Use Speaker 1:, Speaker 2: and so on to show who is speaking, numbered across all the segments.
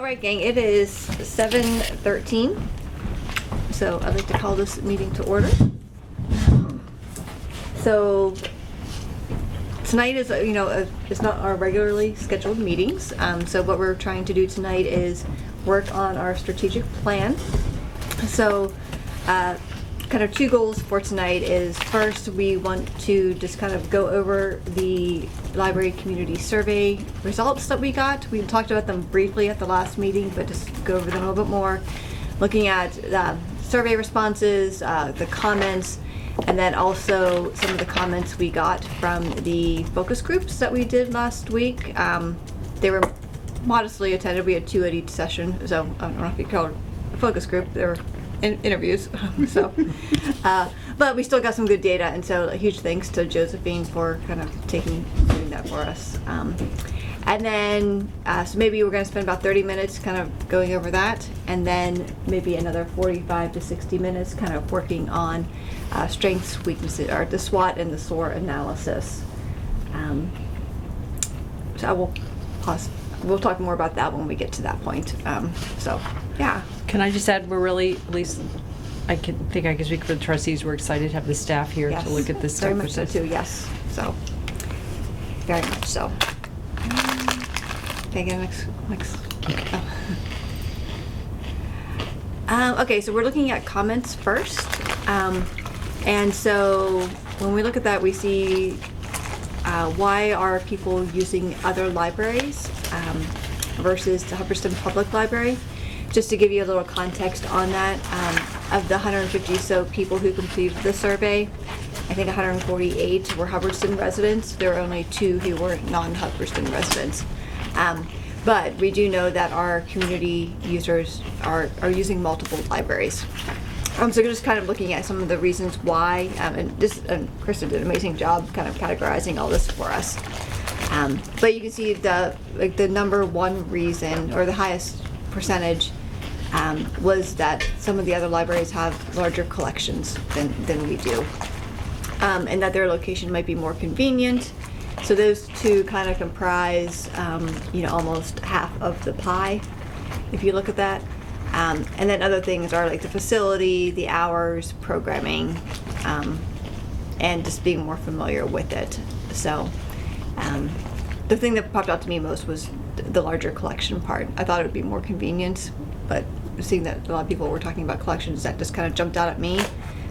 Speaker 1: right, gang, it is 7:13. So I'd like to call this meeting to order. So tonight is, it's not our regularly scheduled meetings. So what we're trying to do tonight is work on our strategic plan. So kind of two goals for tonight is, first, we want to just kind of go over the library community survey results that we got. We talked about them briefly at the last meeting, but just go over them a little bit more. Looking at the survey responses, the comments, and then also some of the comments we got from the focus groups that we did last week. They were modestly attended. We had 2 at each session, so I don't know if you call it a focus group. They were interviews. But we still got some good data, and so a huge thanks to Josephine for kind of doing that for us. And then, so maybe we're going to spend about 30 minutes kind of going over that, and then maybe another 45 to 60 minutes kind of working on strengths, weaknesses, or the SWOT and the SOAR analysis. So I will pause. We'll talk more about that when we get to that point. So, yeah.
Speaker 2: Can I just add, we're really, at least I can speak for the trustees, we're excited to have the staff here to look at this stuff.
Speaker 1: Very much so too, yes. So, very much so. Can I get next?
Speaker 2: Okay.
Speaker 1: Okay, so we're looking at comments first. And so when we look at that, we see why are people using other libraries versus the Hubbardston Public Library. Just to give you a little context on that, of the 150 so people who completed the survey, I think 148 were Hubbardston residents. There were only 2 who were non-Hubbardston residents. But we do know that our community users are using multiple libraries. So we're just kind of looking at some of the reasons why, and Krista did an amazing job kind of categorizing all this for us. But you can see the number one reason, or the highest percentage, was that some of the other libraries have larger collections than we do, and that their location might be more convenient. So those two kind of comprise, almost half of the pie, if you look at that. And then other things are like the facility, the hours, programming, and just being more familiar with it. So the thing that popped out to me most was the larger collection part. I thought it would be more convenient, but seeing that a lot of people were talking about collections, that just kind of jumped out at me.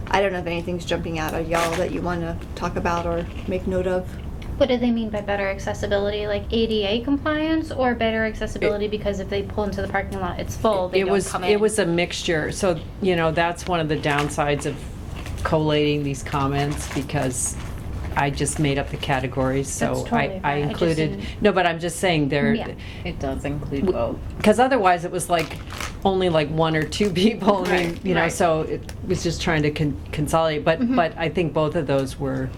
Speaker 1: I don't know if anything's jumping out at y'all that you want to talk about or make note of.
Speaker 3: What do they mean by better accessibility? Like ADA compliance, or better accessibility because if they pull into the parking lot, it's full, they don't come in?
Speaker 2: It was a mixture. So, that's one of the downsides of collating these comments, because I just made up the categories. So
Speaker 3: That's totally
Speaker 2: I
Speaker 3: fine.
Speaker 2: included, no, but I'm just saying there.
Speaker 3: Yeah.
Speaker 4: It does include both.
Speaker 2: Because otherwise it was like only like 1 or 2 people.
Speaker 4: Right, right.
Speaker 2: So it was just trying to consolidate. But but I think both of those were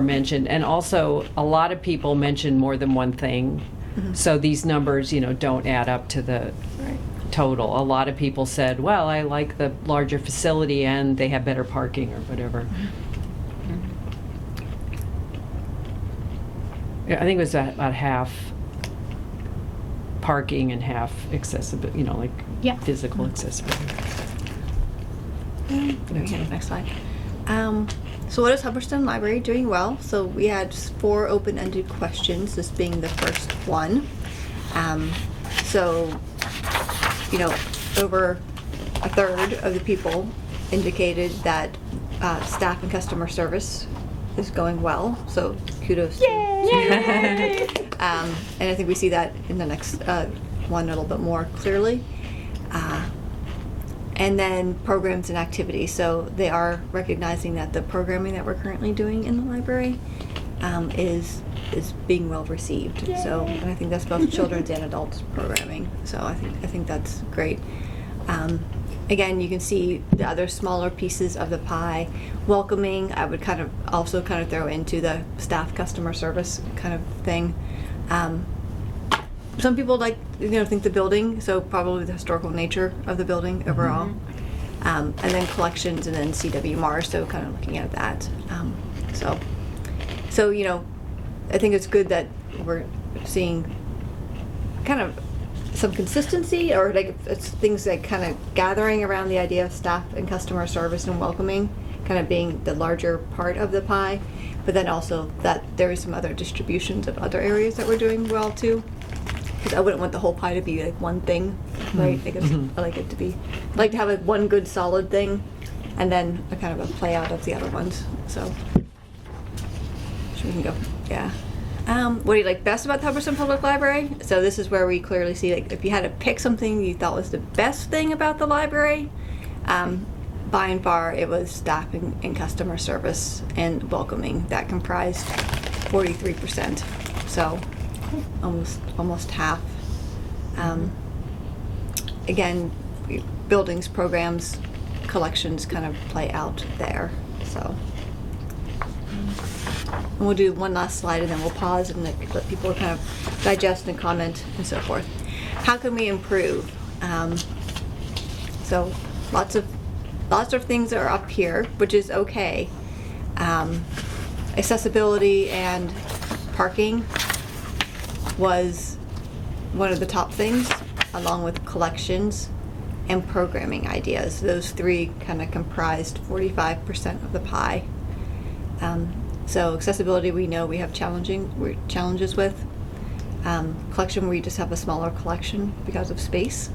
Speaker 2: mentioned, and also a lot of people mentioned more than one thing. So these numbers, don't add up to the total. A lot of people said, well, I like the larger facility and they have better parking or whatever. Yeah, I think it was about half parking and half accessibility, physical accessibility.
Speaker 1: Okay, next slide. So what is Hubbardston Library doing well? So we had 4 open-ended questions, this being the first one. So, over a third of the people indicated that staff and customer service is going well. So kudos.
Speaker 3: Yay!
Speaker 1: And I think we see that in the next one a little bit more clearly. And then programs and activities. So they are recognizing that the programming that we're currently doing in the library is being well received. Yay. So and I think that's both children's and adults programming. So I think that's great. Again, you can see the other smaller pieces of the pie. Welcoming, I would also throw into the staff customer service kind of thing. Some people think the building, so probably the historical nature of the building overall. And then collections, and then CWMAR, so kind of looking at that. So I think it's good that we're seeing kind of some consistency, or like it's things like kind of gathering around the idea of staff and customer service and welcoming kind of being the larger part of the pie, but then also that there is some other distributions of other areas that we're doing well too. Because I wouldn't want the whole pie to be like one thing, right? I guess I like it to be, I like to have like one good solid thing, and then a kind of a play out of the other ones. So we can go, yeah. What do you like best about the Hubbardston Public Library? So this is where we clearly see, like, if you had to pick something you thought was the best thing about the library, by and far it was staff and customer service and welcoming that comprised 43%. So almost half. Again, buildings, programs, collections kind of play out there. So. And we'll do one last slide and then we'll pause and let people kind of digest and comment and so forth. How can we improve? So lots of things are up here, which is okay. Accessibility and parking was one of the top things, along with collections and programming ideas. Those three kind of comprised 45% of the pie. So accessibility, we know we have challenges with. Collection, we just have a smaller collection because of space.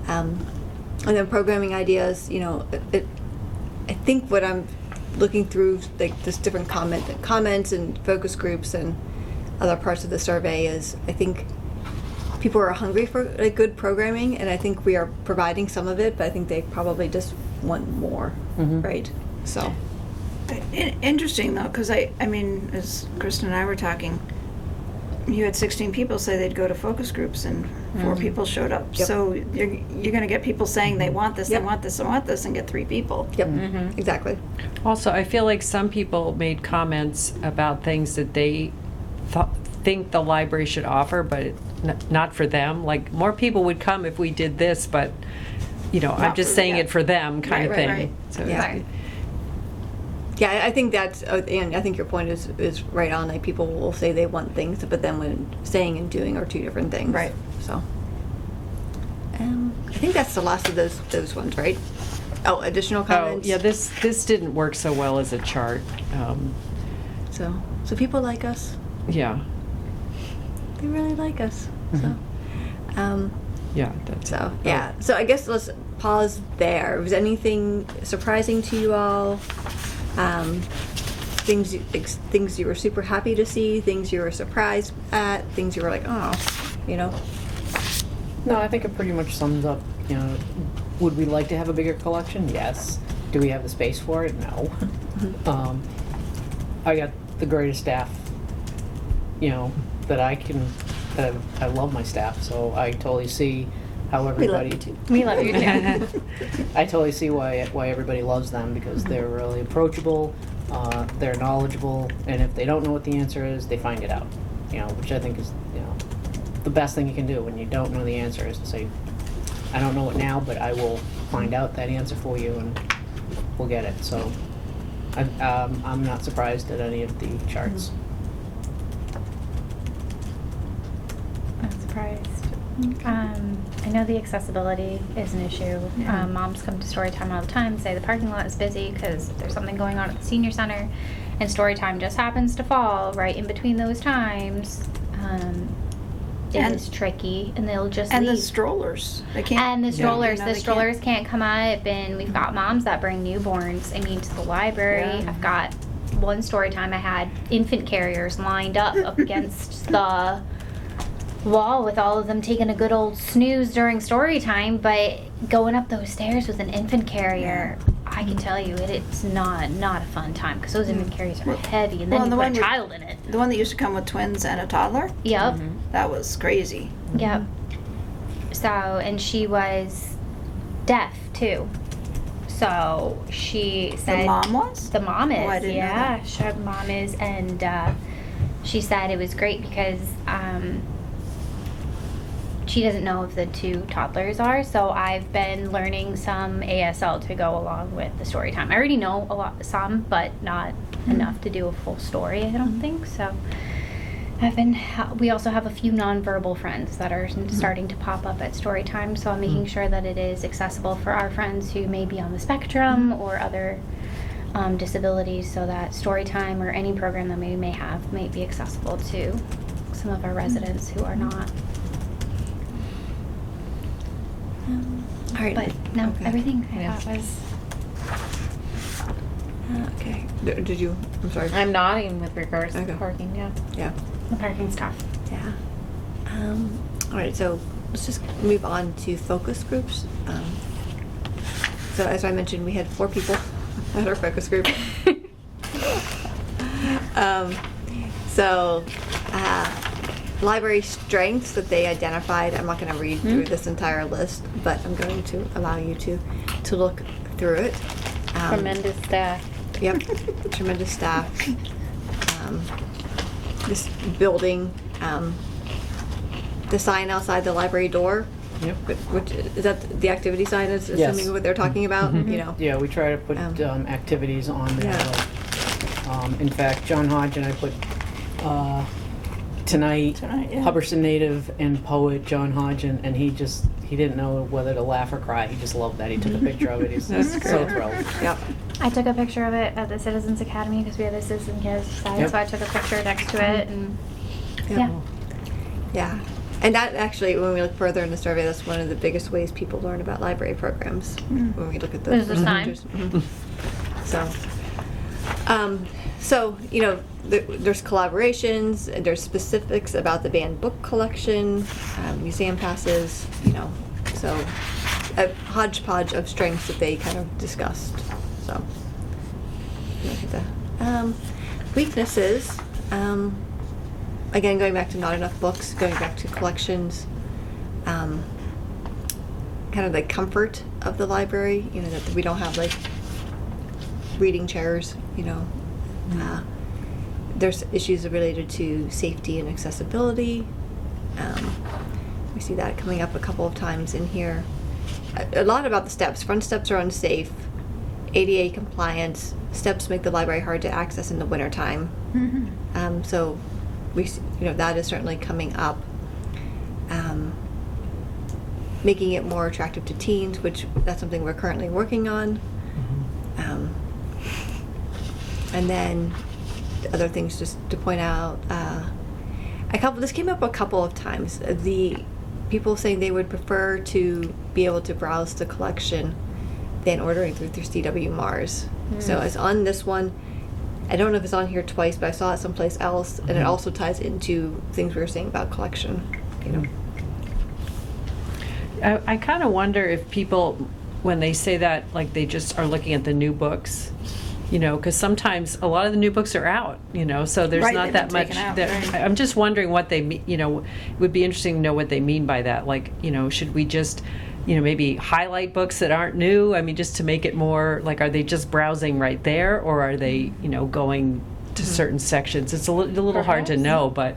Speaker 1: And then programming ideas, you know, I think what I'm looking through, like this different comments and focus groups and other parts of the survey is, I think people are hungry for like good programming, and I think we are providing some of it, but I think they probably just want more, right? So.
Speaker 4: Interesting though, because I mean, as Kristen and I were talking, you had 16 people say they'd go to focus groups, and 4 people showed up.
Speaker 1: Yep.
Speaker 4: So you're going to get people saying they want this,
Speaker 1: Yep.
Speaker 4: they want this, they want this, and get 3 people.
Speaker 1: Yep, exactly.
Speaker 2: Also, I feel like some people made comments about things that they think the library should offer, but not for them. Like, more people would come if we did this, but, you know, I'm just saying it for them kind of thing.
Speaker 4: Right.
Speaker 2: So,
Speaker 1: Yeah. Yeah, I think that's, and I think your point is right on. Like, people will say they want things, but then when saying and doing are 2 different things.
Speaker 4: Right.
Speaker 1: So, I think that's the last of those ones, right? Oh, additional
Speaker 2: Oh,
Speaker 1: comments.
Speaker 2: yeah, this didn't work so well as a chart.
Speaker 1: So people like us.
Speaker 2: Yeah.
Speaker 1: They really like us. So,
Speaker 2: Yeah, that's
Speaker 1: so yeah. So I guess let's pause there. Was anything surprising to you all? Things you were super happy to see, things you were surprised at, things you were like, oh, you know.
Speaker 5: No, I think it pretty much sums up, you know, would we like to have a bigger collection? Yes. Do we have the space for it? No. I got the greatest staff, you know, that I love my staff, so I totally see how everybody...
Speaker 1: We love you too.
Speaker 3: We love you too.
Speaker 5: I totally see why everybody loves them, because they're really approachable, they're knowledgeable, and if they don't know what the answer is, they find it out. You know, which I think is, you know, the best thing you can do when you don't know the answer is to say, I don't know it now, but I will find out that answer for you and we'll get it. So I'm not surprised at any of the charts.
Speaker 3: I'm surprised. I know the accessibility is an issue.
Speaker 4: Yeah.
Speaker 3: Moms come to story time all the time, say the parking lot is busy because there's something going on at the senior center, and story time just happens to fall right in between those times. It is tricky, and they'll just
Speaker 4: And
Speaker 3: leave.
Speaker 4: the strollers. They can't.
Speaker 3: And the strollers,
Speaker 4: You know,
Speaker 3: the
Speaker 4: they
Speaker 3: strollers can't come up, and we've got moms that bring newborns, I mean, to the library.
Speaker 4: Yeah.
Speaker 3: I've got one story time I had infant carriers lined up against the wall with all of them taking a good old snooze during story time, but going up those stairs with an infant carrier, I can tell you it's not a fun time, because those infant carriers are heavy, and then
Speaker 4: Well,
Speaker 3: you
Speaker 4: the
Speaker 3: put
Speaker 4: one
Speaker 3: a
Speaker 4: with-
Speaker 3: child in it.
Speaker 4: The one that used to come with twins and a toddler,
Speaker 3: Yep.
Speaker 4: that was crazy.
Speaker 3: Yep. So, and she was deaf too. So she said
Speaker 4: The mom was?
Speaker 3: the mom is.
Speaker 4: Oh, I didn't know
Speaker 3: yeah,
Speaker 4: that.
Speaker 3: her mom is, and she said it was great because she doesn't know if the 2 toddlers are. So I've been learning some ASL to go along with the story time. I already know some, but not enough to do a full story. I don't think so. We also have a few nonverbal friends that are starting to pop up at story time, so I'm making sure that it is accessible for our friends who may be on the spectrum or other disabilities, so that story time or any program that we may have might be accessible to some of our residents who are not.
Speaker 1: All right.
Speaker 3: But no,
Speaker 1: Okay.
Speaker 3: everything I
Speaker 2: Yeah.
Speaker 3: thought was.
Speaker 1: Okay. Did you? I'm sorry.
Speaker 6: I'm nodding with regards
Speaker 1: Okay.
Speaker 6: to parking, yeah.
Speaker 1: Yeah.
Speaker 3: The parking's tough.
Speaker 1: Yeah. All right, so let's just move on to focus groups. So as I mentioned, we had 4 people at our focus group. So library strengths that they identified. I'm not going to read through this entire list, but I'm going to allow you to look through it.
Speaker 6: Tremendous staff.
Speaker 1: Yep, tremendous staff. This building, the sign outside the library door.
Speaker 5: Yep.
Speaker 1: Which is that the activity sign? Is
Speaker 5: Yes.
Speaker 1: assuming what they're talking about. You know.
Speaker 5: Yeah, we try to put activities on there.
Speaker 1: Yeah.
Speaker 5: In fact, John Hodge and I put tonight,
Speaker 4: yeah.
Speaker 5: Hubbardson native and poet John Hodge, and he didn't know whether to laugh or cry. He just loved that. He took a picture of it. He's
Speaker 1: That's
Speaker 5: so
Speaker 1: great.
Speaker 5: thrilled.
Speaker 1: Yep.
Speaker 3: I took a picture of it at the Citizens Academy because we have a Citizen Care Society,
Speaker 5: Yep.
Speaker 3: so I took a picture next to it, and
Speaker 1: Yep.
Speaker 3: yeah.
Speaker 1: Yeah. And that actually, when we look further in the survey, that's one of the biggest ways people learn about library programs. When we look at the
Speaker 3: There's a sign.
Speaker 1: procedures. So, you know, there's collaborations, and there's specifics about the banned book collection, museum passes, you know, so a hodgepodge of strengths that they kind of discussed. So, look at that. Weaknesses. Again, going back to not enough books, going back to collections, kind of the comfort of the library, you know, that we don't have like reading chairs, you know. There's issues related to safety and accessibility. We see that coming up a couple of times in here. A lot about the steps. Front steps are unsafe. ADA compliance. Steps make the library hard to access in the wintertime. So we, you know, that is certainly coming up. Making it more attractive to teens, which that's something we're currently working on. And then other things just to point out. This came up a couple of times. The people saying they would prefer to be able to browse the collection than ordering through CW Mars. So it's on this one. I don't know if it's on here twice, but I saw it someplace else, and it also ties into things we were saying about collection. You know.
Speaker 2: I kind of wonder if people, when they say that, like they just are looking at the new books, you know, because sometimes a lot of the new books are out, you know, so there's
Speaker 4: Right,
Speaker 2: not
Speaker 4: they've
Speaker 2: that
Speaker 4: been
Speaker 2: much.
Speaker 4: taken out,
Speaker 2: that,
Speaker 4: right.
Speaker 2: I'm just wondering what they mean, you know, it would be interesting to know what they mean by that. Like, you know, should we just, you know, maybe highlight books that aren't new? I mean, just to make it more, like, are they just browsing right there, or are they, you know, going to certain sections? It's a little hard to
Speaker 6: Perhaps.
Speaker 2: know, but.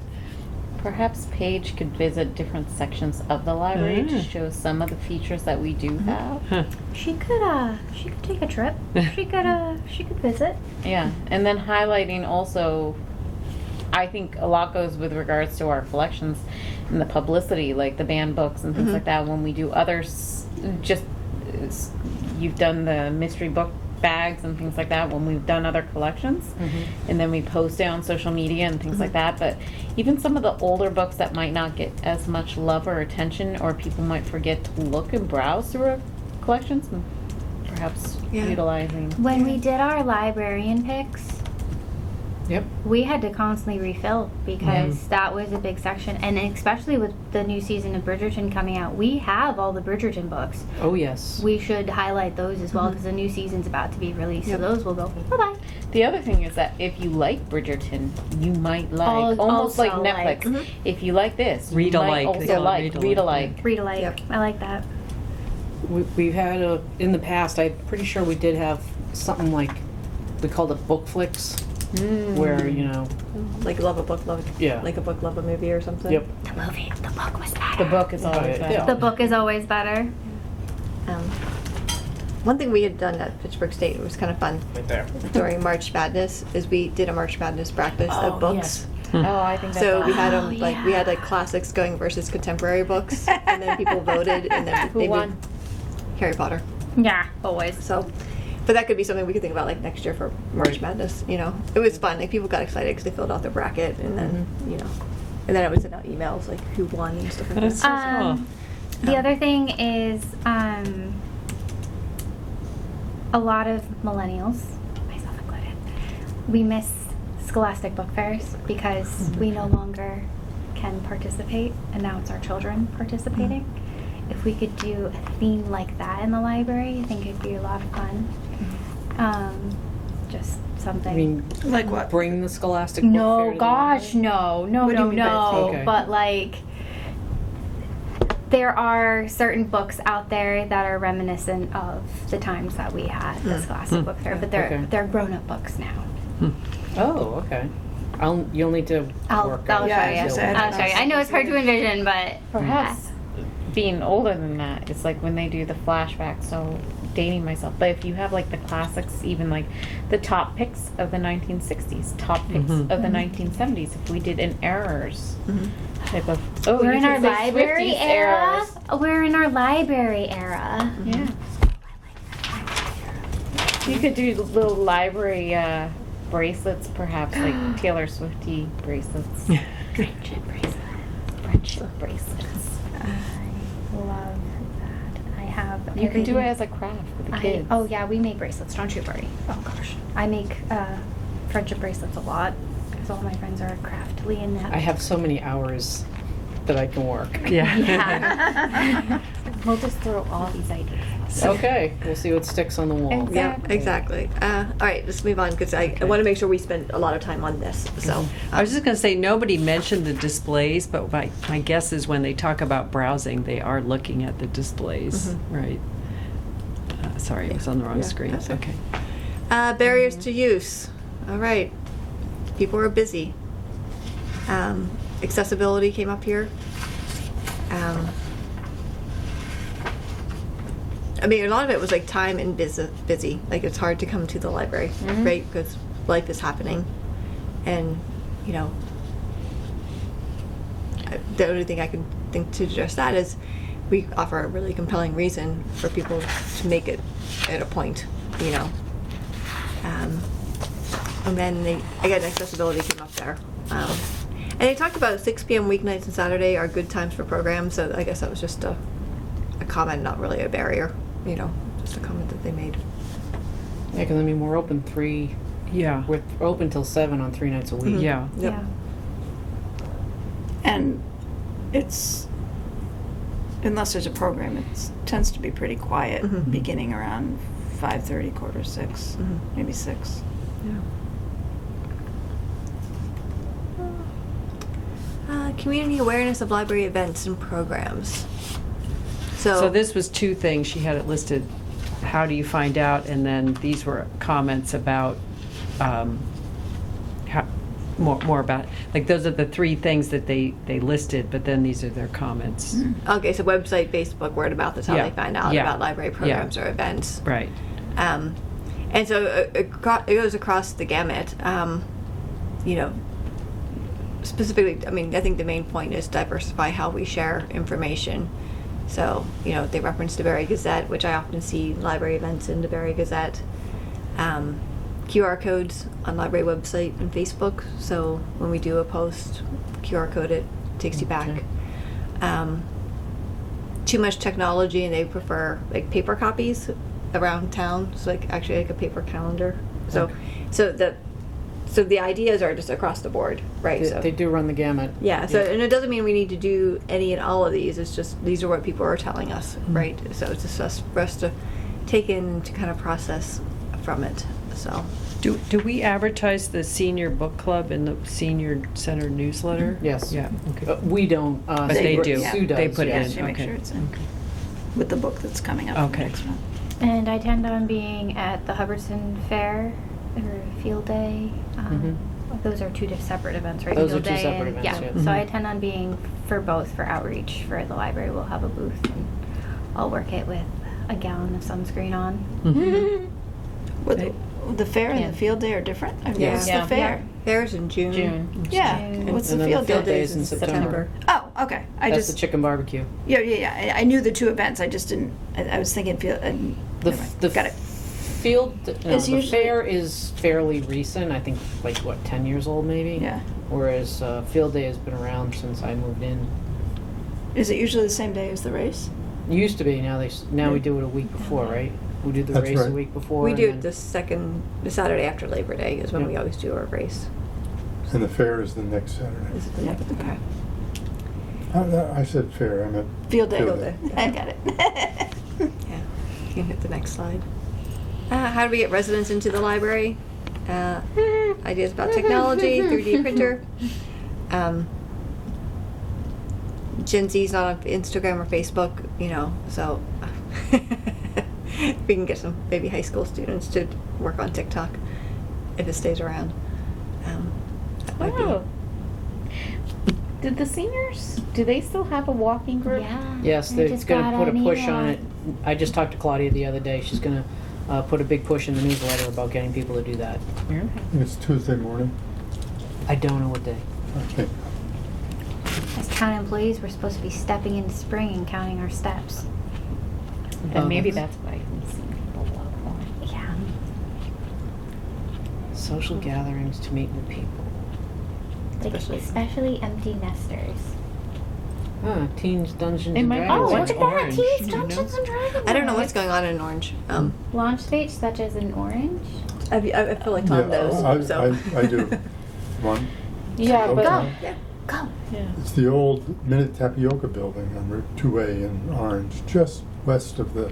Speaker 6: Perhaps Paige could visit different sections of the library to show some of the features that we do have.
Speaker 2: Huh.
Speaker 3: She could take a trip. She could visit.
Speaker 6: Yeah, and then highlighting also, I think a lot goes with regards to our collections and the publicity, like the banned books and things like that. When we do others, you've done the mystery book bags and things like that when we've done other collections, and then we post it on social media and things like that. But even some of the older books that might not get as much love or attention, or people might forget to look and browse through our collections, and perhaps
Speaker 1: Yeah.
Speaker 6: utilizing.
Speaker 3: When we did our librarian picks,
Speaker 5: Yep.
Speaker 3: we had to constantly refill because that was a big section, and especially with the new season of Bridgerton coming out, we have all the Bridgerton books.
Speaker 5: Oh, yes.
Speaker 3: We should highlight those as well because the new season's about to be released, so those will go bye-bye.
Speaker 6: The other thing is that if you like Bridgerton, you might like almost
Speaker 3: Also
Speaker 6: like Netflix.
Speaker 3: like-
Speaker 6: If you like this, you
Speaker 2: Read
Speaker 6: might
Speaker 2: alike. They
Speaker 6: also
Speaker 2: call it
Speaker 6: like
Speaker 2: read
Speaker 6: read
Speaker 2: alike,
Speaker 6: alike.
Speaker 3: Read alike.
Speaker 1: Yep.
Speaker 3: I like that.
Speaker 5: We've had in the past, I'm pretty sure we did have something like, we called it book flicks, where, you know,
Speaker 1: Like love a book,
Speaker 5: Yeah.
Speaker 1: like a book, love a movie or something.
Speaker 5: yep.
Speaker 3: The book was better.
Speaker 6: The book is always
Speaker 5: yeah.
Speaker 6: better.
Speaker 3: The book is always better.
Speaker 1: One thing we had done at Pittsburgh State was kind of fun
Speaker 5: Right there.
Speaker 1: during March Madness is we did a March Madness practice
Speaker 5: Oh,
Speaker 1: of books.
Speaker 6: Oh, I think that's
Speaker 1: So we
Speaker 6: awesome.
Speaker 1: had them we had like classics going versus contemporary books, and then people voted, and then
Speaker 6: Who
Speaker 1: they
Speaker 6: won?
Speaker 1: moved Harry Potter.
Speaker 3: Yeah, always.
Speaker 1: So, but that could be something we could think about like next year for March Madness. You know, it was fun. Like people got excited because they filled out their bracket, and then you know, and then I would send out emails like who won and stuff like
Speaker 2: That's
Speaker 1: that.
Speaker 2: so cool.
Speaker 3: The other thing is a lot of millennials, myself included, we miss Scholastic book fairs because we no longer can participate, and now it's our children participating. If we could do a theme like that in the library, I think it'd be a lot of fun. Just something.
Speaker 5: I mean,
Speaker 4: Like what?
Speaker 5: bring the Scholastic book fair
Speaker 3: No,
Speaker 5: to the
Speaker 3: gosh,
Speaker 5: library?
Speaker 3: no,
Speaker 4: What do you mean by
Speaker 3: no.
Speaker 5: okay?
Speaker 3: But like, there are certain books out there that are reminiscent of the times that we had the Scholastic Book Fair, but
Speaker 5: Okay.
Speaker 3: they're grown-up books now.
Speaker 5: Oh, okay. You'll need to
Speaker 3: I'll
Speaker 5: work
Speaker 3: show
Speaker 5: out.
Speaker 4: Yeah,
Speaker 3: you.
Speaker 4: I was gonna say, I
Speaker 3: I'll
Speaker 4: don't
Speaker 3: show you.
Speaker 4: know.
Speaker 3: I know it's hard to envision, but
Speaker 6: Perhaps being older than that, it's like when they do the flashback, so dating myself. But if you have like the classics, even like the top picks of the 1960s, top picks of the 1970s, if we did an errors type of,
Speaker 3: we're
Speaker 6: you
Speaker 3: in our
Speaker 6: could say
Speaker 3: library
Speaker 6: Swifties
Speaker 3: era.
Speaker 6: errors.
Speaker 3: We're in our library era.
Speaker 6: Yeah. You could do little library bracelets, perhaps like Taylor Swifty bracelets.
Speaker 3: Friendship bracelets. Friendship bracelets. I love that. I have.
Speaker 6: You can do it
Speaker 3: everything.
Speaker 6: as a craft with the kids.
Speaker 3: Oh yeah, we make bracelets. Don't you worry. Oh gosh, I make friendship bracelets a lot because all my friends are craftly and that.
Speaker 5: I have so many hours that I can work.
Speaker 2: Yeah.
Speaker 3: Yeah.
Speaker 6: We'll just throw all these ideas.
Speaker 5: Okay, we'll see what sticks on the wall.
Speaker 1: Yeah, exactly. All right, let's move on because I want to make sure we spend a lot of time on this. So,
Speaker 2: I was just going to say, nobody mentioned the displays, but my guess is when they talk about browsing, they are looking at the displays, right? Sorry, I was on the wrong
Speaker 1: Yeah,
Speaker 2: screen.
Speaker 1: that's okay.
Speaker 2: Okay.
Speaker 1: Barriers to use. All right, people are busy. Accessibility came up here. I mean, a lot of it was like time and busy. Like it's hard to come to the library, right? Because life is happening, and you know, the only thing I can think to address that is we offer a really compelling reason for people to make it at a point, you know. And then again, accessibility came up there. And they talked about 6 p.m. weeknights and Saturday are good times for programs. So I guess that was just a comment, not really a barrier. You know, just a comment that they made.
Speaker 5: Yeah, because I mean, we're open
Speaker 2: Yeah.
Speaker 5: we're open till 7 on 3 nights a week.
Speaker 2: Yeah.
Speaker 1: Yep.
Speaker 3: Yeah.
Speaker 4: And it's, unless there's a program, it tends to be pretty quiet, beginning around 5:30, 5:45, maybe 6.
Speaker 1: Community awareness of library events and programs.
Speaker 2: So this was 2 things. She had it listed, how do you find out? And then these were comments about, how, more about, like those are the 3 things that they listed, but then these are their comments.
Speaker 1: Okay, so website, Facebook, word of mouth is how
Speaker 2: Yeah.
Speaker 1: they find out
Speaker 2: Yeah.
Speaker 1: about library programs or events.
Speaker 2: Right.
Speaker 1: And so it goes across the gamut. You know, specifically, I mean, I think the main point is diversify how we share information. So, you know, they referenced the Barry Gazette, which I often see library events in the Barry Gazette. QR codes on library website and Facebook. So when we do a post, QR code it, takes you back. Too much technology, and they prefer like paper copies around town. So like actually like a paper calendar. So so the ideas are just across the board, right?
Speaker 5: They do run the gamut.
Speaker 1: Yeah, so and it doesn't mean we need to do any and all of these. It's just these are what people are telling us, right? So it's just for us to take in to kind of process from it. So
Speaker 2: Do we advertise the senior book club in the senior center newsletter?
Speaker 5: Yes.
Speaker 2: Yeah, okay.
Speaker 5: We don't.
Speaker 2: But they do.
Speaker 5: Sue does.
Speaker 2: They put it
Speaker 4: Yeah,
Speaker 2: in.
Speaker 4: she makes
Speaker 2: Okay.
Speaker 4: sure it's in with the book that's coming up
Speaker 2: Okay.
Speaker 4: next month.
Speaker 3: And I tend on being at the Hubbardson Fair or Field Day. Those are 2 separate events, right?
Speaker 5: Those are
Speaker 3: Field
Speaker 5: 2
Speaker 3: Day
Speaker 5: separate
Speaker 3: and,
Speaker 5: events,
Speaker 3: yeah.
Speaker 5: yes.
Speaker 3: So I tend on being for both for outreach for the library. We'll have a booth and I'll work it with a gallon of sunscreen on.
Speaker 4: What the fair and
Speaker 3: Yeah.
Speaker 4: the field day are different? I mean,
Speaker 1: Yeah.
Speaker 4: what's
Speaker 6: Yeah.
Speaker 4: the fair?
Speaker 1: Fairs in June.
Speaker 6: June.
Speaker 4: Yeah.
Speaker 3: June.
Speaker 4: What's
Speaker 5: And
Speaker 4: the
Speaker 5: then the
Speaker 4: field
Speaker 5: field
Speaker 4: day?
Speaker 5: day is in September.
Speaker 4: Oh, okay. I
Speaker 5: That's the
Speaker 4: just
Speaker 5: chicken barbecue.
Speaker 4: yeah. I knew the two events. I just didn't. I was thinking field.
Speaker 5: The
Speaker 4: Got it.
Speaker 5: field, no,
Speaker 4: It's
Speaker 5: the
Speaker 4: usually-
Speaker 5: fair is fairly recent. I think like what 10 years old maybe.
Speaker 4: Yeah.
Speaker 5: Whereas field day has been around since I moved in.
Speaker 4: Is it usually the same day as the race?
Speaker 5: It used to be. Now we do it a week before, right? We do the
Speaker 7: That's
Speaker 5: race
Speaker 7: right.
Speaker 5: a week before.
Speaker 1: We
Speaker 5: and
Speaker 1: do
Speaker 5: then-
Speaker 1: it the Saturday after Labor Day is when
Speaker 5: Yeah.
Speaker 1: we always do our race.
Speaker 7: And the fair is the next Saturday.
Speaker 1: Is it the next? Okay.
Speaker 7: I said fair, I meant
Speaker 4: Field day.
Speaker 7: Field day.
Speaker 4: I got it.
Speaker 1: Yeah. You can hit the next slide. How do we get residents into the library? Ideas about technology, 3D printer. Gen Z's not on Instagram or Facebook, so we can get some maybe high school students to work on TikTok if it stays around. That might be.
Speaker 6: Oh. Did the seniors, do they still have a walking group?
Speaker 3: Yeah.
Speaker 5: Yes,
Speaker 3: I
Speaker 5: they're
Speaker 3: just
Speaker 5: going
Speaker 3: got
Speaker 5: to put a
Speaker 3: an
Speaker 5: push
Speaker 3: email.
Speaker 5: on it. I just talked to Claudia the other day. She's going to put a big push in the newsletter about getting people to do that.
Speaker 6: Okay.
Speaker 7: And it's Tuesday morning.
Speaker 5: I don't know what day.
Speaker 7: Okay.
Speaker 3: As town employees, we're supposed to be stepping into spring and counting our steps.
Speaker 6: And maybe
Speaker 5: that's-
Speaker 6: that's why we see people walk more.
Speaker 3: Yeah.
Speaker 5: Social gatherings to meet new people.
Speaker 3: Like especially empty nesters.
Speaker 5: Teens Dungeons
Speaker 6: It
Speaker 5: and
Speaker 6: might be
Speaker 5: Dragons.
Speaker 3: Oh,
Speaker 6: What's
Speaker 3: look at that!
Speaker 2: orange?
Speaker 3: Teens,
Speaker 2: Do you know?
Speaker 3: Dungeons and Dragons.
Speaker 1: I don't know what's going on in Orange.
Speaker 3: Launch stage such as in orange.
Speaker 1: I feel like Tom knows.
Speaker 7: I do. One.
Speaker 6: Yeah,
Speaker 7: Okay.
Speaker 6: but,
Speaker 3: Go.
Speaker 1: Yeah.
Speaker 3: Go.
Speaker 6: yeah.
Speaker 7: It's the old Minute Tapioca building on Route 2A in Orange, just west of the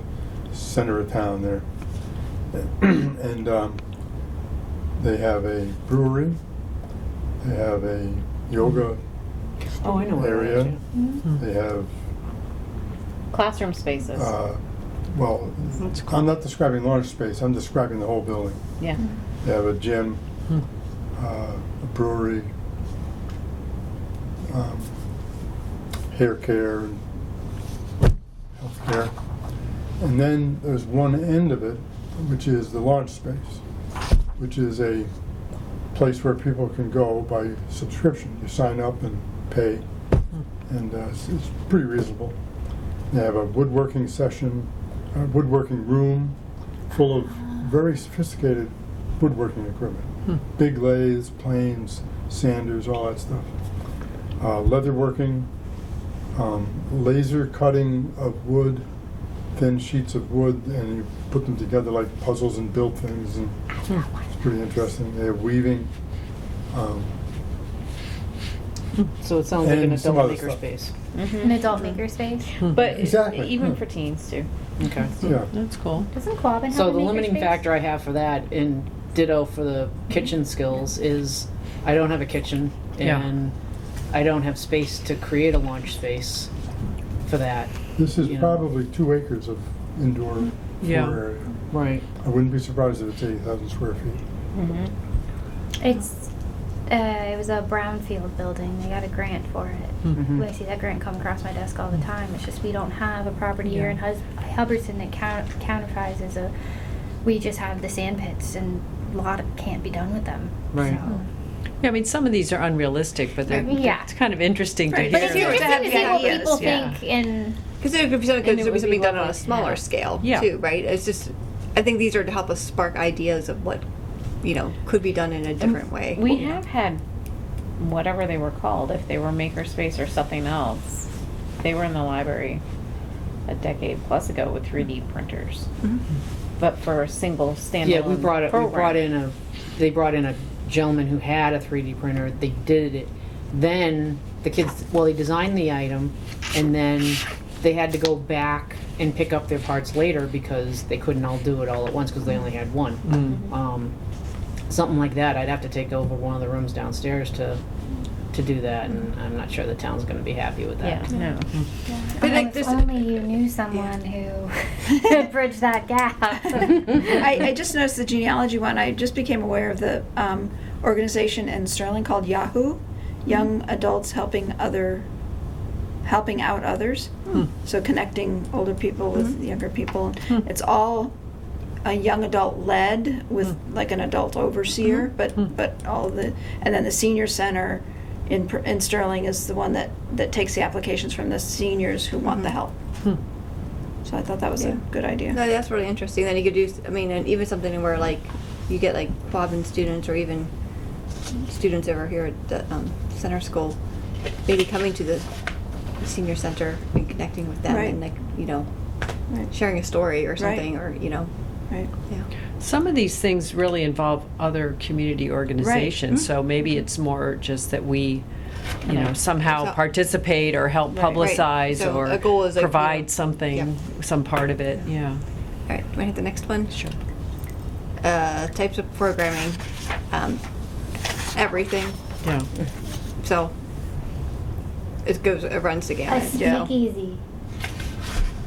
Speaker 7: center of town there. And they have a brewery, they have a yoga
Speaker 5: Oh, I know where that
Speaker 7: area,
Speaker 5: is, yeah.
Speaker 7: they have,
Speaker 6: Classroom spaces.
Speaker 7: well, I'm not describing large space, I'm describing the whole building.
Speaker 6: Yeah.
Speaker 7: They have a gym, a brewery, hair care, and health care. And then there's one end of it, which is the launch space, which is a place where people can go by subscription. You sign up and pay, and it's pretty reasonable. They have a woodworking session, a woodworking room full of very sophisticated woodworking equipment. Big lathes, planes, sanders, all that stuff. Leatherworking, laser cutting of wood, thin sheets of wood, and you put them together like puzzles and build things, and it's pretty interesting. They have weaving.
Speaker 5: So it sounds like an
Speaker 7: And some
Speaker 5: adult
Speaker 7: other stuff.
Speaker 5: makerspace.
Speaker 3: An adult makerspace.
Speaker 6: But
Speaker 7: Exactly.
Speaker 6: even for teens too.
Speaker 5: Okay.
Speaker 7: Yeah.
Speaker 2: That's cool.
Speaker 3: Doesn't Quabbin have
Speaker 5: So
Speaker 3: a
Speaker 5: the limiting
Speaker 3: makerspace?
Speaker 5: factor I have for that, and ditto for the kitchen skills, is I don't have a kitchen,
Speaker 2: Yeah.
Speaker 5: and I don't have space to create a launch space for that.
Speaker 7: This is
Speaker 5: You know.
Speaker 7: probably 2 acres of indoor floor
Speaker 2: Yeah.
Speaker 7: area.
Speaker 5: Right.
Speaker 7: I wouldn't be surprised if it's 80,000 square feet.
Speaker 3: It's it was a brownfield building. They got a grant for it.
Speaker 5: Mhm.
Speaker 3: I see that grant come across my desk all the time. It's just we don't have a property here in Hubbardson that counterfies as a. We just have the sand pits, and a lot of can't be done with them.
Speaker 5: Right.
Speaker 3: So.
Speaker 2: Yeah, I mean, some of these are unrealistic, but
Speaker 3: Yeah.
Speaker 2: it's kind of interesting to
Speaker 1: Right.
Speaker 2: hear.
Speaker 3: But it's
Speaker 1: Yeah.
Speaker 3: interesting
Speaker 1: To have
Speaker 3: to
Speaker 1: the
Speaker 3: see what
Speaker 1: ideas,
Speaker 3: people
Speaker 2: yeah.
Speaker 3: think in.
Speaker 1: Because there could be something,
Speaker 6: And it would be
Speaker 1: something done on
Speaker 6: lovely
Speaker 1: a
Speaker 6: to
Speaker 1: smaller
Speaker 6: have.
Speaker 1: scale
Speaker 2: Yeah.
Speaker 1: too, right? It's just, I think these are to help us spark ideas of what, could be done in a different way.
Speaker 6: We have had whatever they were called, if they were makerspace or something else. They were in the library a decade plus ago with 3D printers, but for a single standalone
Speaker 5: Yeah, we brought
Speaker 6: program.
Speaker 5: they brought in a gentleman who had a 3D printer. They did it. Then the kids, they designed the item, and then they had to go back and pick up their parts later because they couldn't all do it all at once because they only had one. Something like that. I'd have to take over one of the rooms downstairs to do that, and I'm not sure the town's going to be happy with
Speaker 6: Yeah,
Speaker 5: that.
Speaker 6: no.
Speaker 1: But like
Speaker 3: If
Speaker 1: this-
Speaker 3: only you knew someone who could bridge that gap.
Speaker 4: I just noticed the genealogy one. I just became aware of the organization in Sterling called Yahoo, Young Adults Helping Out Others. So connecting older people with younger people. It's all a young adult led with like an adult overseer, but all the, and then the senior center in Sterling is the one that takes the applications from the seniors who want the help. So I thought that was a good idea.
Speaker 1: No, that's really interesting. Then you could do, I mean, and even something where like you get like Quabbin students or even students over here at the center school, maybe coming to the senior center and connecting with them
Speaker 4: Right.
Speaker 1: and like, you know,
Speaker 4: Right.
Speaker 1: sharing a story or
Speaker 4: Right.
Speaker 1: something, or, you know,
Speaker 4: Right.
Speaker 1: yeah.
Speaker 2: Some of these things really involve other community organizations, so maybe it's more just that we, you know, somehow
Speaker 1: So-
Speaker 2: participate or help
Speaker 1: Right.
Speaker 2: publicize
Speaker 1: So
Speaker 2: or
Speaker 1: a goal is like, you
Speaker 2: provide
Speaker 1: know,
Speaker 2: something,
Speaker 1: yeah.
Speaker 2: some part of it, yeah.
Speaker 1: All right, do I hit the next one?
Speaker 2: Sure.
Speaker 1: Types of programming, everything.
Speaker 2: Yeah.
Speaker 1: So it runs the
Speaker 3: A
Speaker 1: gamut. Yeah.
Speaker 3: speakeasy.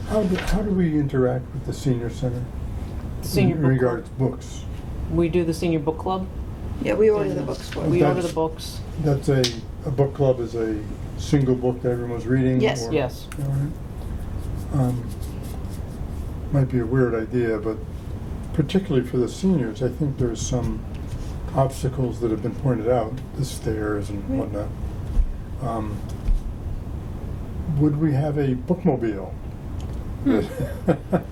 Speaker 7: How do we interact with the senior center
Speaker 5: Senior
Speaker 7: in
Speaker 5: book
Speaker 7: regards to books?
Speaker 5: We do the senior book club.
Speaker 4: Yeah, we order the books for
Speaker 5: We
Speaker 4: them.
Speaker 5: order the books.
Speaker 7: That's a book club is a single book that everyone's reading?
Speaker 4: Yes.
Speaker 7: or-
Speaker 5: Yes.
Speaker 7: All right. Might be a weird idea, but particularly for the seniors, I think there's some obstacles that have been pointed out, the stairs and whatnot. Would we have a bookmobile that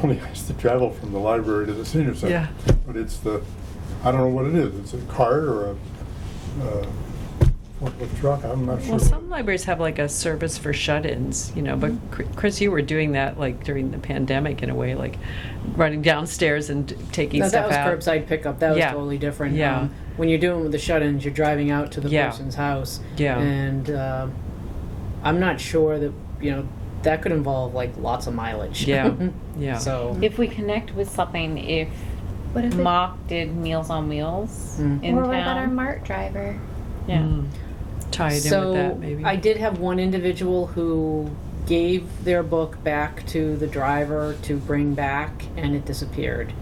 Speaker 7: only has to travel from the library to the senior center?
Speaker 2: Yeah.
Speaker 7: But it's I don't know what it is. It's a cart or a forklift truck. I'm not sure.
Speaker 2: Well, some libraries have like a service for shut-ins, you know, but Chris, you were doing that like during the pandemic in a way, like running downstairs and taking
Speaker 5: No,
Speaker 2: stuff
Speaker 5: that
Speaker 2: out.
Speaker 5: was curbside pickup. That was
Speaker 2: Yeah.
Speaker 5: totally different.
Speaker 2: Yeah.
Speaker 5: When you're doing with the shut-ins, you're driving out to the
Speaker 2: Yeah.
Speaker 5: person's house.
Speaker 2: Yeah.
Speaker 5: And I'm not sure that, that could involve like lots of mileage.
Speaker 2: Yeah. Yeah.
Speaker 5: So.
Speaker 6: If we connect with something, if
Speaker 3: What if it,
Speaker 6: Mock did Meals on Wheels
Speaker 5: Mm.
Speaker 6: in
Speaker 3: or
Speaker 6: town.
Speaker 3: what about our Mart driver?
Speaker 6: Yeah.
Speaker 2: Tie it in
Speaker 5: So
Speaker 2: with that, maybe.
Speaker 5: I did have one individual who gave their book back to the driver to bring back, and it disappeared.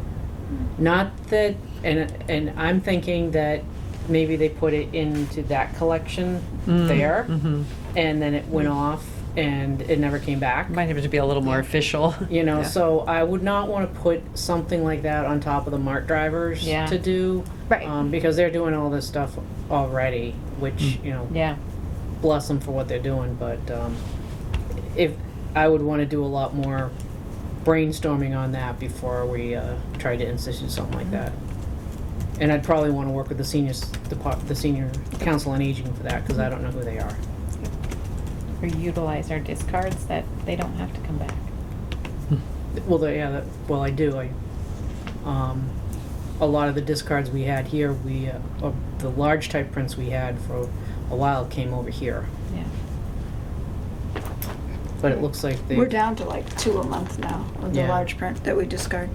Speaker 5: Not that, and I'm thinking that maybe they put it into that collection there,
Speaker 2: Mm-hmm.
Speaker 5: and then it went off, and it never came back.
Speaker 2: Might have to be a little more official.
Speaker 1: Yeah.
Speaker 5: So I would not want to put something like that on top of the Mart drivers
Speaker 6: Yeah.
Speaker 5: to do,
Speaker 3: Right.
Speaker 5: because they're doing all this stuff already, which
Speaker 6: Yeah.
Speaker 5: bless them for what they're doing. But if I would want to do a lot more brainstorming on that before we try to institute something like that. And I'd probably want to work with the the senior council on aging for that, because I don't know who they are.
Speaker 6: Or utilize our discards that they don't have to come back.
Speaker 5: Well, I do. A lot of the discards we had here, the large type prints we had for a while came over here.
Speaker 6: Yeah.
Speaker 5: But it looks like they.
Speaker 4: We're down to like 2 a month now of the
Speaker 5: Yeah.
Speaker 4: large print that we discard.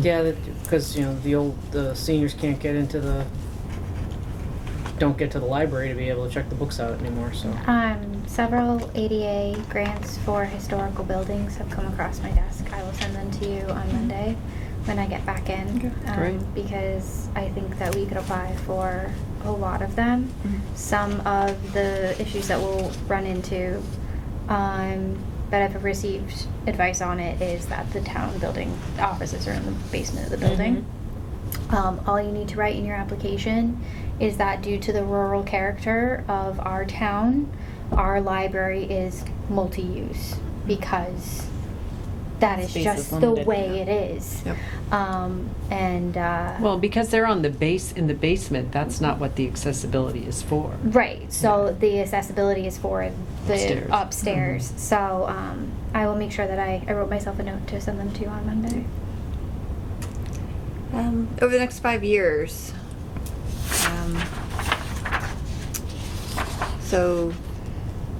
Speaker 5: Yeah, because the seniors can't get don't get to the library to be able to check the books out anymore. So.
Speaker 3: Several ADA grants for historical buildings have come across my desk. I will send them to you on Monday when I get back in.
Speaker 2: Great.
Speaker 3: Because I think that we could apply for a lot of them. Some of the issues that we'll run into, that I've received advice on it, is that the town building offices are in the basement of the building. All you need to write in your application is that due to the rural character of our town, our library is multi-use, because that is
Speaker 6: Space is
Speaker 3: just the
Speaker 6: limited,
Speaker 3: way
Speaker 6: yeah.
Speaker 3: it is.
Speaker 1: Yep.
Speaker 2: Well, because they're on in the basement, that's not what the accessibility is for.
Speaker 3: Right, so the accessibility is for the
Speaker 2: Upstairs.
Speaker 3: upstairs. So I will make sure that I wrote myself a note to send them to you on Monday.
Speaker 1: Over the next 5 years, so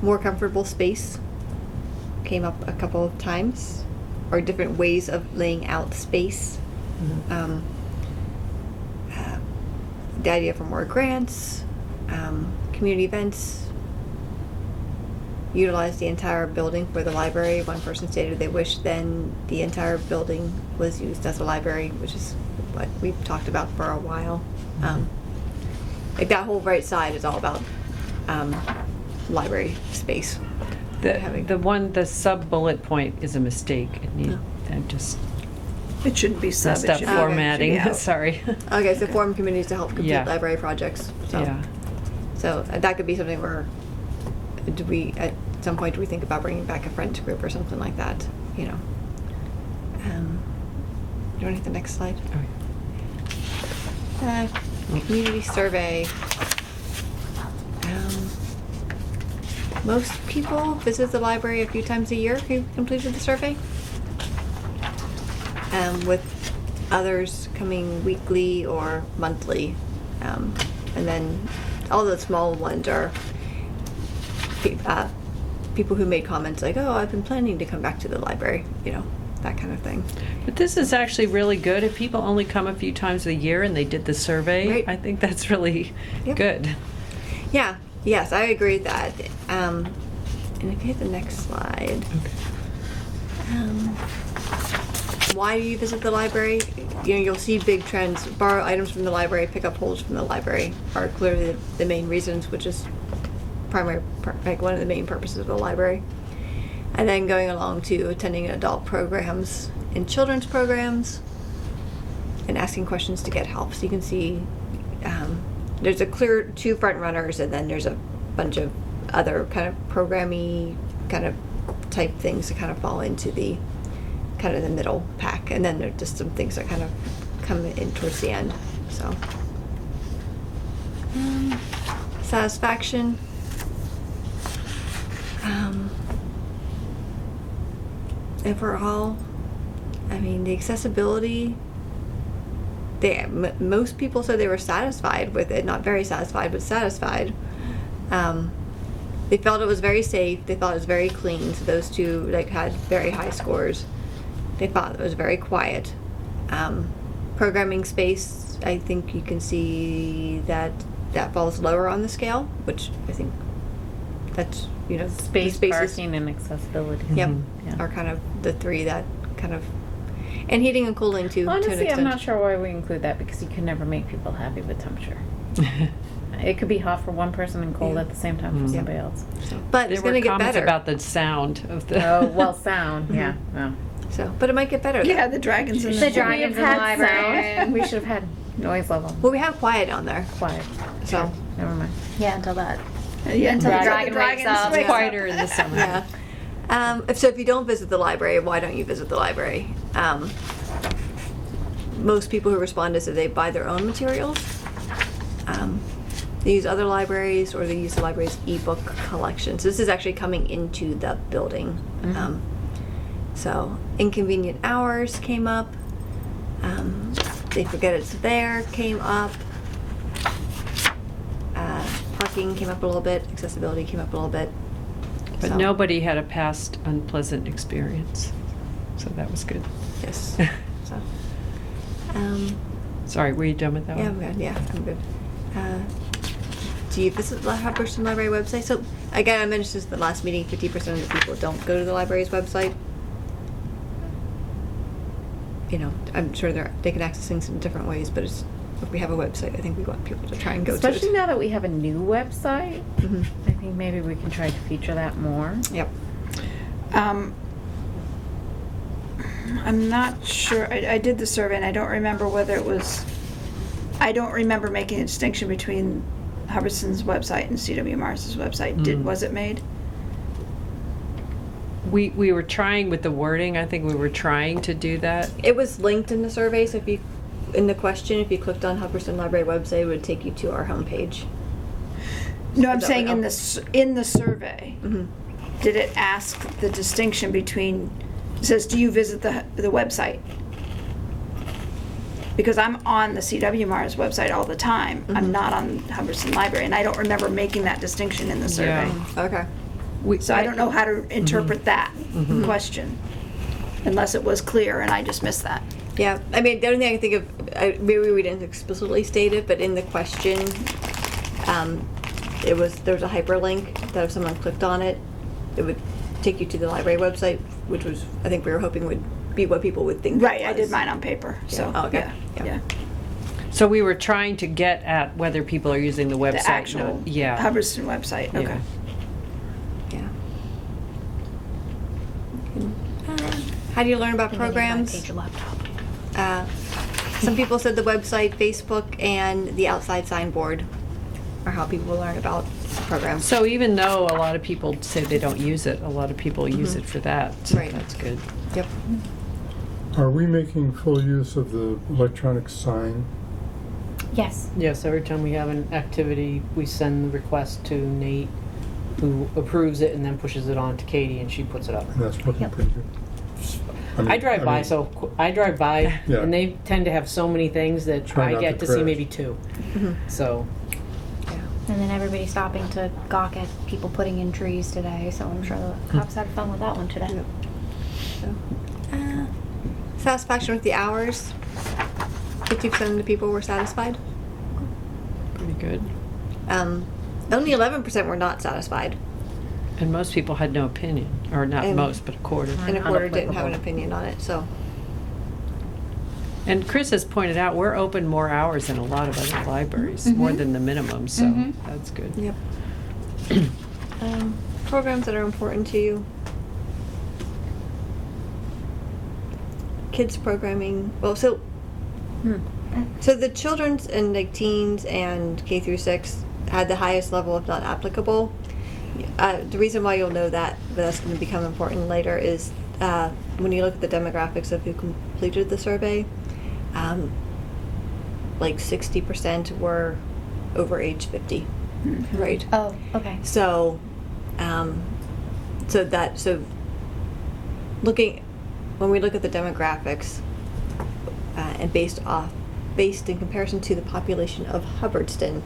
Speaker 1: more comfortable space came up a couple of times, or different ways of laying out space. The idea for more grants, community events, utilize the entire building for the library. One person stated they wish then the entire building was used as a library, which is what we've talked about for a while. Like that whole right side is all about library space.
Speaker 2: The sub bullet point is a mistake. It need,
Speaker 1: No.
Speaker 2: and just
Speaker 4: It shouldn't be sub.
Speaker 2: messed
Speaker 4: it
Speaker 2: up
Speaker 4: should be-
Speaker 2: formatting.
Speaker 4: should be out.
Speaker 2: Sorry.
Speaker 1: Okay, so form committees to help complete
Speaker 2: Yeah.
Speaker 1: library projects. So,
Speaker 2: Yeah.
Speaker 1: so that could be something where, do we, at some point, do we think about bringing back a friends group or something like that, you know? You want to hit the next slide? Community survey. Most people visit the library a few times a year who completed the survey. With others coming weekly or monthly. And then all the small ones are people who made comments like, oh, I've been planning to come back to the library, you know, that kind of thing.
Speaker 2: But this is actually really good. If people only come a few times a year and they did the survey,
Speaker 1: Right.
Speaker 2: I think that's really
Speaker 1: Yep.
Speaker 2: good.
Speaker 1: Yeah, yes, I agree with that. And if you hit the next slide. Why do you visit the library? You know, you'll see big trends. Borrow items from the library, pick up holds from the library are clearly the main reasons, which is like one of the main purposes of the library. And then going along to attending adult programs and children's programs and asking questions to get help. So you can see there's a clear 2 front runners, and then there's a bunch of other kind of programmy kind of type things that kind of fall into the kind of the middle pack, and then there are just some things that kind of come in towards the end. So satisfaction. Overall, I mean, the accessibility, most people said they were satisfied with it, not very satisfied, but satisfied. They felt it was very safe. They thought it was very clean. So those two like had very high scores. They thought it was very quiet. Programming space, I think you can see that falls lower on the scale, which I think that's, you know,
Speaker 6: Space,
Speaker 1: the spaces,
Speaker 6: parking, and accessibility.
Speaker 1: yep,
Speaker 6: Yeah.
Speaker 1: are kind of the 3 that kind of, and heating and cooling too. to an
Speaker 6: Honestly, I'm
Speaker 1: extent.
Speaker 6: not sure why we include that, because you can never make people happy with temperature. It could be hot for one person and cold
Speaker 1: Yeah.
Speaker 6: at the same time for somebody else.
Speaker 1: But
Speaker 2: There
Speaker 1: it's
Speaker 2: were
Speaker 1: going to get
Speaker 2: comments
Speaker 1: better.
Speaker 2: about the sound of the.
Speaker 6: Oh, well, sound, yeah. Oh.
Speaker 1: So, but it might get better.
Speaker 4: Yeah, the dragons in
Speaker 3: The
Speaker 4: the
Speaker 3: dragons in the library.
Speaker 6: We should have had noise level.
Speaker 1: Well, we have quiet on there,
Speaker 6: Quiet.
Speaker 1: so
Speaker 6: Never mind.
Speaker 3: Yeah, until that.
Speaker 4: Yeah, until the
Speaker 3: Dragon wakes up.
Speaker 4: wake
Speaker 2: Quieter in the summer.
Speaker 1: yeah. So if you don't visit the library, why don't you visit the library? Most people who respond is that they buy their own materials. They use other libraries, or they use the library's ebook collection. So this is actually coming into the building. So inconvenient hours came up. They forget it's there came up. Parking came up a little bit. Accessibility came up a little bit.
Speaker 2: But
Speaker 1: So,
Speaker 2: nobody had a past unpleasant experience, so that was good.
Speaker 1: Yes. So.
Speaker 2: Sorry, were you done with that
Speaker 1: Yeah,
Speaker 2: one?
Speaker 1: I'm good. Yeah, I'm good. Do you visit the Hubbardston Library website? So again, I mentioned this at the last meeting. 50% of the people don't go to the library's website. You know, I'm sure they can access things in different ways, but if we have a website, I think we want people to try and go
Speaker 6: Especially
Speaker 1: to it.
Speaker 6: now that we have a new website,
Speaker 1: Mhm.
Speaker 6: I think maybe we can try to feature that more.
Speaker 1: Yep.
Speaker 4: I'm not sure. I did the survey, and I don't remember whether it was. I don't remember making a distinction between Hubbardston's website and CW Mars's website. Was it made?
Speaker 2: We were trying with the wording. I think we were trying to do that.
Speaker 1: It was linked in the survey, so in the question, if you clicked on Hubbardston Library website, it would take you to our homepage.
Speaker 4: No, I'm
Speaker 1: Is that
Speaker 4: saying
Speaker 1: what-
Speaker 4: in the survey.
Speaker 1: Mhm.
Speaker 4: Did it ask the distinction between? It says, do you visit the website? Because I'm on the CW Mars website all the time. I'm not on Hubbardston Library, and I don't remember making that distinction in the survey.
Speaker 2: Yeah.
Speaker 1: Okay.
Speaker 4: So I don't know how to interpret that question, unless it was clear and I just missed that.
Speaker 1: Yeah, I mean, the only thing I can think of, maybe we didn't explicitly state it, but in the question, there was a hyperlink that if someone clicked on it, it would take you to the library website, which was, I think we were hoping would be what people would think.
Speaker 4: Right,
Speaker 1: it
Speaker 4: I
Speaker 1: was.
Speaker 4: did mine on paper, so,
Speaker 1: Yeah. Oh, okay.
Speaker 4: yeah,
Speaker 1: Yeah.
Speaker 4: yeah.
Speaker 2: So we were trying to get at whether people are using the website.
Speaker 4: The actual
Speaker 2: not- yeah.
Speaker 4: Hubbardston website,
Speaker 2: Yeah.
Speaker 4: okay.
Speaker 1: Yeah. How do you learn about programs?
Speaker 3: Page your laptop.
Speaker 1: Some people said the website, Facebook, and the outside signboard are how people learn about the program.
Speaker 2: So even though a lot of people say they don't use it, a lot of people use it for that. So
Speaker 1: Right.
Speaker 2: that's good.
Speaker 1: Yep.
Speaker 7: Are we making full use of the electronic sign?
Speaker 3: Yes.
Speaker 5: Yes, every time we have an activity, we send the request to Nate, who approves it and then pushes it on to Katie, and she puts it up.
Speaker 7: And that's working
Speaker 3: Yep.
Speaker 7: pretty good.
Speaker 5: I drive by, I drive by,
Speaker 7: Yeah.
Speaker 5: and they tend to have so many things that
Speaker 7: Try
Speaker 5: I
Speaker 7: not
Speaker 5: get
Speaker 7: to
Speaker 5: to see
Speaker 7: crash.
Speaker 5: maybe two. So,
Speaker 3: And then everybody stopping to gawk at people putting in trees today, so I'm sure the cops had fun with that one today.
Speaker 1: Yep. So, satisfaction with the hours. 50% of the people were satisfied.
Speaker 2: Pretty good.
Speaker 1: Only 11% were not satisfied,
Speaker 2: And most people had no opinion, or not
Speaker 1: And-
Speaker 2: most, but a quarter.
Speaker 1: and a quarter didn't have an
Speaker 5: Unapplicable.
Speaker 1: opinion on it. So,
Speaker 2: And Chris has pointed out, we're open more hours than a lot of other libraries, more than the minimum, so
Speaker 3: Mhm.
Speaker 2: that's good.
Speaker 1: yep. Programs that are important to you. Kids programming. Well, so the children's and like teens and K through 6 had the highest level of not applicable. The reason why you'll know that, but that's going to become important later, is when you look at the demographics of who completed the survey, like 60% were over age 50, right?
Speaker 3: Oh, okay.
Speaker 1: So, looking, when we look at the demographics, and based in comparison to the population of Hubbardston,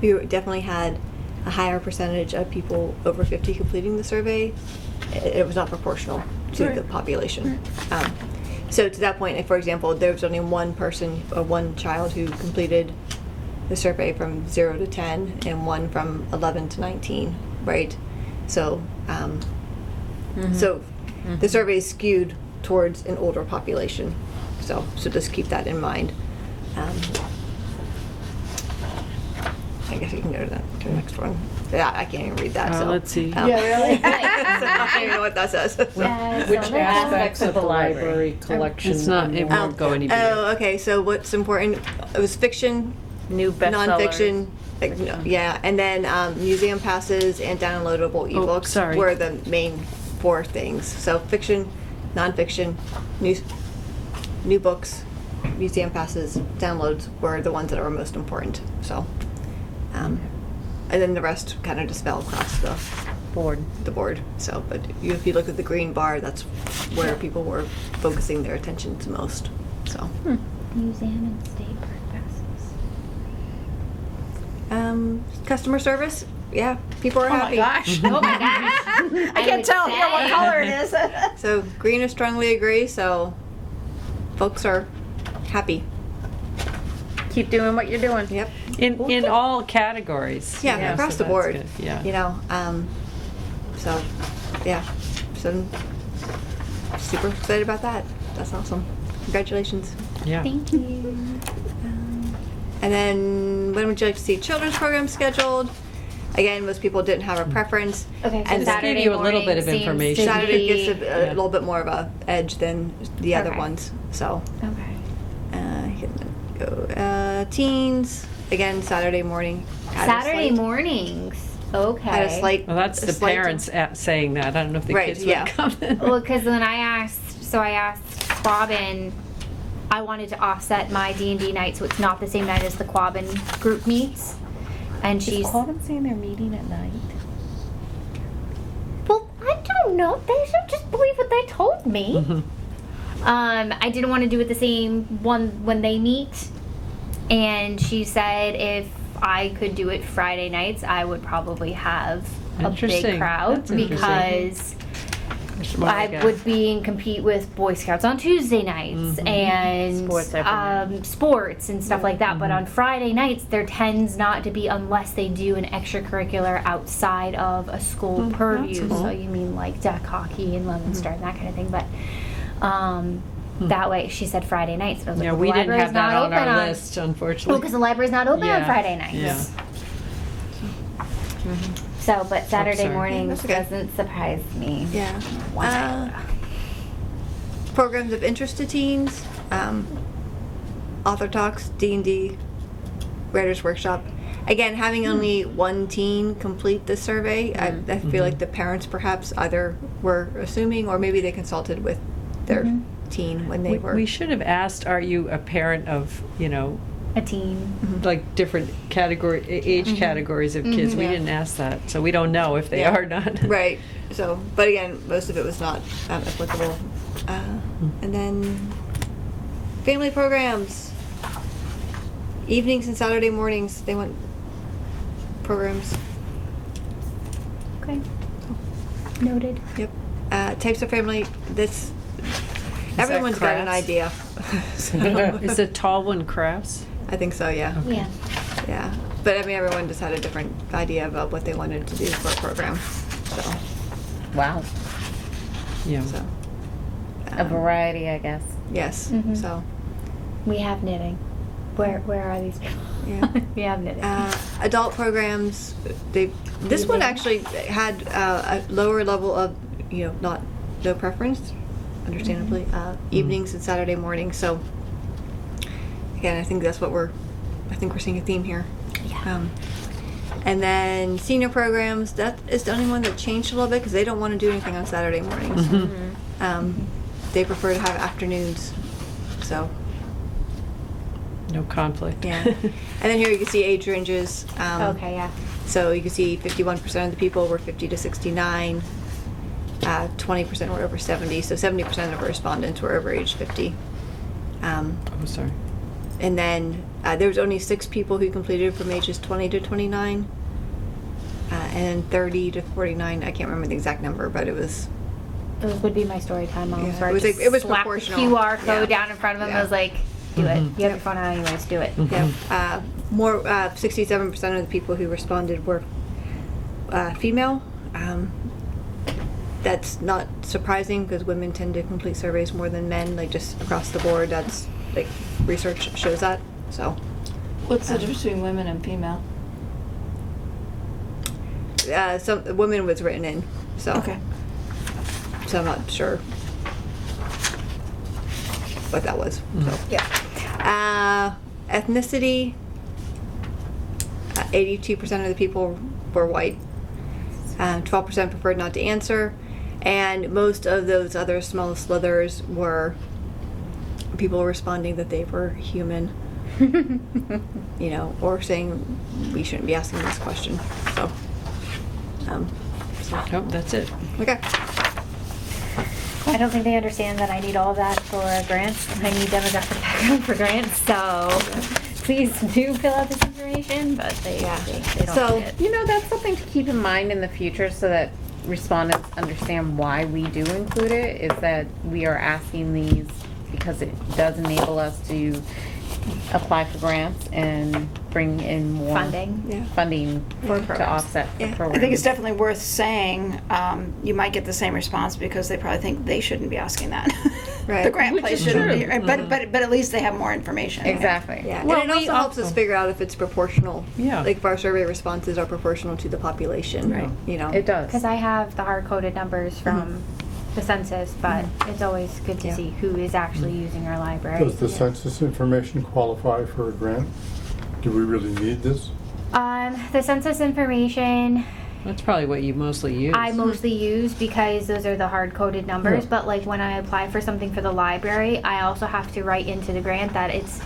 Speaker 1: we definitely had a higher percentage of people over 50 completing the survey. It was not proportional to the population. So to that point, if, for example, there was only one person or one child who completed the survey from 0 to 10 and one from 11 to 19, right? So, the survey is skewed towards an older population. So just keep that in mind. I guess you can go to the next one. Yeah, I can't even read that. So
Speaker 2: Let's see.
Speaker 5: Yeah, really?
Speaker 1: so I don't even know what that says.
Speaker 5: which aspects of the library collection?
Speaker 2: It's not, it
Speaker 5: are
Speaker 2: won't go any bigger.
Speaker 1: Oh, okay. So what's important? It was fiction,
Speaker 6: New bestsellers.
Speaker 1: nonfiction, like, yeah, and then museum passes and downloadable ebooks
Speaker 2: sorry.
Speaker 1: were the main 4 things. So fiction, nonfiction, new books, museum passes, downloads were the ones that were most important. So, and then the rest kind of just fell across the board. So, but if you look at the green bar, that's where people were focusing their attention the most. So.
Speaker 3: Museum and state park passes.
Speaker 1: Customer service, yeah, people are happy.
Speaker 3: Oh my gosh.
Speaker 4: I can't tell here what color it is.
Speaker 1: So green is strongly agree, so folks are happy.
Speaker 6: Keep doing what you're doing.
Speaker 1: Yep.
Speaker 2: In all categories.
Speaker 1: Yeah, across
Speaker 2: so
Speaker 1: the
Speaker 2: that's
Speaker 1: board.
Speaker 2: good, yeah.
Speaker 1: You know, so, yeah, so I'm super excited about that. That's awesome. Congratulations.
Speaker 2: Yeah.
Speaker 3: Thank you.
Speaker 1: And then when would you like to see children's programs scheduled? Again, most people didn't have a preference.
Speaker 3: Okay, so
Speaker 1: And
Speaker 2: This
Speaker 3: Saturday
Speaker 2: gave you a little bit of
Speaker 3: morning seems
Speaker 2: information.
Speaker 3: to
Speaker 1: Saturday
Speaker 3: be-
Speaker 1: gives a little bit more of a edge than the other
Speaker 3: Okay.
Speaker 1: ones, so.
Speaker 3: Okay.
Speaker 1: Teens, again, Saturday morning. had a
Speaker 3: Saturday
Speaker 1: slight-
Speaker 3: mornings. Okay.
Speaker 1: Had a slight.
Speaker 2: Well, that's
Speaker 1: a
Speaker 2: the
Speaker 1: slight-
Speaker 2: parents saying that. I don't know if the
Speaker 1: Right,
Speaker 2: kids would
Speaker 1: yeah.
Speaker 2: come.
Speaker 3: Well, because when I asked Quabbin, I wanted to offset my D&D night so it's not the same night as the Quabbin group meets. And she's,
Speaker 6: Is Quabbin saying they're meeting at night?
Speaker 3: well, I don't know. They should just believe what they told me. I didn't want to do it the same one when they meet. And she said if I could do it Friday nights, I would probably have a big
Speaker 2: Interesting.
Speaker 3: crowd
Speaker 2: That's interesting.
Speaker 3: because
Speaker 2: There's more
Speaker 3: I
Speaker 2: like a-
Speaker 3: would be and compete with Boy Scouts on Tuesday nights and
Speaker 6: Sports every night.
Speaker 3: sports and stuff like that. But on Friday nights, there tends not to be unless they do an extracurricular outside of a school purview.
Speaker 2: cool.
Speaker 3: So you mean like deck hockey and Lemonster and that kind of thing. But that way, she said Friday nights. And I was like,
Speaker 2: Yeah,
Speaker 3: well,
Speaker 2: we
Speaker 3: the
Speaker 2: didn't
Speaker 3: library's
Speaker 2: have that
Speaker 3: not
Speaker 2: on
Speaker 3: open
Speaker 2: our list,
Speaker 3: Well,
Speaker 2: unfortunately.
Speaker 3: because the library's not open on
Speaker 2: Yeah.
Speaker 3: Friday nights.
Speaker 2: Yeah.
Speaker 3: So, but Saturday
Speaker 2: sorry.
Speaker 3: mornings
Speaker 1: That's okay.
Speaker 3: doesn't surprise me.
Speaker 1: Yeah. programs of interest to teens, author talks, D&D, writer's workshop. Again, having only one teen complete the survey, I feel like the parents perhaps either were assuming or maybe they consulted with their teen when they were.
Speaker 2: We should have asked, are you a parent of,
Speaker 3: A teen.
Speaker 2: like different age categories of kids? We
Speaker 1: Yeah.
Speaker 2: didn't ask that, so we don't know if they
Speaker 1: Yeah.
Speaker 2: are or not.
Speaker 1: Right. So, but again, most of it was not applicable. And then family programs, evenings and Saturday mornings. They want programs.
Speaker 3: Okay. Noted.
Speaker 1: Yep. Types of family. Everyone's got an
Speaker 2: crafts?
Speaker 1: idea. So,
Speaker 2: Is the tall one crafts?
Speaker 1: I think so. Yeah.
Speaker 3: Yeah.
Speaker 1: Yeah. But I mean, everyone just had a different idea about what they wanted to do for a program. So.
Speaker 6: Wow.
Speaker 2: Yeah.
Speaker 1: So.
Speaker 6: A variety, I guess.
Speaker 1: Yes.
Speaker 3: Mhm.
Speaker 1: So.
Speaker 3: We have knitting. Where are these people?
Speaker 1: Yeah.
Speaker 3: We have knitting.
Speaker 1: Adult programs. This one actually had a lower level of, no preference, understandably. Evenings and Saturday mornings. So again, I think that's what we're seeing a theme here.
Speaker 3: Yeah.
Speaker 1: And then senior programs. That is the only one that changed a little bit because they don't want to do anything on Saturday mornings. They prefer to have afternoons. So.
Speaker 2: No conflict.
Speaker 1: Yeah. And then here you can see age ranges.
Speaker 3: Okay, yeah.
Speaker 1: So you can see 51% of the people were 50 to 69, 20% were over 70, so 70% of our respondents were over age 50.
Speaker 2: Oh, sorry.
Speaker 1: And then there was only 6 people who completed from ages 20 to 29, and 30 to 49. I can't remember the exact number, but it was.
Speaker 3: Those would be my story time moments.
Speaker 1: Yeah,
Speaker 3: Where
Speaker 1: it was
Speaker 3: I
Speaker 1: like-
Speaker 3: just
Speaker 1: it was
Speaker 3: slapped
Speaker 1: proportional.
Speaker 3: the QR code
Speaker 1: Yeah.
Speaker 3: down in front of them.
Speaker 1: Yeah.
Speaker 3: I was like, do it. You have your phone out anyways. Do it.
Speaker 1: Yeah. 67% of the people who responded were female. That's not surprising because women tend to complete surveys more than men, like just across the board. That's like research shows that. So
Speaker 4: What's the difference between women and female?
Speaker 1: some women was written in. So
Speaker 4: Okay.
Speaker 1: So I'm not sure what that was. So yeah. Ethnicity. 82% of the people were white. 12% preferred not to answer, and most of those other small slithers were people responding that they were human, or saying we shouldn't be asking this question. So,
Speaker 2: Nope, that's it.
Speaker 1: okay.
Speaker 3: I don't think they understand that I need all that for grants. I need demographic background for grants, so please do fill out this information, but they don't
Speaker 1: So-
Speaker 3: see it.
Speaker 6: That's something to keep in mind in the future so that respondents understand why we do include it, is that we are asking these because it does enable us to apply for grants and bring in more
Speaker 3: Funding.
Speaker 6: funding
Speaker 3: For
Speaker 6: to
Speaker 3: programs.
Speaker 6: offset the
Speaker 1: Yeah.
Speaker 6: program.
Speaker 4: I think it's definitely worth saying, you might get the same response because they probably think they shouldn't be asking that.
Speaker 1: Right.
Speaker 4: The grant
Speaker 6: Which
Speaker 4: place
Speaker 6: is
Speaker 4: shouldn't
Speaker 6: true.
Speaker 4: be, but at least they have more information.
Speaker 6: Exactly.
Speaker 1: Yeah,
Speaker 2: Well,
Speaker 1: and it
Speaker 2: we
Speaker 1: also helps us
Speaker 2: also-
Speaker 1: figure out if it's proportional.
Speaker 2: Yeah.
Speaker 1: Like if our survey responses are proportional to the population.
Speaker 4: Right.
Speaker 6: It does.
Speaker 3: Because I have the hard-coded numbers from the census, but it's always good to
Speaker 1: Yeah.
Speaker 3: see who is actually using our library.
Speaker 7: Does the census information qualify for a grant? Do we really need this?
Speaker 3: The census information
Speaker 2: That's probably what you mostly use.
Speaker 3: I mostly use because those are the hard-coded numbers,
Speaker 7: Yeah.
Speaker 3: but like when I apply for something for the library, I also have to write into the grant that it's,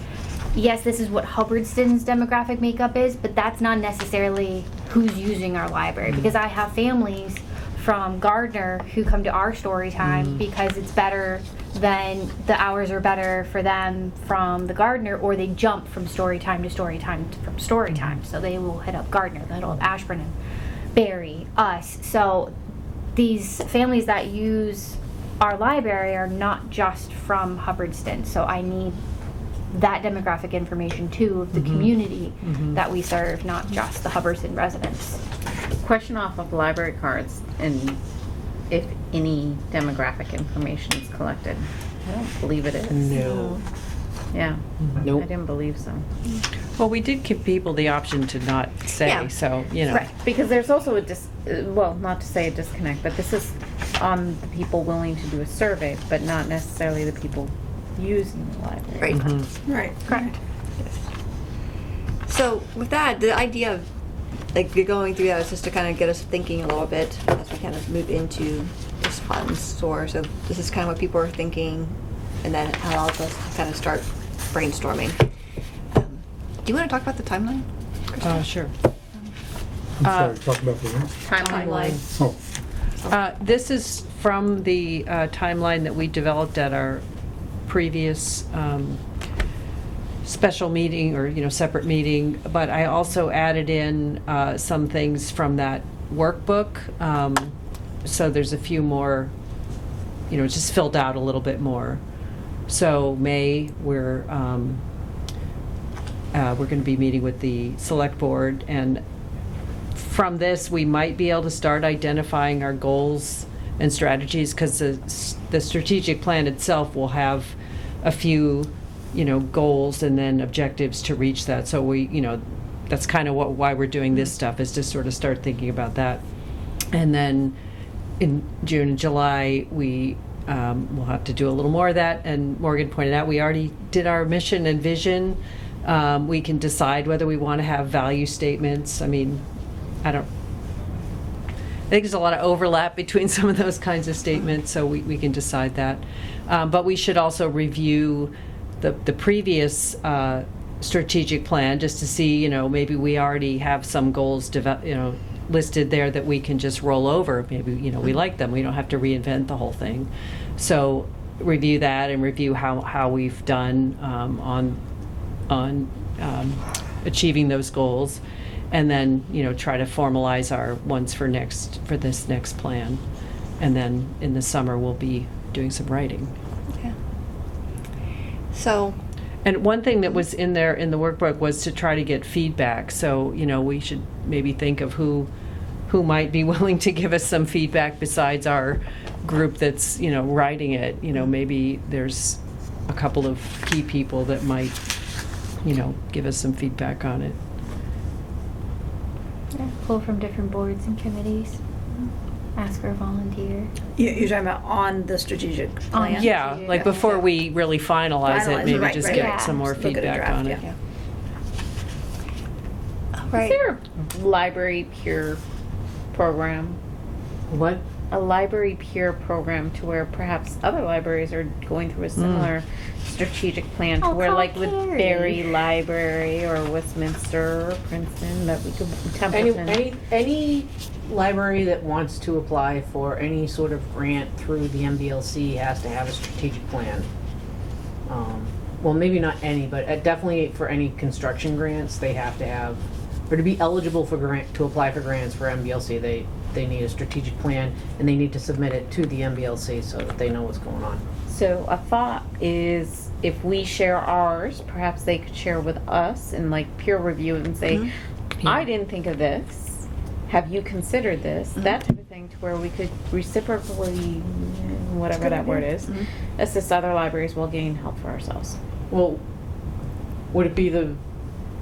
Speaker 3: yes, this is what Hubbardston's demographic makeup is, but that's not necessarily who's using our library, because I have families from Gardner who come to our story time because it's better than the hours are better for them from the Gardner, or they jump from story time to story time from story time, so they will hit up Gardner, they'll hit up Ashburn and Barry, us. So these families that use our library are not just from Hubbardston, so I need that demographic information too of the community that we serve, not just the Hubbardston residents.
Speaker 6: Question off of library cards, and if any demographic information is collected. I don't believe it is.
Speaker 2: No.
Speaker 6: Yeah.
Speaker 5: Nope.
Speaker 6: I didn't believe so.
Speaker 2: Well, we did give people the option to not say,
Speaker 1: Yeah.
Speaker 2: so,
Speaker 6: Right, because there's also a not to say a disconnect, but this is on the people willing to do a survey, but not necessarily the people using the library.
Speaker 1: Right.
Speaker 2: Mm-hmm.
Speaker 4: Right.
Speaker 3: Correct.
Speaker 1: So with that, the idea of like you're going through that is just to kind of get us thinking a little bit as we kind of move into this fund store. So this is kind of what people are thinking, and then it allows us to kind of start brainstorming. Do you want to talk about the timeline? Kristen?
Speaker 2: Sure.
Speaker 7: I'm sorry, talk about the what?
Speaker 6: Timeline.
Speaker 7: Oh,
Speaker 2: This is from the timeline that we developed at our previous special meeting, or separate meeting, but I also added in some things from that workbook. So there's a few more, it's just filled out a little bit more. So May, we're going to be meeting with the select board, and from this we might be able to start identifying our goals and strategies, because the strategic plan itself will have a few goals and then objectives to reach that. So that's kind of why we're doing this stuff, is to sort of start thinking about that. And then in June and July, we'll have to do a little more of that. And Morgan pointed out, we already did our mission and vision. We can decide whether we want to have value statements. I mean, I think there's a lot of overlap between some of those kinds of statements, so we can decide that. But we should also review the previous strategic plan, just to see, maybe we already have some goals listed there that we can just roll over. Maybe, we like them. We don't have to reinvent the whole thing. So review that and review how we've done on achieving those goals. And then, try to formalize our ones for this next plan. And then in the summer, we'll be doing some writing.
Speaker 1: Yeah. So,
Speaker 2: and one thing that was in there in the workbook was to try to get feedback. So, we should maybe think of who might be willing to give us some feedback besides our group that's, writing it. Maybe there's a couple of key people that might, give us some feedback on it.
Speaker 3: Yeah, pull from different boards and committees. Ask for a volunteer.
Speaker 4: You're talking about on the strategic plan?
Speaker 2: Yeah, like before we really finalize it, maybe
Speaker 4: right,
Speaker 2: just
Speaker 4: right,
Speaker 2: get
Speaker 3: yeah.
Speaker 2: some more
Speaker 4: Look at a
Speaker 2: feedback
Speaker 4: draft,
Speaker 2: on it.
Speaker 4: yeah.
Speaker 1: right.
Speaker 6: Is there a library peer program?
Speaker 2: What?
Speaker 6: A library peer program to where perhaps other libraries are going through a similar strategic plan to
Speaker 3: Oh,
Speaker 6: where,
Speaker 3: call
Speaker 6: like with
Speaker 3: Carrie.
Speaker 6: Berry Library or Westminster or Princeton, that we could Templeton.
Speaker 5: Any library that wants to apply for any sort of grant through the MBLC has to have a strategic plan. Well, maybe not any, but definitely for any construction grants, they have to have, or to be eligible for to apply for grants for MBLC, they need a strategic plan, and they need to submit it to the MBLC so that they know what's going on.
Speaker 6: So a thought is, if we share ours, perhaps they could share with us and like peer review it and say, I didn't think of this. Have you considered this? That type of thing, to where we could reciprocally, whatever that word is, assist other libraries while getting help for ourselves.
Speaker 5: Well, would it be the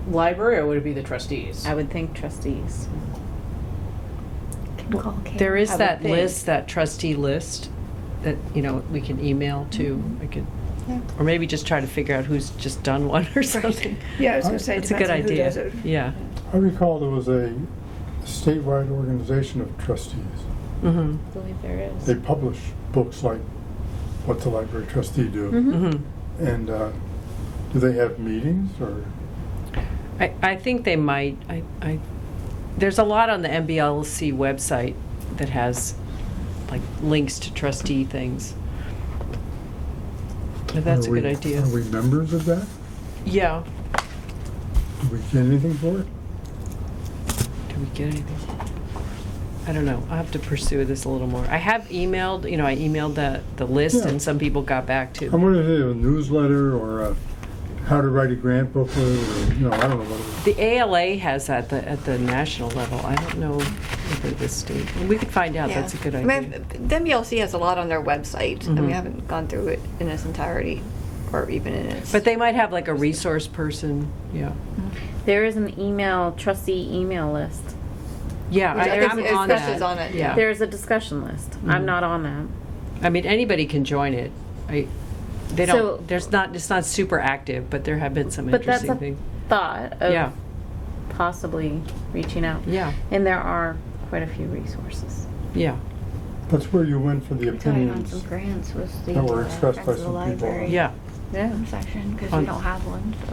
Speaker 5: library or would it be the trustees?
Speaker 6: I would think trustees.
Speaker 3: Can call Carrie.
Speaker 2: There is
Speaker 6: I would
Speaker 2: that
Speaker 6: think.
Speaker 2: list, that trustee list, that, we can email to. I could, or maybe just try to figure out who's just done one or something.
Speaker 4: Yeah, I was going to say, it
Speaker 2: That's a good
Speaker 4: depends on who
Speaker 2: idea.
Speaker 4: does it.
Speaker 2: Yeah.
Speaker 7: I recall there was a statewide organization of trustees.
Speaker 2: Mm-hmm.
Speaker 6: I believe there is.
Speaker 7: They publish books like What the Library Trustee Do.
Speaker 2: Mm-hmm.
Speaker 7: And do they have meetings, or?
Speaker 2: I think they might. There's a lot on the MBLC website that has like links to trustee things. But that's a good idea.
Speaker 7: Are we members of that?
Speaker 2: Yeah.
Speaker 7: Do we get anything for it?
Speaker 2: Do we get anything? I don't know. I'll have to pursue this a little more. I have emailed, I emailed the list,
Speaker 7: Yeah.
Speaker 2: and some people got back
Speaker 7: I'm
Speaker 2: to.
Speaker 7: wondering if a newsletter or how to write a grant booklet, or, I don't know what it is.
Speaker 2: The ALA has that at the national level. I don't know if at this state. We could find out.
Speaker 1: Yeah.
Speaker 2: That's a good
Speaker 1: I
Speaker 2: idea.
Speaker 1: mean, the MBLC has a lot on their website, and we haven't gone through it in its entirety, or even in its.
Speaker 2: But they might have like a resource person. Yeah.
Speaker 6: There is an trustee email list
Speaker 2: Yeah,
Speaker 1: Which I think
Speaker 2: I'm on
Speaker 1: Chris
Speaker 2: that.
Speaker 1: is on it,
Speaker 2: Yeah.
Speaker 6: There's a discussion list. I'm not on that.
Speaker 2: I mean, anybody can join it. They
Speaker 6: So-
Speaker 2: don't, it's not super active, but there have been some
Speaker 6: But that's
Speaker 2: interesting
Speaker 6: a
Speaker 2: things.
Speaker 6: thought of
Speaker 2: Yeah,
Speaker 6: possibly reaching out.
Speaker 2: yeah,
Speaker 6: And there are quite a few resources.
Speaker 2: yeah,
Speaker 7: That's where you went for the
Speaker 3: We talking on
Speaker 7: opinions.
Speaker 3: some grants was the
Speaker 7: that were expressed by
Speaker 3: Friends of the
Speaker 7: some people.
Speaker 3: Library
Speaker 2: yeah.
Speaker 6: Yeah.
Speaker 3: section, because
Speaker 2: On-
Speaker 3: we don't have one, so.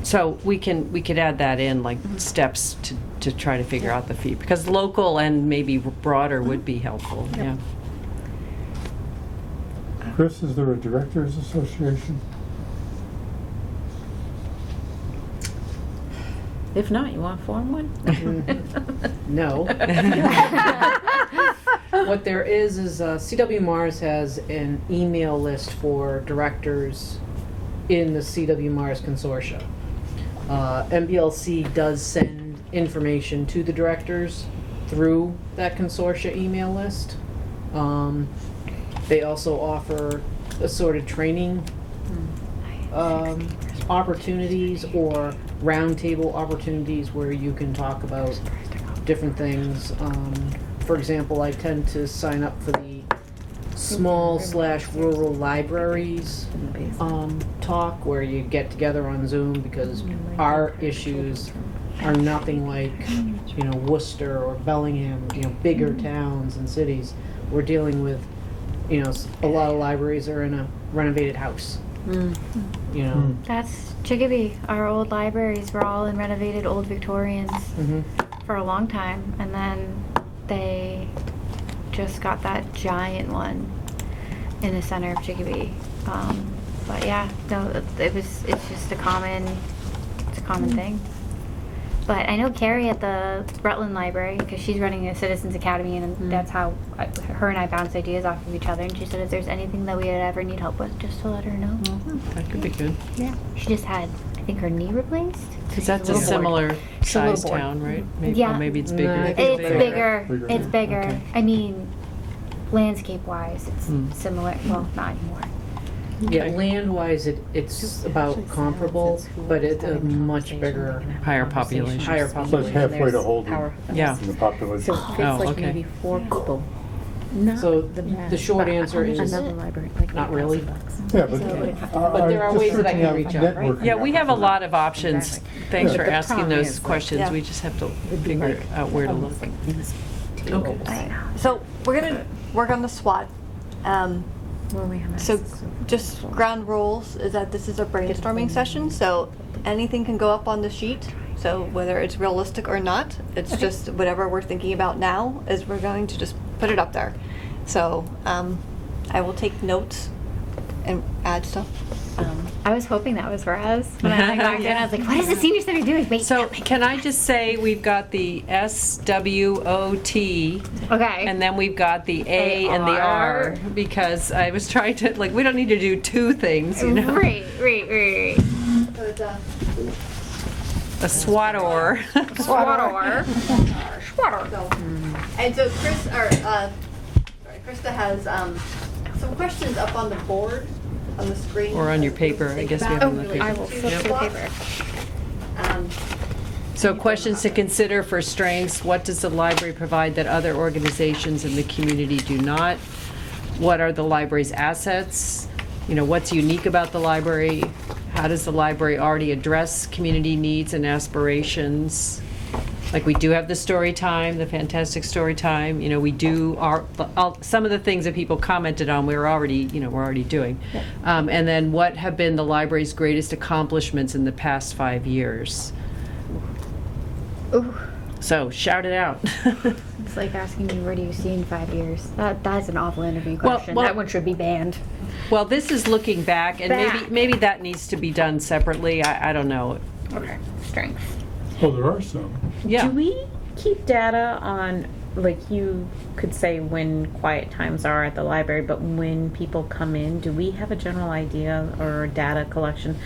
Speaker 2: So we could add that in, like steps to try to figure out the fee, because local and maybe broader would be helpful, yeah.
Speaker 7: Chris, is there a directors association?
Speaker 6: If not, you want to form one?
Speaker 5: No. What there is CW Mars has an email list for directors in the CW Mars consortia. MBLC does send information to the directors through that consortia email list. They also offer assorted training opportunities or roundtable opportunities where you can talk about different things. For example, I tend to sign up for the small/rural libraries talk where you get together on Zoom, because our issues are nothing like, Worcester or Bellingham, bigger towns and cities. We're dealing with, a lot of libraries are in a renovated house.
Speaker 3: That's Chicopee. Our old libraries were all in renovated old Victorians for a long time, and then they just got that giant one in the center of Chicopee. But yeah, no, it's just a common thing. But I know Carrie at the Rutland Library, because she's running a Citizens Academy, and that's how her and I bounce ideas off of each other. And she said if there's anything that we would ever need help with, just to let her know.
Speaker 2: That could be good.
Speaker 3: Yeah. She just had, I think, her knee replaced.
Speaker 2: Because that's a
Speaker 3: Little board.
Speaker 2: similar
Speaker 3: She's a little
Speaker 2: size
Speaker 3: board.
Speaker 2: town, right? Maybe,
Speaker 3: Yeah.
Speaker 2: or maybe it's bigger.
Speaker 5: No, I think
Speaker 3: It's
Speaker 5: bigger.
Speaker 3: bigger.
Speaker 7: Bigger.
Speaker 3: It's bigger.
Speaker 2: Okay.
Speaker 3: I mean, landscape-wise, it's similar. Well, not anymore.
Speaker 5: Yeah, land-wise, it's about comparable, but it's a much bigger,
Speaker 2: Higher population.
Speaker 5: higher
Speaker 7: So it's
Speaker 5: population.
Speaker 7: halfway to Holden
Speaker 2: Yeah.
Speaker 7: in the population.
Speaker 6: So it fits
Speaker 2: Oh,
Speaker 6: like
Speaker 2: okay.
Speaker 6: maybe 4 people. Not
Speaker 5: So
Speaker 6: the
Speaker 5: the short
Speaker 6: but
Speaker 5: answer is
Speaker 6: another library, like
Speaker 5: not really.
Speaker 6: $8,000.
Speaker 7: Yeah, but
Speaker 5: But there are ways that I can reach out, right?
Speaker 2: Yeah, we have a lot of options.
Speaker 6: Exactly.
Speaker 2: Thanks
Speaker 7: Yeah.
Speaker 2: for
Speaker 6: But the
Speaker 2: asking
Speaker 6: problem
Speaker 2: those
Speaker 6: is, like,
Speaker 2: questions.
Speaker 1: yeah.
Speaker 2: We just have to figure out where to look.
Speaker 6: Okay.
Speaker 1: So we're gonna work on the SWOT.
Speaker 6: Where we have
Speaker 1: So
Speaker 6: access.
Speaker 1: just ground rules is that this is a brainstorming session, so anything can go up on the sheet. So whether it's realistic or not, it's just whatever we're thinking about now is we're going to just put it up there. So I will take notes and add stuff.
Speaker 3: I was hoping that was for us. When I walked in, I was like, what is the senior center doing? Wait,
Speaker 2: So can I just say, we've got the SWOT,
Speaker 3: okay.
Speaker 2: and then we've got the A and the R, because I was trying to, like, we don't need to do two things,
Speaker 3: Right.
Speaker 1: So it's
Speaker 2: A SWOT or.
Speaker 3: Swatter.
Speaker 1: So, and so Krista has some questions up on the board, on the screen.
Speaker 2: Or on your
Speaker 1: that
Speaker 2: paper,
Speaker 1: can
Speaker 2: I
Speaker 1: think
Speaker 2: guess we
Speaker 1: about
Speaker 2: have it on the
Speaker 1: related
Speaker 2: paper.
Speaker 3: I will
Speaker 1: to
Speaker 3: flip to the
Speaker 1: SWOT.
Speaker 3: paper.
Speaker 2: So questions to consider for strengths: what does the library provide that other organizations in the community do not? What are the library's assets? What's unique about the library? How does the library already address community needs and aspirations? Like, we do have the story time, the fantastic story time. We do some of the things that people commented on, we're already doing. And then what have been the library's greatest accomplishments in the past 5 years?
Speaker 3: Ooh.
Speaker 2: So shout it out.
Speaker 3: It's like asking me, where do you see in 5 years? That's an awful interview
Speaker 2: Well-
Speaker 3: question.
Speaker 2: well-
Speaker 3: That one should be banned.
Speaker 2: Well, this is looking back, and
Speaker 3: Back.
Speaker 2: maybe that needs to be done separately. I don't know.
Speaker 3: Okay. Strengths.
Speaker 7: Oh, there are some.
Speaker 2: Yeah.
Speaker 6: Do we keep data on, like, you could say when quiet times are at the library, but when people come in, do we have a general idea or data collection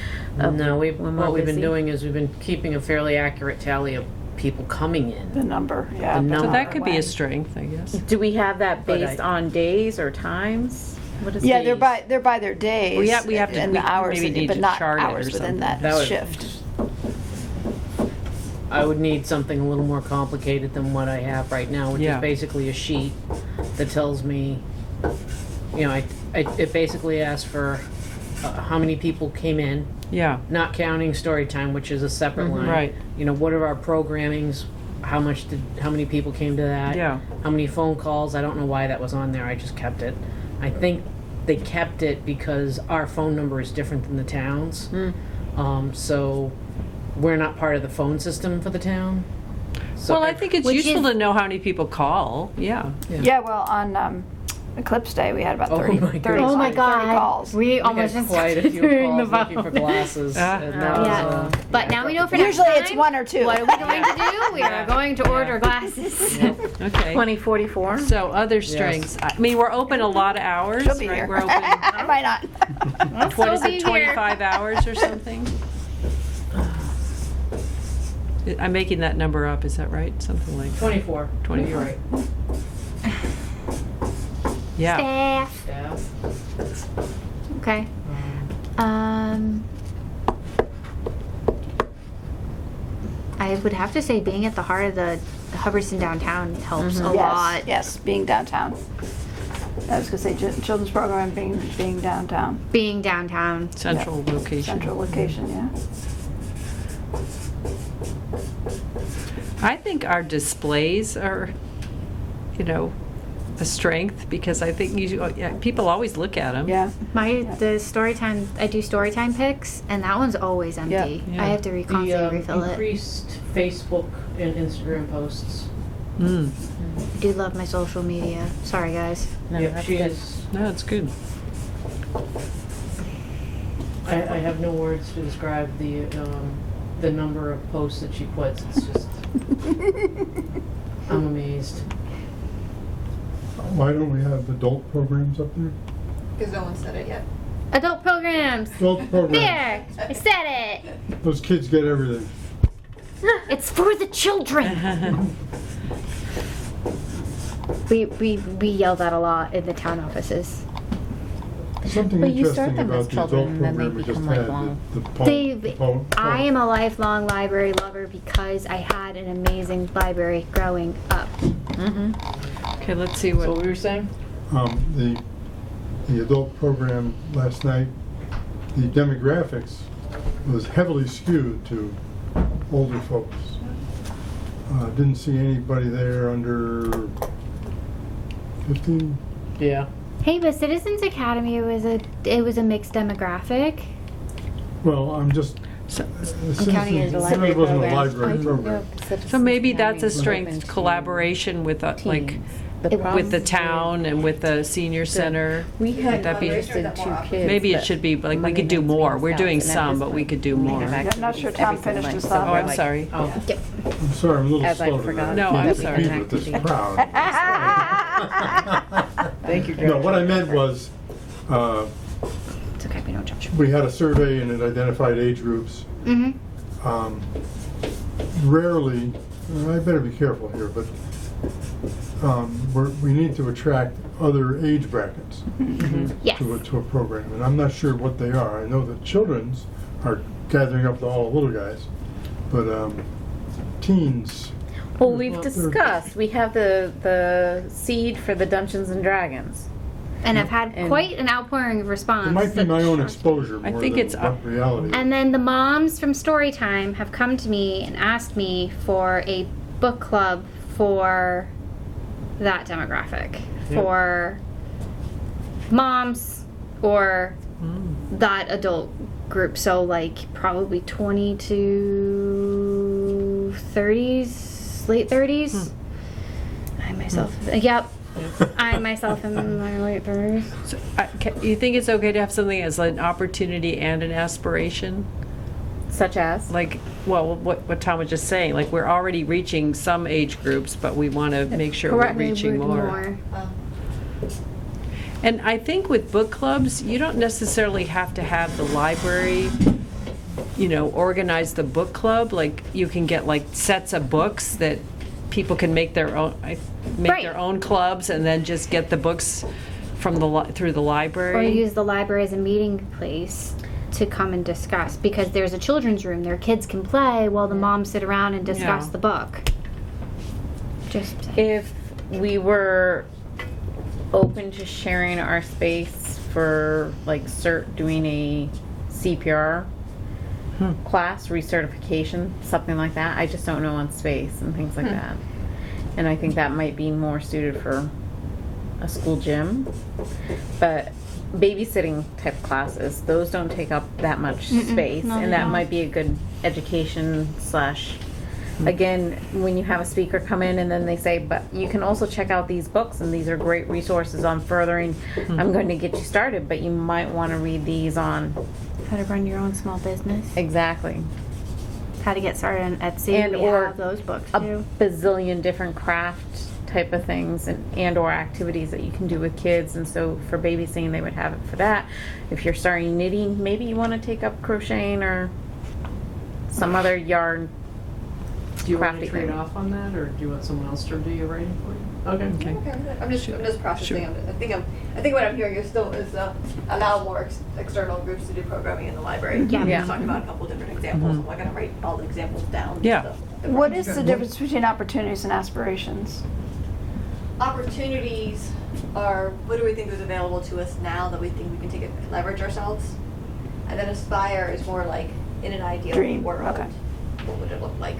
Speaker 6: of
Speaker 5: No,
Speaker 6: when we're
Speaker 5: what we've been
Speaker 6: busy?
Speaker 5: doing is we've been keeping a fairly accurate tally of people coming in.
Speaker 4: The number, yeah.
Speaker 5: The
Speaker 4: but
Speaker 5: number.
Speaker 2: So
Speaker 4: not
Speaker 2: that could be a
Speaker 4: when.
Speaker 2: strength, I guess.
Speaker 6: Do we have that
Speaker 5: But
Speaker 6: based
Speaker 5: I-
Speaker 6: on days or times? What is
Speaker 4: Yeah,
Speaker 6: days?
Speaker 4: they're by their days.
Speaker 2: Well, yeah, we have to-
Speaker 4: and
Speaker 2: we
Speaker 4: the hours,
Speaker 2: maybe need
Speaker 4: but
Speaker 2: to
Speaker 4: not
Speaker 2: chart it or
Speaker 4: hours within
Speaker 2: something.
Speaker 4: that
Speaker 5: That would-
Speaker 4: shift.
Speaker 5: I would need something a little more complicated than what I have right now, which
Speaker 2: Yeah.
Speaker 5: is basically a sheet that tells me, you know, it basically asks for how many people came in,
Speaker 2: Yeah,
Speaker 5: not counting story time, which is a separate line.
Speaker 2: Right.
Speaker 5: You know, what are our programmings? How many people came to that?
Speaker 2: Yeah.
Speaker 5: How many phone calls? I don't know why that was on there. I just kept it. I think they kept it because our phone number is different than the town's. So we're not part of the phone system for the town. So
Speaker 2: well, I think it's
Speaker 3: Which
Speaker 2: useful
Speaker 3: is-
Speaker 2: to know how many people call, yeah.
Speaker 4: Yeah, well, on Eclipse Day, we had about
Speaker 5: Oh
Speaker 4: 30,
Speaker 5: my
Speaker 4: 30,
Speaker 5: goodness.
Speaker 3: Oh my
Speaker 4: 30
Speaker 3: God.
Speaker 4: calls.
Speaker 3: We
Speaker 5: we
Speaker 3: almost
Speaker 5: had
Speaker 3: just
Speaker 5: quite a few
Speaker 3: doing the
Speaker 5: calls looking for
Speaker 3: phone.
Speaker 5: glasses. And that
Speaker 2: Oh.
Speaker 5: was,
Speaker 3: Yeah, but now we know for
Speaker 4: Usually
Speaker 3: next
Speaker 4: it's
Speaker 3: time,
Speaker 4: one or two.
Speaker 3: What are we going to do? We are going to order glasses.
Speaker 2: Okay.
Speaker 6: 2044.
Speaker 2: So other strengths, I mean, we're open a lot of hours,
Speaker 4: She'll be
Speaker 2: right?
Speaker 4: here.
Speaker 2: We're open,
Speaker 4: Why not?
Speaker 2: what is
Speaker 3: We'll be
Speaker 2: it,
Speaker 3: here.
Speaker 2: 25 hours or something? I'm making that number up, is that right? Something like
Speaker 5: 24.
Speaker 2: 24.
Speaker 5: You're right.
Speaker 2: Yeah.
Speaker 3: Staff.
Speaker 5: Staff.
Speaker 3: Okay. I would have to say being at the heart of the Hubbardston downtown helps a lot.
Speaker 4: Yes, being downtown. I was gonna say children's program being downtown,
Speaker 3: Being downtown.
Speaker 2: Central location.
Speaker 4: central location, yeah.
Speaker 2: I think our displays are, you know, a strength because I think people always look at them.
Speaker 4: Yeah.
Speaker 3: The story time, I do story time pics, and that one's always empty.
Speaker 2: Yeah.
Speaker 3: I have to constantly refill it.
Speaker 5: Increased Facebook and Instagram posts.
Speaker 2: Mm.
Speaker 3: I do love my social media. Sorry, guys.
Speaker 6: No,
Speaker 5: Yep,
Speaker 6: that's
Speaker 5: she
Speaker 6: good.
Speaker 5: is.
Speaker 2: No, it's good.
Speaker 5: I have no words to describe the number of posts that she puts. It's just, I'm amazed.
Speaker 7: Why don't we have adult programs up there?
Speaker 1: Because no one said it yet.
Speaker 3: Adult programs.
Speaker 7: Adult programs.
Speaker 3: There, I said it.
Speaker 7: Those kids get everything.
Speaker 3: It's for the children. we yell that a lot in the town offices.
Speaker 7: Something
Speaker 6: But you start
Speaker 7: interesting
Speaker 6: them
Speaker 7: about
Speaker 6: as
Speaker 7: the
Speaker 6: children
Speaker 7: adult
Speaker 6: and then they
Speaker 7: program we just
Speaker 6: become
Speaker 7: had.
Speaker 6: lifelong.
Speaker 3: I am a lifelong library lover because I had an amazing library growing up.
Speaker 2: Okay, let's see
Speaker 5: So
Speaker 2: what.
Speaker 5: what we were saying?
Speaker 7: The adult program last night, the demographics was heavily skewed to older folks. Didn't see anybody there under 15.
Speaker 5: Yeah.
Speaker 3: Hey, but Citizens Academy it was a mixed demographic.
Speaker 7: Well, I'm just.
Speaker 6: counting it as a library
Speaker 7: wasn't a
Speaker 6: program.
Speaker 7: library program.
Speaker 2: So maybe that's a strength, collaboration with, like, with the town and with the senior center.
Speaker 6: We had
Speaker 2: Would that be-
Speaker 6: registered 2 kids.
Speaker 2: Maybe it
Speaker 6: but
Speaker 2: should be, like, we
Speaker 6: Monday
Speaker 2: could do
Speaker 6: nights
Speaker 2: more.
Speaker 6: we
Speaker 2: We're
Speaker 6: have
Speaker 2: doing
Speaker 6: staff, and at
Speaker 2: some,
Speaker 6: this
Speaker 2: but we
Speaker 6: point,
Speaker 2: could do
Speaker 6: we
Speaker 2: more.
Speaker 6: have
Speaker 2: Oh,
Speaker 4: I'm not
Speaker 6: activities
Speaker 4: sure Tom
Speaker 6: every single
Speaker 4: finished
Speaker 6: night,
Speaker 4: his
Speaker 6: so
Speaker 4: thought.
Speaker 6: we're
Speaker 2: I'm
Speaker 6: like-
Speaker 2: sorry.
Speaker 5: Oh.
Speaker 3: Yep.
Speaker 7: I'm sorry, I'm a little
Speaker 6: As I
Speaker 7: slow
Speaker 6: forgot.
Speaker 7: today.
Speaker 2: No,
Speaker 7: I
Speaker 2: I'm
Speaker 7: can't
Speaker 2: sorry.
Speaker 7: be with this crowd.
Speaker 5: Thank you,
Speaker 7: No,
Speaker 5: George.
Speaker 7: what I meant was,
Speaker 3: It's okay, we don't judge.
Speaker 7: we had a survey and it identified age groups.
Speaker 3: Mm-hmm.
Speaker 7: Rarely, I better be careful here, but we need to attract other age brackets
Speaker 3: Yes.
Speaker 7: to a program, and I'm not sure what they are. I know that children's are gathering up all the little guys, but teens.
Speaker 6: Well, we've
Speaker 7: Well,
Speaker 6: discussed, we have the seed for the Dungeons and Dragons.
Speaker 3: And I've had
Speaker 6: And-
Speaker 3: quite an outpouring of response.
Speaker 7: It might be
Speaker 3: that-
Speaker 7: my own exposure
Speaker 2: I
Speaker 7: more
Speaker 2: think
Speaker 7: than
Speaker 2: it's
Speaker 7: what reality.
Speaker 3: And then the moms from Storytime have come to me and asked me for a book club for that demographic.
Speaker 5: Yeah.
Speaker 3: For moms or that adult group. So, like, probably 20 to 30s, late 30s. I myself, yep. I myself am in my late 30s.
Speaker 2: So, you think it's okay to have something as an opportunity and an aspiration?
Speaker 6: Such as?
Speaker 2: Like, well, what Tom was just saying, like, we're already reaching some age groups, but we want to make sure we're
Speaker 6: Correct.
Speaker 2: reaching more. And I think with book clubs, you don't necessarily have to have the library, you know, organize the book club. Like, you can get like sets of books that people can make their own,
Speaker 3: Right.
Speaker 2: their own clubs, and then just get the books from through the
Speaker 3: Or
Speaker 2: library.
Speaker 3: use the library as a meeting place. to come and discuss, because there's a children's room. Their kids can play while the moms sit around and discuss
Speaker 2: Yeah.
Speaker 3: the book. Just
Speaker 6: If we were open to sharing our space for like doing a CPR class, recertification, something like that. I just don't know on space and things like that. And I think that might be more suited for a school gym. But babysitting type classes, those don't take up that much space,
Speaker 3: not
Speaker 6: and
Speaker 3: at
Speaker 6: that
Speaker 3: all.
Speaker 6: might be a good education slash. Again, when you have a speaker come in and then they say, but you can also check out these books and these are great resources on furthering, I'm going to get you started, but you might want to read these on.
Speaker 3: how to run your own small business,
Speaker 6: Exactly.
Speaker 3: how to get started on Etsy.
Speaker 6: And
Speaker 3: we
Speaker 6: or
Speaker 3: have those books
Speaker 6: A
Speaker 3: too.
Speaker 6: bazillion different craft type of things and or activities that you can do with kids. And so for babysitting, they would have it for that. If you're starting knitting, maybe you want to take up crocheting or some other yarn.
Speaker 2: Do you want to
Speaker 6: Crafty
Speaker 2: trade
Speaker 6: thing.
Speaker 2: off on that, or do you want someone else to do your writing for you? Okay. Okay.
Speaker 1: I'm just processing. I think what I'm hearing is allow more external groups to do programming in the library.
Speaker 3: Yeah.
Speaker 1: We
Speaker 6: Yeah.
Speaker 1: just talked about a couple different examples. I'm not going to write all the examples down.
Speaker 2: Yeah.
Speaker 1: just
Speaker 4: What is the difference between opportunities and aspirations?
Speaker 1: Opportunities are what do we think is available to us now that we think we can take it, leverage ourselves, and then aspire is more like in an ideal
Speaker 4: Dream,
Speaker 1: world.
Speaker 4: okay.
Speaker 1: What would it look like?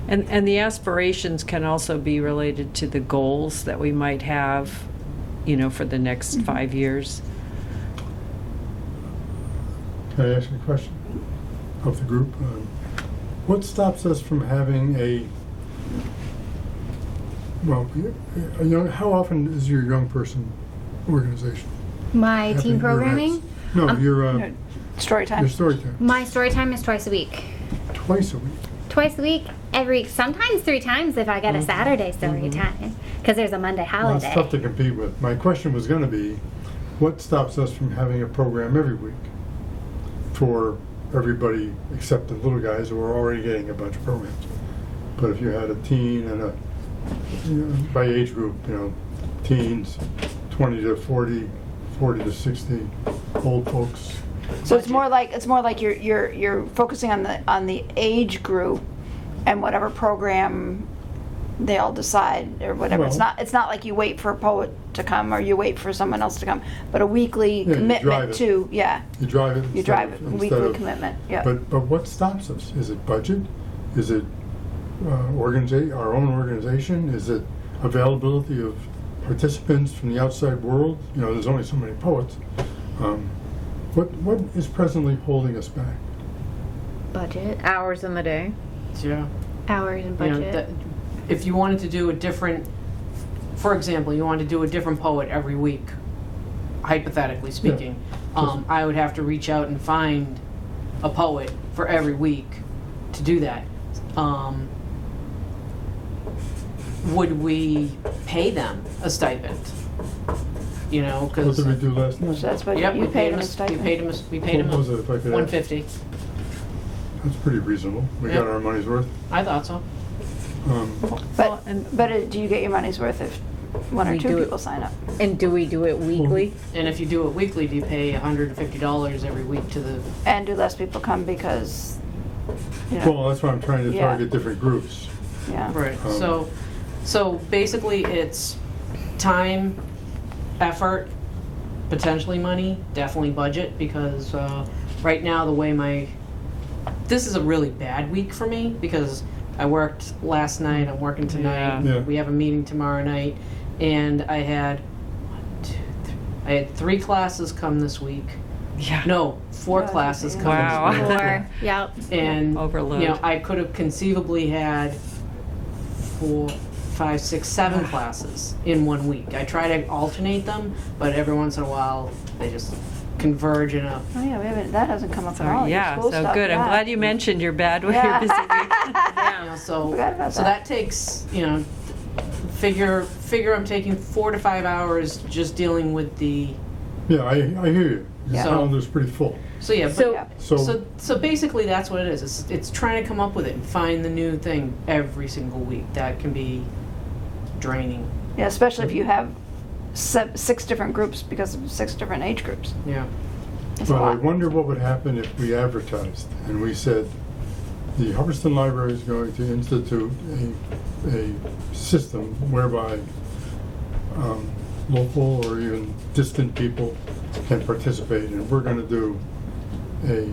Speaker 2: And the aspirations can also be related to the goals that we might have, for the next 5 years.
Speaker 7: Can I ask you a question of the group? What stops us from having how often is your young person organization?
Speaker 3: My
Speaker 7: having
Speaker 3: team
Speaker 7: your
Speaker 3: programming.
Speaker 7: events? No, your
Speaker 4: Story time.
Speaker 7: story time.
Speaker 3: My story time is twice a week.
Speaker 7: Twice a week.
Speaker 3: Twice a week, every week, sometimes 3 times if I get a Saturday story time, because there's a Monday
Speaker 7: Well,
Speaker 3: holiday.
Speaker 7: it's tough to compete with. My question was going to be, what stops us from having a program every week for everybody except the little guys who are already getting a bunch of programs? But if you had a teen and by age group, teens, 20 to 40, 40 to 60, old folks.
Speaker 4: So it's more like you're focusing on the age group and whatever program they all decide or whatever.
Speaker 7: Well-
Speaker 4: It's not like you wait for a poet to come or you wait for someone else to come, but a weekly
Speaker 7: Yeah, you drive
Speaker 4: commitment
Speaker 7: it.
Speaker 4: to
Speaker 7: You drive it.
Speaker 4: you
Speaker 7: instead
Speaker 4: drive
Speaker 7: of-
Speaker 4: it,
Speaker 7: instead
Speaker 4: weekly
Speaker 7: of-
Speaker 4: commitment. Yeah.
Speaker 7: But what stops us? Is it budget? Is it our own organization? Is it availability of participants from the outside world? There's only so many poets. What is presently holding us back?
Speaker 3: Budget,
Speaker 6: Hours in the day.
Speaker 2: Yeah.
Speaker 3: hours and
Speaker 2: You know,
Speaker 3: budget.
Speaker 2: that- if you wanted to do a different, for example, you wanted to do a different poet every week, hypothetically speaking, I would have to reach out and find a poet for every week to do that. Would we pay them a stipend?
Speaker 7: What
Speaker 2: Because
Speaker 7: did we do last night?
Speaker 4: So that's what
Speaker 2: yep,
Speaker 4: you
Speaker 2: we
Speaker 4: paid
Speaker 2: paid
Speaker 4: them
Speaker 2: them.
Speaker 4: a
Speaker 2: We
Speaker 4: stipend.
Speaker 2: paid them. We paid them
Speaker 7: What was it, if I could ask?
Speaker 2: $150.
Speaker 7: That's pretty reasonable. We got
Speaker 2: Yeah.
Speaker 7: our money's worth.
Speaker 2: I thought so.
Speaker 4: But
Speaker 2: and-
Speaker 4: do you get your money's worth if one or
Speaker 6: We
Speaker 4: two
Speaker 6: do it-
Speaker 4: people sign up?
Speaker 6: And do we do it weekly?
Speaker 2: And if you do it weekly, do you pay $150 every week to the?
Speaker 4: And do less people come because you know,
Speaker 7: Well, that's why I'm trying to
Speaker 4: Yeah.
Speaker 7: target different groups.
Speaker 4: yeah.
Speaker 2: Right.
Speaker 7: Um,
Speaker 2: So basically, it's time, effort, potentially money, definitely budget, because right now the way this is a really bad week for me because I worked last night, I'm working tonight,
Speaker 7: Yeah.
Speaker 2: we have a meeting tomorrow night, and I had 3 classes come this week.
Speaker 8: Yeah.
Speaker 2: No, 4
Speaker 4: Oh,
Speaker 2: classes
Speaker 4: yeah.
Speaker 2: come
Speaker 8: Wow.
Speaker 2: this week.
Speaker 3: Or, yep.
Speaker 2: And
Speaker 8: Overload.
Speaker 2: I could have conceivably had 4, 5, 6, 7 classes in 1 week. I try to alternate them, but every once in a while they just converge in a.
Speaker 4: Oh yeah, that hasn't come up at all.
Speaker 8: So,
Speaker 4: your
Speaker 8: yeah,
Speaker 4: school
Speaker 8: so
Speaker 4: stuff,
Speaker 8: good. I'm
Speaker 4: yeah.
Speaker 8: glad you mentioned your bad your
Speaker 4: Yeah.
Speaker 8: busy week.
Speaker 2: So
Speaker 4: Forgot about
Speaker 2: so
Speaker 4: that.
Speaker 2: that takes figure I'm taking 4 to 5 hours just dealing with the.
Speaker 7: Yeah, I hear you. Your
Speaker 4: Yeah.
Speaker 7: calendar's pretty full.
Speaker 2: So yeah,
Speaker 6: So-
Speaker 2: but,
Speaker 7: So-
Speaker 2: so basically that's what it is. It's trying to come up with it and find the new thing every single week. That can be draining.
Speaker 4: Yeah, especially if you have 6 different groups because of 6 different age groups.
Speaker 2: Yeah.
Speaker 4: That's a
Speaker 7: But I
Speaker 4: lot.
Speaker 7: wonder what would happen if we advertised and we said, the Hubbardston Library is going to institute a system whereby local or even distant people can participate, and we're going to do a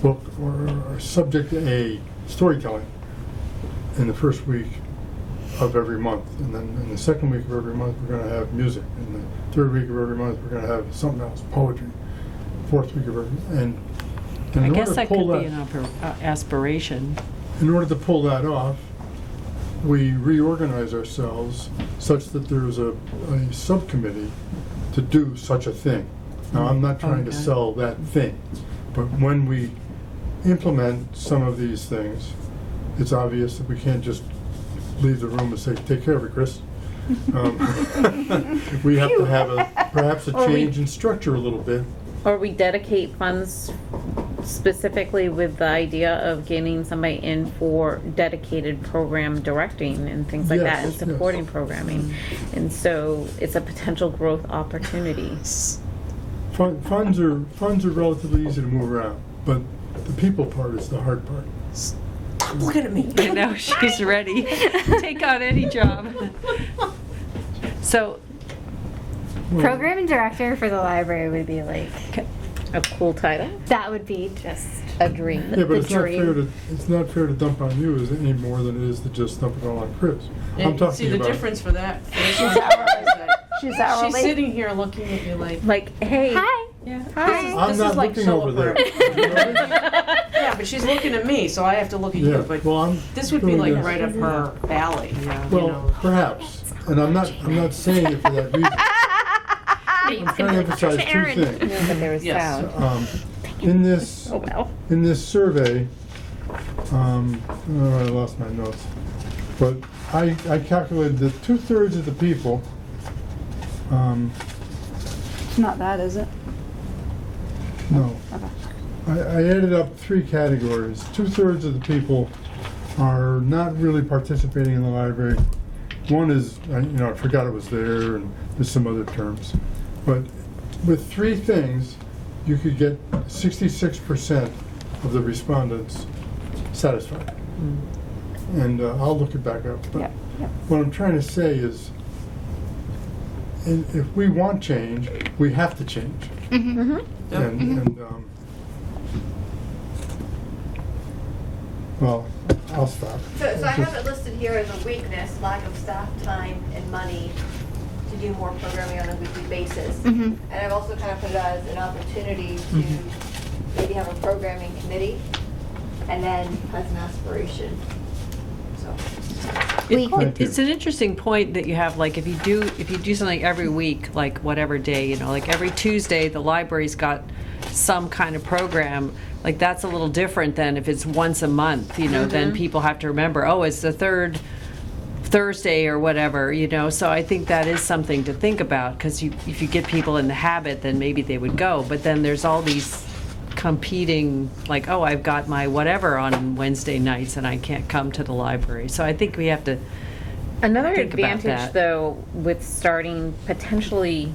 Speaker 7: book or subject A storytelling in the first week of every month, and then in the second week of every month we're going to have music, and the third week of every month we're going to have something else, poetry, fourth week of every, and
Speaker 2: I
Speaker 7: in
Speaker 2: guess
Speaker 7: order
Speaker 2: that
Speaker 7: to pull
Speaker 2: could be an aspiration.
Speaker 7: in order to pull that off, we reorganize ourselves such that there's a subcommittee to do such a thing. Now, I'm not trying to
Speaker 2: Okay.
Speaker 7: sell that thing, but when we implement some of these things, it's obvious that we can't just leave the room and say, take care of it, Chris. We have to have perhaps a
Speaker 6: Or we-
Speaker 7: change in structure a little bit.
Speaker 6: Or we dedicate funds specifically with the idea of getting somebody in for dedicated program directing and things like that, and
Speaker 7: Yes,
Speaker 6: supporting
Speaker 7: yes.
Speaker 6: programming. And so it's a potential growth opportunity.
Speaker 7: Funds are relatively easy to move around, but the people part is the hard part.
Speaker 8: Stop looking at me.
Speaker 2: I know, she's ready. Take on any job. So,
Speaker 7: Well,
Speaker 3: Programming director for the library would be like,
Speaker 6: A cool title,
Speaker 3: that would be just
Speaker 6: a dream.
Speaker 7: Yeah, but
Speaker 3: the
Speaker 7: it's not
Speaker 3: dream.
Speaker 7: fair it's not fair to dump on you any more than it is to just dump it all on Chris. I'm
Speaker 8: And
Speaker 7: talking
Speaker 8: see the
Speaker 7: about.
Speaker 8: difference for that. She's hourly.
Speaker 4: She's
Speaker 8: She's
Speaker 4: hourly.
Speaker 8: sitting here looking at you like,
Speaker 6: Like, hey,
Speaker 3: Hi.
Speaker 8: yeah.
Speaker 3: Hi.
Speaker 7: I'm
Speaker 8: This
Speaker 7: not
Speaker 8: is like
Speaker 7: looking
Speaker 8: so
Speaker 7: over there.
Speaker 8: appropriate. Yeah, but she's looking at me, so I have to look at
Speaker 7: Yeah,
Speaker 8: you. But
Speaker 7: well, I'm
Speaker 8: this would be
Speaker 7: doing
Speaker 8: like
Speaker 7: this.
Speaker 8: right up her alley.
Speaker 2: yeah.
Speaker 7: Well,
Speaker 8: you know.
Speaker 7: perhaps, and I'm not saying it for that reason. I'm trying to emphasize two things.
Speaker 6: but there was
Speaker 8: Yes.
Speaker 6: sound.
Speaker 7: In this,
Speaker 6: Oh, well.
Speaker 7: in this survey, oh, I lost my notes, but I calculated that 2/3 of the people,
Speaker 4: It's not that, is it?
Speaker 7: no,
Speaker 4: Okay.
Speaker 7: I added up 3 categories. 2/3 of the people are not really participating in the library. One is, I forgot it was there, and there's some other terms. But with 3 things, you could get 66% of the respondents satisfied. And I'll look it back up. But
Speaker 4: Yep, yep.
Speaker 7: what I'm trying to say is, if we want change, we have to change. Well, I'll stop.
Speaker 1: So I have it listed here as a weakness, lack of staff time and money to do more programming on a weekly basis.
Speaker 3: Mhm.
Speaker 1: And I've also kind of put it as an opportunity to maybe have a programming committee and then as an aspiration. So,
Speaker 7: Thank you.
Speaker 2: It's an interesting point that you have, like, if you do something every week, like whatever day, like every Tuesday, the library's got some kind of program, like that's a little different than if it's once a month, then people have to remember, oh, it's the third Thursday or whatever, so I think that is something to think about, because if you get people in the habit, then maybe they would go, but then there's all these competing, like, oh, I've got my whatever on Wednesday nights and I can't come to the library. So I think we have to
Speaker 6: Another
Speaker 2: think about
Speaker 6: advantage,
Speaker 2: that.
Speaker 6: though, with starting potentially,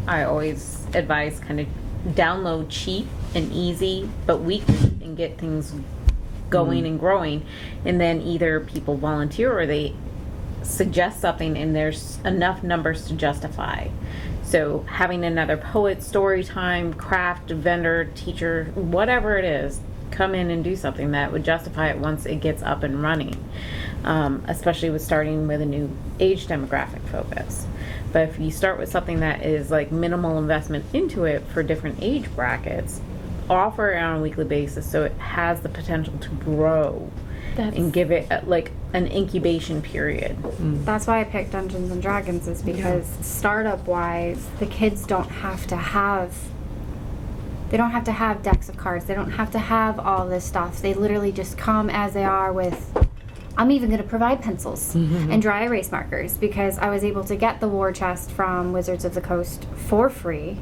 Speaker 6: I always advise kind of download cheap and easy, but weekly, and get things going and growing. And then either people volunteer or they suggest something, and there's enough numbers to justify. So having another poet, story time, craft, vendor, teacher, whatever it is, come in and do something that would justify it once it gets up and running. Especially with starting with a new age demographic focus. But if you start with something that is like minimal investment into it for different age brackets, offer it on a weekly basis so it has the potential to grow and give it like an incubation period.
Speaker 3: That's why I picked Dungeons and Dragons, is because startup wise, the kids don't have to have decks of cards. They don't have to have all this stuff. They literally just come as they are with, I'm even going to provide pencils and dry erase markers, because I was able to get the war chest from Wizards of the Coast for free.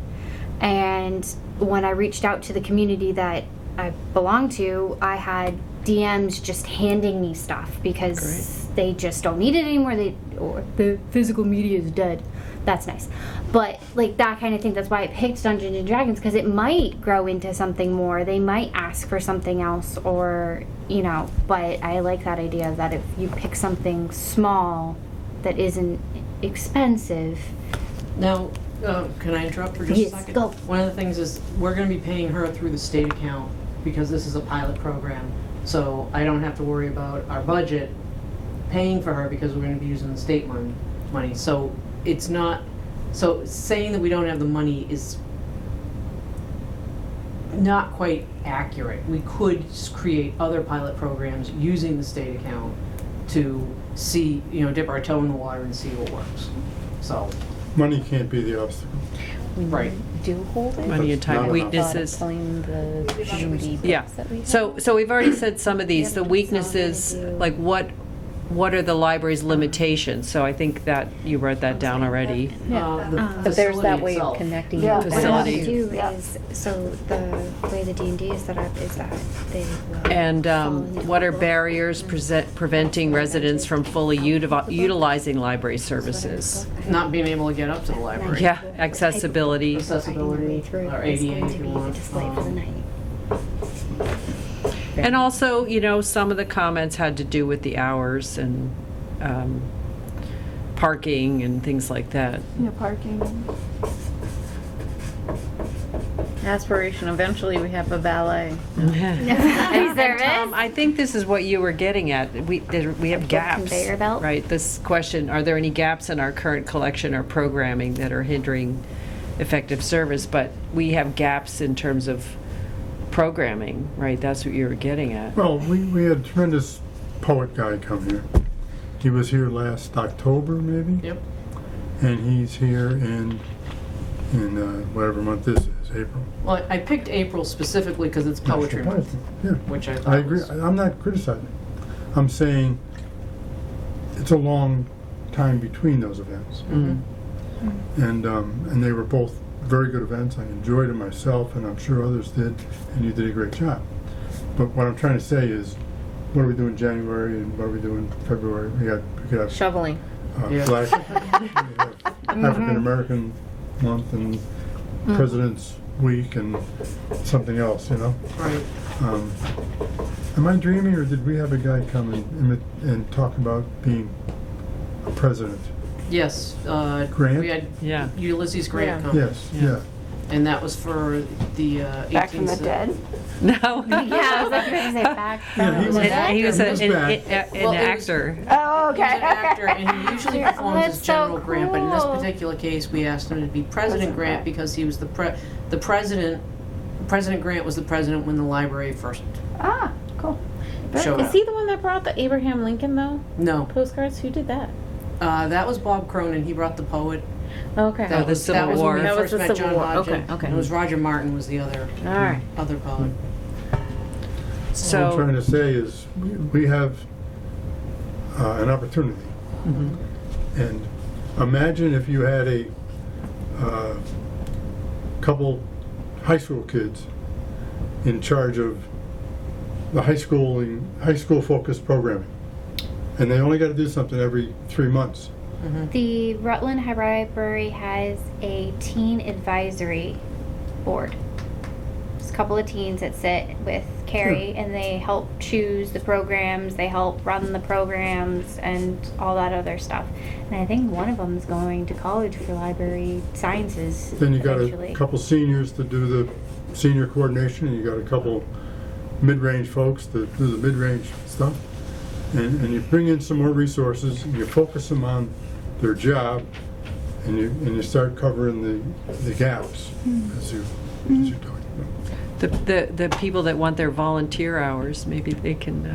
Speaker 3: And when I reached out to the community that I belong to, I had DMs just handing me stuff because they just don't need it anymore. Or the physical media is dead. that's nice. But like that kind of thing, that's why I picked Dungeons and Dragons, because it might grow into something more. They might ask for something else, or but I like that idea that if you pick something small that isn't expensive.
Speaker 5: Now, can I interrupt for just
Speaker 3: Yes,
Speaker 5: a second?
Speaker 3: go.
Speaker 5: One of the things is we're going to be paying her through the state account because this is a pilot program. So I don't have to worry about our budget paying for her because we're going to be using the state money. So it's not, so saying that we don't have the money is not quite accurate. We could create other pilot programs using the state account to see, dip our toe in the water and see what works. So,
Speaker 7: Money can't be the obstacle.
Speaker 5: right.
Speaker 6: Do hold it.
Speaker 2: Money and
Speaker 7: Not
Speaker 2: time
Speaker 7: enough.
Speaker 2: weaknesses.
Speaker 6: Pulling the Judy
Speaker 2: Yeah.
Speaker 6: books that we have.
Speaker 2: So we've already said some of these, the weaknesses, like what are the library's limitations? So I think that you wrote that down already.
Speaker 5: The
Speaker 6: But there's that
Speaker 5: facility
Speaker 6: way of
Speaker 5: itself.
Speaker 6: connecting.
Speaker 4: Yeah.
Speaker 6: you.
Speaker 3: What I want to
Speaker 2: Facility.
Speaker 3: do is, so the way the D&D is set up is that they will
Speaker 2: And
Speaker 3: fall into
Speaker 2: what are
Speaker 3: bubble.
Speaker 2: barriers preventing residents from fully utilizing library services?
Speaker 5: Not being able to get up to the library.
Speaker 2: Yeah, accessibility.
Speaker 5: Accessibility,
Speaker 3: Through
Speaker 5: or
Speaker 3: it's
Speaker 5: ADA
Speaker 3: going
Speaker 5: if
Speaker 3: to
Speaker 5: you
Speaker 3: be
Speaker 5: want.
Speaker 3: display for the night.
Speaker 2: And also, some of the comments had to do with the hours and parking and things like that.
Speaker 4: Parking.
Speaker 6: Aspiration, eventually we have a valet.
Speaker 2: And
Speaker 3: Service?
Speaker 2: Tom, I think this is what you were getting at. We have gaps.
Speaker 3: conveyor belt?
Speaker 2: Right, this question, are there any gaps in our current collection or programming that are hindering effective service? But we have gaps in terms of programming, right? That's what you were getting at.
Speaker 7: Well, we had a tremendous poet guy come here. He was here last October, maybe?
Speaker 5: Yep.
Speaker 7: And he's here in whatever month this is, April.
Speaker 5: Well, I picked April specifically because it's Poetry
Speaker 7: National
Speaker 5: Month,
Speaker 7: Yeah.
Speaker 5: which I thought
Speaker 7: I agree.
Speaker 5: was...
Speaker 7: I'm not criticizing. I'm saying it's a long time between those events.
Speaker 5: Mhm.
Speaker 7: And they were both very good events. I enjoyed them myself, and I'm sure others did, and you did a great job. But what I'm trying to say is, what are we doing in January and what are we doing in February? We could have
Speaker 6: Shoveling.
Speaker 5: Yeah.
Speaker 7: Black, we have African American Month and President's Week and something else,
Speaker 5: Right.
Speaker 7: Am I dreaming, or did we have a guy come and talk about being a president?
Speaker 5: Yes.
Speaker 7: Grant?
Speaker 5: We had
Speaker 2: Yeah.
Speaker 5: Ulysses Grant
Speaker 6: Yeah.
Speaker 5: come.
Speaker 7: Yes,
Speaker 2: Yeah.
Speaker 7: yeah.
Speaker 5: And that was for the 18th...
Speaker 4: Back from the dead?
Speaker 2: No.
Speaker 3: Yeah, I was like, going to say back
Speaker 7: Yeah,
Speaker 3: from
Speaker 7: he was-
Speaker 3: the dead.
Speaker 2: He was
Speaker 7: He was
Speaker 2: an
Speaker 7: back.
Speaker 5: Well, it was-
Speaker 2: actor.
Speaker 4: Oh,
Speaker 5: He's an actor, and he usually
Speaker 3: Oh,
Speaker 5: performs
Speaker 3: that's
Speaker 5: as General
Speaker 3: so
Speaker 5: Grant, but in this
Speaker 3: cool.
Speaker 5: particular case, we asked him to be President Grant because he was the president. President Grant was the president when the library first
Speaker 4: Ah, cool.
Speaker 5: showed
Speaker 6: Is
Speaker 5: up.
Speaker 6: he the one that brought the Abraham Lincoln though?
Speaker 5: No,
Speaker 6: Postcards? Who did that?
Speaker 5: that was Bob Cronin. He brought the poet.
Speaker 6: Okay.
Speaker 5: That
Speaker 2: the
Speaker 5: was,
Speaker 2: Civil
Speaker 5: that was
Speaker 2: War.
Speaker 5: when we
Speaker 6: That was
Speaker 5: first
Speaker 6: the
Speaker 5: met
Speaker 6: Civil
Speaker 5: John
Speaker 6: War.
Speaker 5: Hodgson.
Speaker 6: Okay, okay.
Speaker 5: And it was Roger Martin was the other
Speaker 6: Alright.
Speaker 5: other poet.
Speaker 7: What I'm trying
Speaker 2: So,
Speaker 7: to say is, we have an opportunity. And imagine if you had a couple high school kids in charge of the high school focused programming. And they only got to do something every 3 months.
Speaker 3: The Rutland High Library has a teen advisory board. There's a couple of teens that sit with Carrie, and they help choose the programs, they help run the programs, and all that other stuff. And I think one of them is going to college for library sciences
Speaker 7: Then you got
Speaker 3: eventually.
Speaker 7: a couple seniors to do the senior coordination, and you got a couple mid-range folks to do the mid-range stuff. And you bring in some more resources, and you focus them on their job, and you start covering the gaps as you're doing.
Speaker 2: the people that want their volunteer hours, maybe they can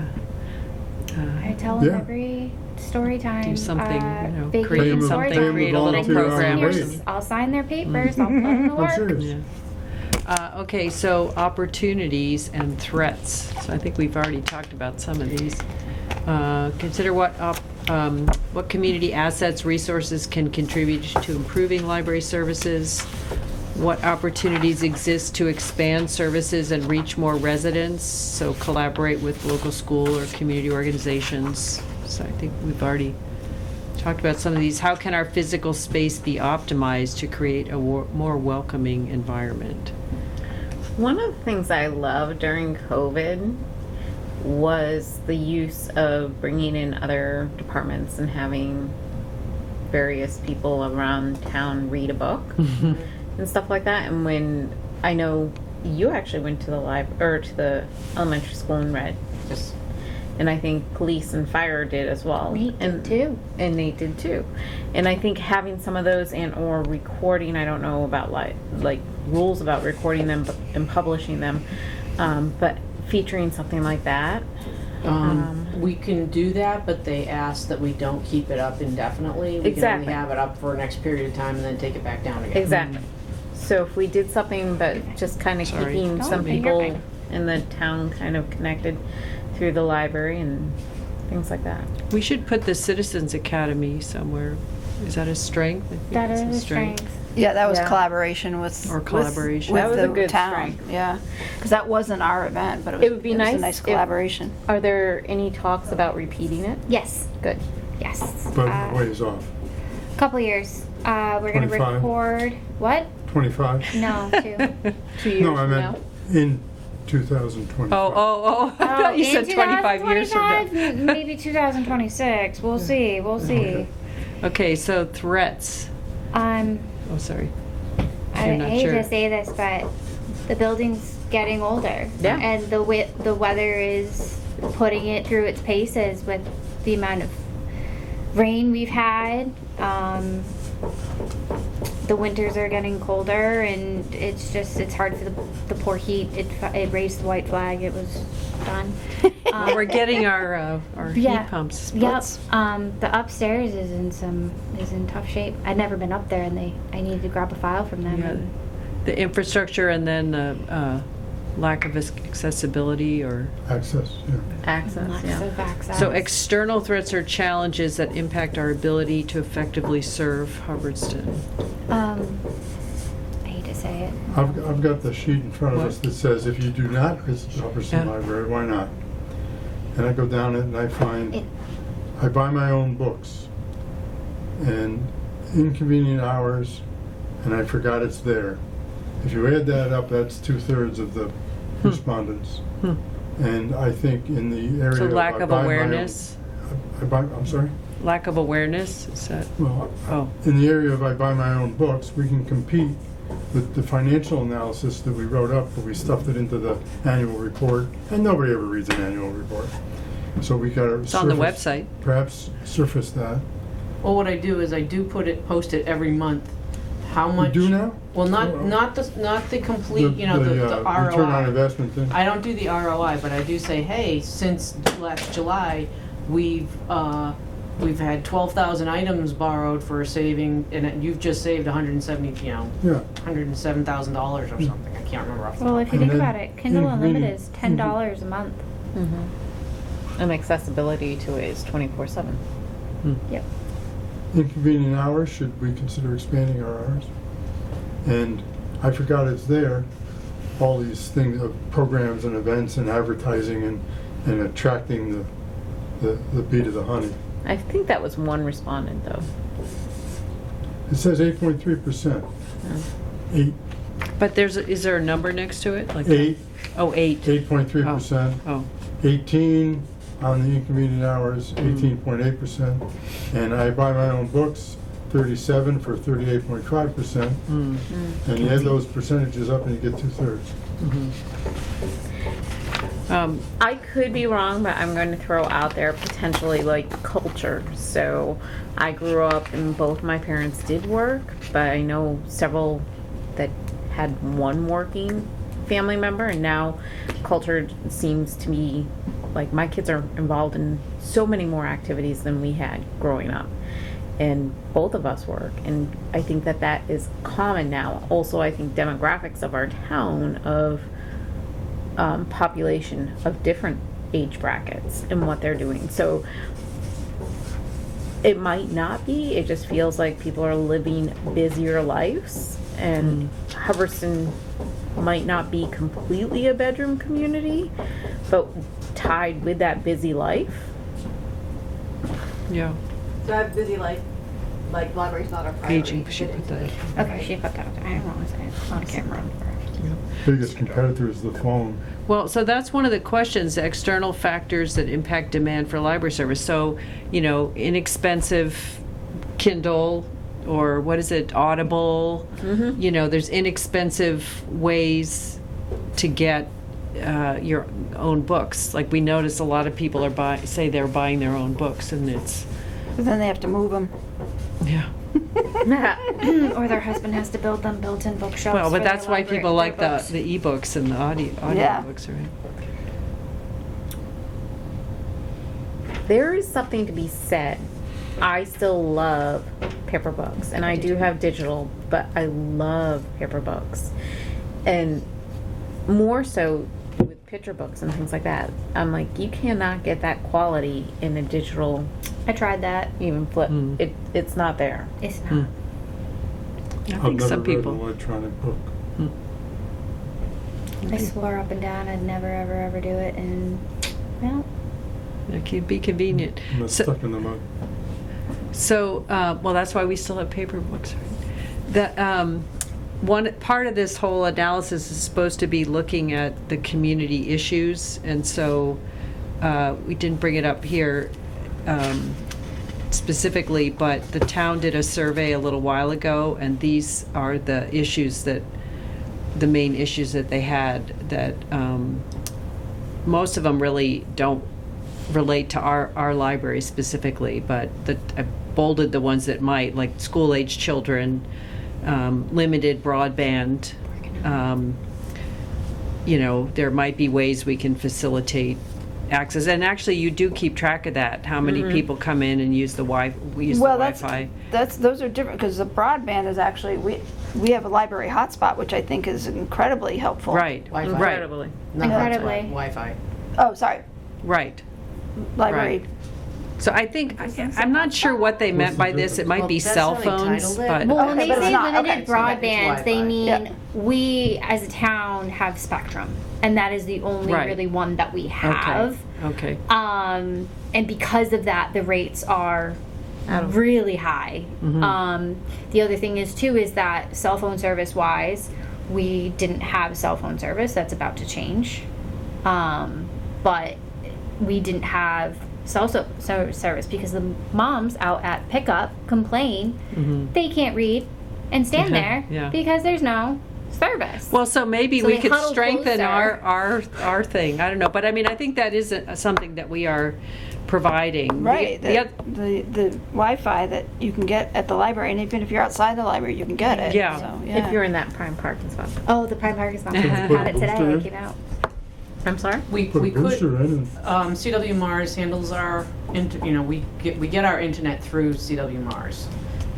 Speaker 3: I tell them
Speaker 7: Yeah.
Speaker 3: every story time.
Speaker 2: do something,
Speaker 3: vacation
Speaker 2: create
Speaker 7: them-
Speaker 3: story
Speaker 2: something,
Speaker 7: pay them
Speaker 2: create
Speaker 7: the
Speaker 2: a little
Speaker 7: volunteer hour
Speaker 2: program or
Speaker 7: wage.
Speaker 2: something.
Speaker 3: I'll sign their papers, I'll put in the
Speaker 7: I'm
Speaker 3: work.
Speaker 7: serious.
Speaker 2: Yeah. Okay, so opportunities and threats. So I think we've already talked about some of these. Consider what community assets, resources can contribute to improving library services. What opportunities exist to expand services and reach more residents? So collaborate with local school or community organizations. So I think we've already talked about some of these. How can our physical space be optimized to create a more welcoming environment?
Speaker 6: One of the things I loved during COVID was the use of bringing in other departments and having various people around town read a book and stuff like that. And when I know you actually went to the or to the elementary school and read, and I think police and fire did as well.
Speaker 3: Nate did too.
Speaker 6: And Nate did too. And I think having some of those and or recording, I don't know about like rules about recording them and publishing them, but featuring something like that.
Speaker 5: We can do that, but they ask that we don't keep it up indefinitely. We
Speaker 6: Exactly.
Speaker 5: can only have it up for an X period of time and then take it back down again.
Speaker 6: Exactly. So if we did something, but just kind of
Speaker 2: Sorry.
Speaker 6: keeping
Speaker 3: No,
Speaker 6: some
Speaker 3: you're
Speaker 6: people
Speaker 3: fine.
Speaker 6: in the town kind of connected through the library and things like that.
Speaker 2: We should put the Citizens Academy somewhere. Is that a strength? I think
Speaker 3: That
Speaker 2: it's
Speaker 3: is a strength.
Speaker 4: Yeah, that was
Speaker 6: Yeah.
Speaker 4: collaboration with.
Speaker 2: Or collaboration.
Speaker 4: With
Speaker 6: That was a
Speaker 4: the
Speaker 6: good
Speaker 4: town.
Speaker 6: strength.
Speaker 4: Yeah, because that wasn't our event, but
Speaker 6: It would be
Speaker 4: was a
Speaker 6: nice
Speaker 4: nice
Speaker 6: if-
Speaker 4: collaboration.
Speaker 6: Are there any talks about repeating it?
Speaker 3: Yes.
Speaker 6: Good.
Speaker 3: Yes.
Speaker 7: But ways off.
Speaker 3: Couple years. We're gonna
Speaker 7: 25?
Speaker 3: record. What?
Speaker 7: 25?
Speaker 3: No, 2.
Speaker 6: 2 years
Speaker 7: No, I
Speaker 6: from
Speaker 7: meant in 2025.
Speaker 2: I thought you said 25 years from now.
Speaker 3: 2025, maybe 2026. We'll see. We'll see.
Speaker 2: Okay, so threats. Oh, sorry.
Speaker 3: I
Speaker 2: You're not
Speaker 3: hate
Speaker 2: sure.
Speaker 3: to say this, but the building's getting older.
Speaker 6: Yeah.
Speaker 3: And the weather is putting it through its paces with the amount of rain we've had. The winters are getting colder, and it's hard for the poor heat. It raised the white flag. It was done.
Speaker 2: Well, we're getting our
Speaker 3: Yeah.
Speaker 2: heat pumps.
Speaker 3: Yep. The upstairs is in tough shape. I'd never been up there, and I needed to grab a file from them.
Speaker 2: Yeah.
Speaker 3: And
Speaker 2: The infrastructure and then the lack of accessibility or...
Speaker 7: Access, yeah.
Speaker 6: Access,
Speaker 3: lots
Speaker 6: yeah.
Speaker 3: of access.
Speaker 2: So external threats are challenges that impact our ability to effectively serve Hubbardston.
Speaker 3: I hate to say it.
Speaker 7: I've got the sheet in front of us
Speaker 2: What?
Speaker 7: that says, if you do not visit the Hubbardston
Speaker 2: Yeah.
Speaker 7: Library, why not? And I go down it and I find,
Speaker 3: It-
Speaker 7: I buy my own books. And inconvenient hours, and I forgot it's there. If you add that up, that's 2/3 of the respondents. And I think in the area
Speaker 2: So
Speaker 7: of
Speaker 2: lack
Speaker 7: I
Speaker 2: of
Speaker 7: buy my own-
Speaker 2: awareness?
Speaker 7: I'm sorry?
Speaker 2: Lack of awareness, is that?
Speaker 7: Well,
Speaker 2: Oh.
Speaker 7: in the area of I buy my own books, we can compete with the financial analysis that we wrote up, but we stuffed it into the annual report, and nobody ever reads an annual report. So we gotta
Speaker 2: It's on the website.
Speaker 7: perhaps surface that.
Speaker 5: Well, what I do is I do post it every month. How much?
Speaker 7: You do now?
Speaker 5: Well, not the complete, the ROI.
Speaker 7: Return on investment thing?
Speaker 5: I don't do the ROI, but I do say, hey, since last July, we've had 12,000 items borrowed for saving, and you've just saved 170,
Speaker 7: Yeah.
Speaker 5: $107,000 or something. I can't remember off the
Speaker 3: Well,
Speaker 5: top.
Speaker 3: if you
Speaker 7: And
Speaker 3: think
Speaker 7: then
Speaker 3: about it, Kindle
Speaker 7: inconvenient-
Speaker 3: Unlimited is $10 a month.
Speaker 6: And accessibility to it is 24/7.
Speaker 3: Yep.
Speaker 7: Inconvenient hours, should we consider expanding our hours? And I forgot it's there, all these things of programs and events and advertising and attracting the bee to the honey.
Speaker 6: I think that was one respondent though.
Speaker 7: It says 8.3%. 8,
Speaker 2: But is there a number next to it? Like
Speaker 7: 8,
Speaker 2: Oh, 8.
Speaker 7: 8.3%.
Speaker 2: Oh,
Speaker 7: 18 on the inconvenient hours, 18.8%. And I buy my own books, 37 for 38.5%. And you add those percentages up and you get 2/3.
Speaker 6: I could be wrong, but I'm going to throw out there potentially like culture. So I grew up and both my parents did work, but I know several that had one working family member, and now culture seems to be like my kids are involved in so many more activities than we had growing up. And both of us work, and I think that is common now. Also, I think demographics of our town of population of different age brackets and what they're doing. So it might not be, it just feels like people are living busier lives, and Hubbardston might not be completely a bedroom community, but tied with that busy life.
Speaker 2: yeah.
Speaker 1: So I have busy life, like library's not our priority.
Speaker 2: Aging, she put that.
Speaker 3: Okay, she put that. I don't want to say it on camera.
Speaker 7: Biggest competitor is the phone.
Speaker 2: Well, so that's one of the questions, the external factors that impact demand for library service. So, inexpensive Kindle, or what is it, Audible, there's inexpensive ways to get your own books. Like, we notice a lot of people say they're buying their own books, and it's,
Speaker 4: But then they have to move them.
Speaker 2: yeah.
Speaker 3: Or their husband has to build them built-in bookshelves.
Speaker 2: Well,
Speaker 3: for
Speaker 2: but
Speaker 3: their
Speaker 2: that's why
Speaker 3: library-
Speaker 2: people like
Speaker 3: their
Speaker 2: the
Speaker 3: books.
Speaker 2: e-books and the audio
Speaker 4: Yeah.
Speaker 2: books, right?
Speaker 6: There is something to be said. I still love paper books, and I do have digital, but I love paper books. And more so with picture books and things like that. I'm like, you cannot get that quality in a digital,
Speaker 3: I tried that.
Speaker 6: even flip.
Speaker 2: Mm.
Speaker 6: It's not there.
Speaker 3: It's not.
Speaker 2: Mm. I
Speaker 7: I've
Speaker 2: think
Speaker 7: never
Speaker 2: some
Speaker 7: read an
Speaker 2: people.
Speaker 7: electronic book.
Speaker 3: I swore up and down I'd never, ever, ever do it, and well,
Speaker 2: It can be convenient.
Speaker 7: I'm
Speaker 2: So-
Speaker 7: stuck in the mud.
Speaker 2: So, well, that's why we still have paper books, right? One part of this whole analysis is supposed to be looking at the community issues, and so we didn't bring it up here specifically, but the town did a survey a little while ago, and these are the main issues that they had, that most of them really don't relate to our library specifically, but I bolded the ones that might, like school-age children, limited broadband. There might be ways we can facilitate access, and actually you do keep track of that, how many people come in and use the Wi-Fi.
Speaker 4: Those are different, because the broadband is actually, we have a library hotspot, which I think is incredibly helpful.
Speaker 2: Right,
Speaker 5: Wi-Fi.
Speaker 2: right,
Speaker 6: Incredibly.
Speaker 5: No,
Speaker 3: Incredibly.
Speaker 5: Wi-Fi.
Speaker 4: Oh, sorry,
Speaker 2: right.
Speaker 4: library.
Speaker 2: So I think, I'm not sure what they meant by this, it might
Speaker 5: Well,
Speaker 2: be
Speaker 5: that's
Speaker 2: cell
Speaker 5: how they
Speaker 2: phones,
Speaker 5: titled it.
Speaker 2: but.
Speaker 3: well,
Speaker 4: Okay,
Speaker 3: when they
Speaker 4: but it's
Speaker 3: say
Speaker 4: not.
Speaker 3: limited
Speaker 4: Okay,
Speaker 5: so that
Speaker 3: broadband,
Speaker 5: means
Speaker 3: they
Speaker 5: Wi-Fi.
Speaker 3: mean
Speaker 4: Yeah.
Speaker 3: we as a town have Spectrum, and that is the only
Speaker 2: Right.
Speaker 3: really one that we have.
Speaker 2: Okay.
Speaker 3: And because of that, the rates are
Speaker 6: Out.
Speaker 3: really high.
Speaker 2: Mm-hmm.
Speaker 3: The other thing is too is that cell phone service wise, we didn't have cell phone service. That's about to change, but we didn't have service because the moms out at pickup complain they can't read and stand there
Speaker 2: Yeah.
Speaker 3: because there's no service.
Speaker 2: Well, so maybe
Speaker 3: So
Speaker 2: we
Speaker 3: they
Speaker 2: could
Speaker 3: huddle
Speaker 2: strengthen
Speaker 3: closer.
Speaker 2: our thing. I don't know, but I mean, I think that is something that we are providing.
Speaker 4: Right,
Speaker 2: The
Speaker 4: the Wi-Fi that you can get at the library, and even if you're outside the library, you can get it.
Speaker 2: Yeah.
Speaker 4: So,
Speaker 6: If you're in that prime parking spot.
Speaker 3: Oh, the Prime Park is not. I
Speaker 2: Can
Speaker 7: we
Speaker 3: had it
Speaker 7: put a
Speaker 3: today.
Speaker 7: booster
Speaker 3: I
Speaker 7: in?
Speaker 3: came out.
Speaker 6: I'm sorry?
Speaker 5: We
Speaker 7: Put a
Speaker 5: could.
Speaker 7: booster in and
Speaker 5: CW Mars handles our, we get our internet through CW Mars.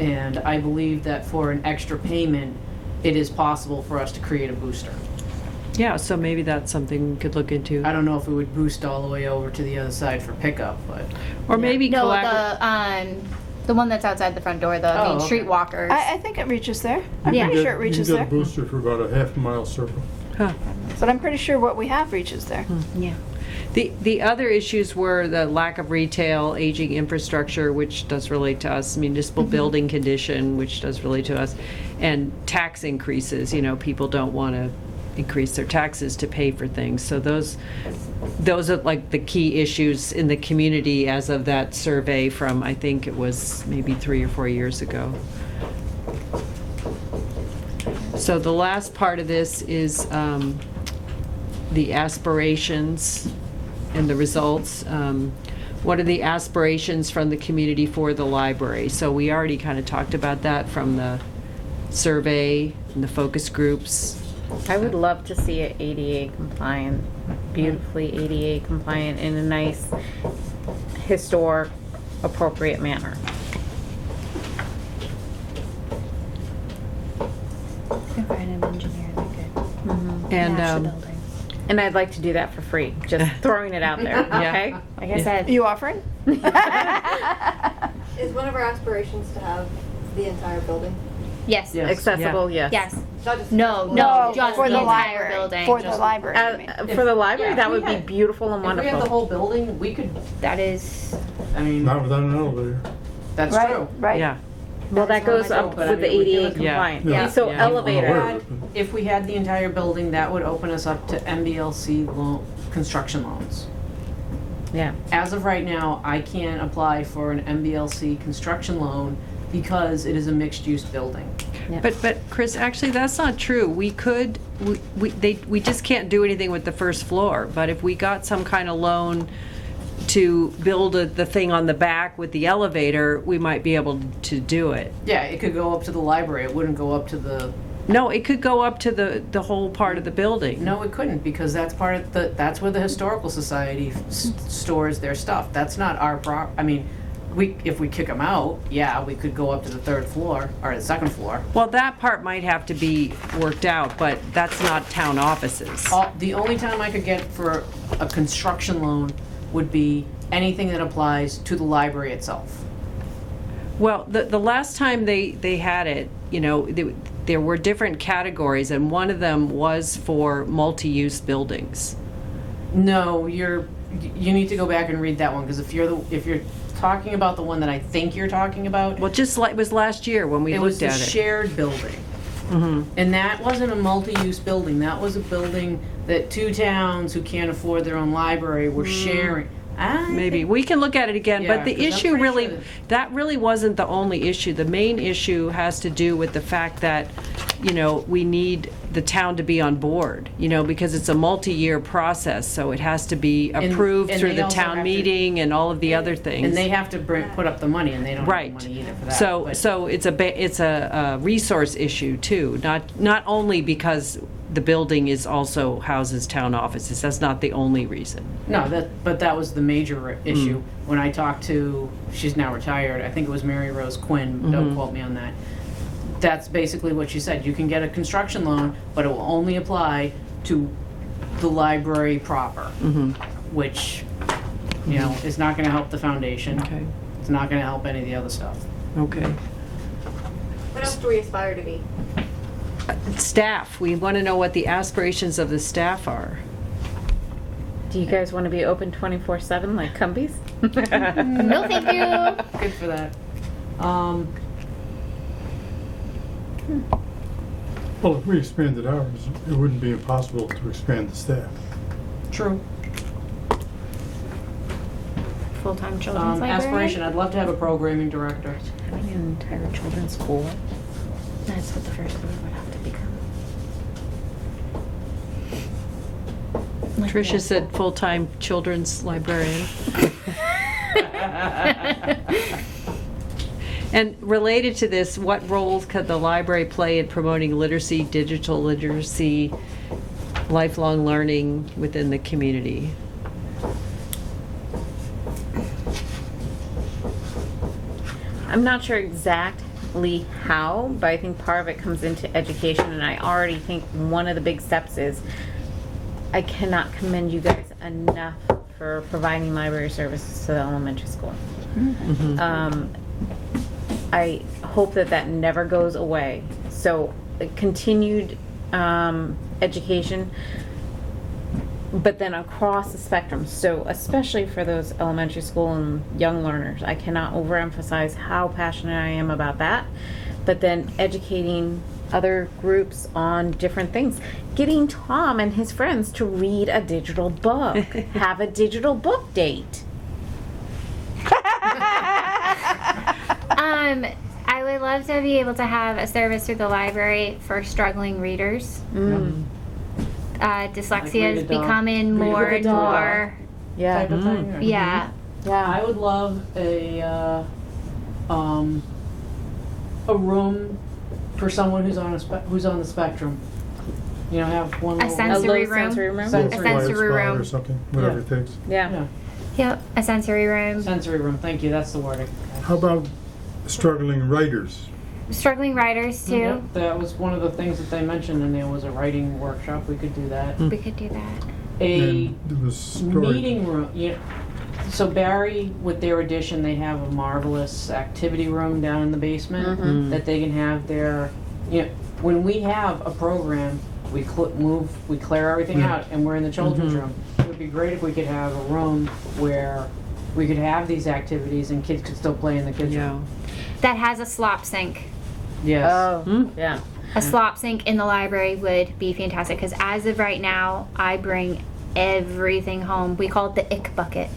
Speaker 5: And I believe that for an extra payment, it is possible for us to create a booster.
Speaker 2: Yeah, so maybe that's something we could look into.
Speaker 5: I don't know if it would boost all the way over to the other side for pickup, but.
Speaker 2: Or maybe
Speaker 3: No,
Speaker 2: collaborate.
Speaker 3: the one that's outside the front door, the
Speaker 5: Oh,
Speaker 3: Main
Speaker 5: okay.
Speaker 3: Street Walkers.
Speaker 4: I think it reaches there. I'm
Speaker 3: Yeah.
Speaker 4: pretty sure it reaches
Speaker 7: You
Speaker 4: there.
Speaker 7: can get a booster for about a half-mile circle.
Speaker 2: Huh.
Speaker 4: But I'm pretty sure what we have reaches there.
Speaker 3: yeah.
Speaker 2: The other issues were the lack of retail, aging infrastructure, which does relate to us, municipal building condition, which does relate to us, and tax increases. People don't want to increase their taxes to pay for things. So those are like the key issues in the community as of that survey from, I think it was maybe 3 or 4 years ago. So the last part of this is the aspirations and the results. What are the aspirations from the community for the library? So we already kind of talked about that from the survey and the focus groups.
Speaker 6: I would love to see it ADA compliant, beautifully ADA compliant in a nice, historic, appropriate manner.
Speaker 3: You can find an engineer that could
Speaker 2: And
Speaker 3: match the
Speaker 2: um,
Speaker 3: building.
Speaker 6: And I'd like to do that for free, just throwing it out there, okay?
Speaker 3: Like I said,
Speaker 4: You offering?
Speaker 1: Is one of our aspirations to have the entire building?
Speaker 3: yes.
Speaker 5: Yes.
Speaker 6: Accessible, yes.
Speaker 3: Yes.
Speaker 1: Not just
Speaker 3: No,
Speaker 1: accessible.
Speaker 3: no, just
Speaker 4: for
Speaker 3: the
Speaker 4: the
Speaker 3: entire
Speaker 4: library.
Speaker 3: building.
Speaker 4: For the
Speaker 3: Just-
Speaker 4: library, I mean.
Speaker 6: For the library,
Speaker 5: Yeah,
Speaker 6: that
Speaker 5: if
Speaker 6: would
Speaker 5: we
Speaker 6: be
Speaker 5: had-
Speaker 6: beautiful and
Speaker 5: If we had the
Speaker 6: wonderful.
Speaker 5: whole building, we could,
Speaker 3: That is,
Speaker 5: I mean,
Speaker 7: Not without an elevator.
Speaker 5: That's
Speaker 4: Right,
Speaker 5: true.
Speaker 4: right.
Speaker 2: Yeah.
Speaker 6: Well, that goes up
Speaker 5: But I
Speaker 6: with the
Speaker 5: mean, we do
Speaker 6: ADA
Speaker 5: it-
Speaker 6: compliant.
Speaker 2: Yeah.
Speaker 6: So
Speaker 2: Yeah.
Speaker 6: elevator.
Speaker 5: If we had the entire building, that would open us up to MBLC construction loans.
Speaker 6: Yeah.
Speaker 5: As of right now, I can't apply for an MBLC construction loan because it is a mixed-use building.
Speaker 2: But Chris, actually, that's not true. We could, we just can't do anything with the first floor. But if we got some kind of loan to build the thing on the back with the elevator, we might be able to do it.
Speaker 5: Yeah, it could go up to the library, it wouldn't go up to the,
Speaker 2: No, it could go up to the whole part of the building.
Speaker 5: no, it couldn't, because that's part of the, that's where the Historical Society stores their stuff. That's not our I mean, if we kick them out, yeah, we could go up to the third floor, or the second floor.
Speaker 2: Well, that part might have to be worked out, but that's not town offices.
Speaker 5: The only time I could get for a construction loan would be anything that applies to the library itself.
Speaker 2: Well, the last time they had it, you know, there were different categories, and one of them was for multi-use buildings.
Speaker 5: No, you need to go back and read that one, because if you're talking about the one that I think you're talking about,
Speaker 2: Well, just like it was last year when we
Speaker 5: it was
Speaker 2: looked
Speaker 5: the
Speaker 2: at it.
Speaker 5: shared building. And that wasn't a multi-use building, that was a building that two towns who can't afford their own library were sharing.
Speaker 2: Maybe. We can look at it again,
Speaker 5: Yeah,
Speaker 2: but the
Speaker 5: 'cause I'm
Speaker 2: issue
Speaker 5: pretty
Speaker 2: really,
Speaker 5: sure
Speaker 2: that really wasn't the only issue. The main issue has to do with the fact that, you know, we need the town to be on board, you know, because it's a multi-year process, so it has to be approved
Speaker 5: and
Speaker 2: through
Speaker 5: they
Speaker 2: the
Speaker 5: also
Speaker 2: town
Speaker 5: have to-
Speaker 2: meeting and all of the other things.
Speaker 5: And they have to put up the money, and they don't have
Speaker 2: Right.
Speaker 5: the money either for that.
Speaker 2: So,
Speaker 5: but-
Speaker 2: so it's a resource issue too, not only because the building is also houses town offices. That's not the only reason.
Speaker 5: No, but that was the major issue. When I talked to, she's now retired, I think it was Mary Rose Quinn, don't quote me on that. That's basically what she said. You can get a construction loan, but it will only apply to the library proper, which, you know, is not gonna help the foundation.
Speaker 2: Okay,
Speaker 5: It's not gonna help any of the other stuff.
Speaker 2: okay.
Speaker 1: What else do we aspire to be?
Speaker 2: Staff, we want to know what the aspirations of the staff are.
Speaker 6: Do you guys want to be open 24/7 like Cumbies?
Speaker 3: No, thank you.
Speaker 5: Good for that.
Speaker 7: Well, if we expanded ours, it wouldn't be impossible to expand the staff.
Speaker 5: True.
Speaker 3: Full-time children's library.
Speaker 5: Aspiration, I'd love to have a programming director.
Speaker 6: Having an entire children's school.
Speaker 3: That's what the first floor would have to become.
Speaker 2: Tricia said full-time children's librarian. And related to this, what roles could the library play in promoting literacy, digital literacy, lifelong learning within the community?
Speaker 6: I'm not sure exactly how, but I think part of it comes into education, and I already think one of the big steps is I cannot commend you guys enough for providing library services to the elementary school. I hope that that never goes away. So continued education, but then across the spectrum. So especially for those elementary school and young learners, I cannot overemphasize how passionate I am about that. But then educating other groups on different things. Getting Tom and his friends to read a digital book. Have a digital book date.
Speaker 3: I would love to be able to have a service through the library for struggling readers. Dyslexia
Speaker 5: read
Speaker 3: is
Speaker 5: a dog.
Speaker 3: becoming
Speaker 5: Read
Speaker 3: more
Speaker 5: with a
Speaker 3: and
Speaker 5: dog.
Speaker 3: more.
Speaker 6: Yeah.
Speaker 5: Type of thing, or-
Speaker 3: Yeah.
Speaker 5: I would love a room for someone who's on who's on the spectrum. You know, have one
Speaker 3: A
Speaker 5: little
Speaker 3: sensory
Speaker 6: low
Speaker 3: room.
Speaker 6: sensory room.
Speaker 5: Sensory.
Speaker 3: A sensory
Speaker 7: Quiet spot
Speaker 3: room.
Speaker 7: or something, whatever
Speaker 5: Yeah.
Speaker 7: it takes.
Speaker 6: Yeah.
Speaker 5: Yeah,
Speaker 3: Yep, a sensory room.
Speaker 5: sensory room. Thank you. That's the wording.
Speaker 7: How about struggling writers?
Speaker 3: Struggling writers too.
Speaker 5: Yep, that was one of the things that they mentioned, and there was a writing workshop. We could do that.
Speaker 3: We could do that.
Speaker 5: A
Speaker 7: And there was story.
Speaker 5: meeting room. Yeah. So Barry, with their addition, they have a marvelous activity room down in the basement that they can have their. You know, when we have a program, we clear everything
Speaker 7: Yeah.
Speaker 5: out, and we're in the children's room. It would be great if we could have a room where we could have these activities and kids could still play in the kitchen.
Speaker 2: Yeah.
Speaker 3: That has a slop sink.
Speaker 5: Yes.
Speaker 6: Oh, yeah.
Speaker 3: A slop sink in the library would be fantastic because as of right now, I bring everything home. We call it the ick bucket.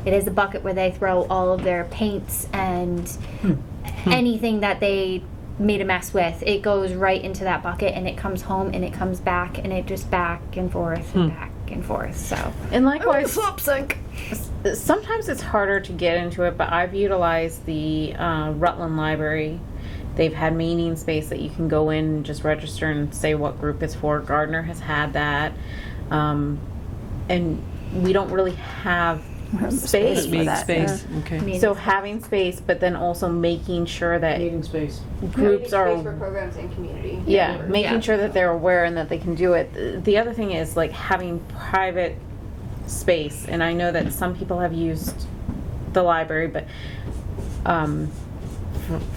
Speaker 3: It is a bucket where they throw all of their paints and anything that they made a mess with. It goes right into that bucket and it comes home and it comes back and it just back and forth and back and forth. So
Speaker 6: And likewise,
Speaker 3: slop sink.
Speaker 6: sometimes it's harder to get into it, but I've utilized the Rutland Library. They've had meeting space that you can go in and just register and say what group it's for. Gardner has had that. And we don't really have space for
Speaker 2: Meeting
Speaker 6: that.
Speaker 2: space, okay.
Speaker 3: Meeting
Speaker 6: So having space, but then also making sure that
Speaker 5: Meeting space.
Speaker 6: groups are
Speaker 1: programs and community.
Speaker 6: yeah, making
Speaker 3: Yeah.
Speaker 6: sure that they're aware and that they can do it. The other thing is like having private space, and I know that some people have used the library, but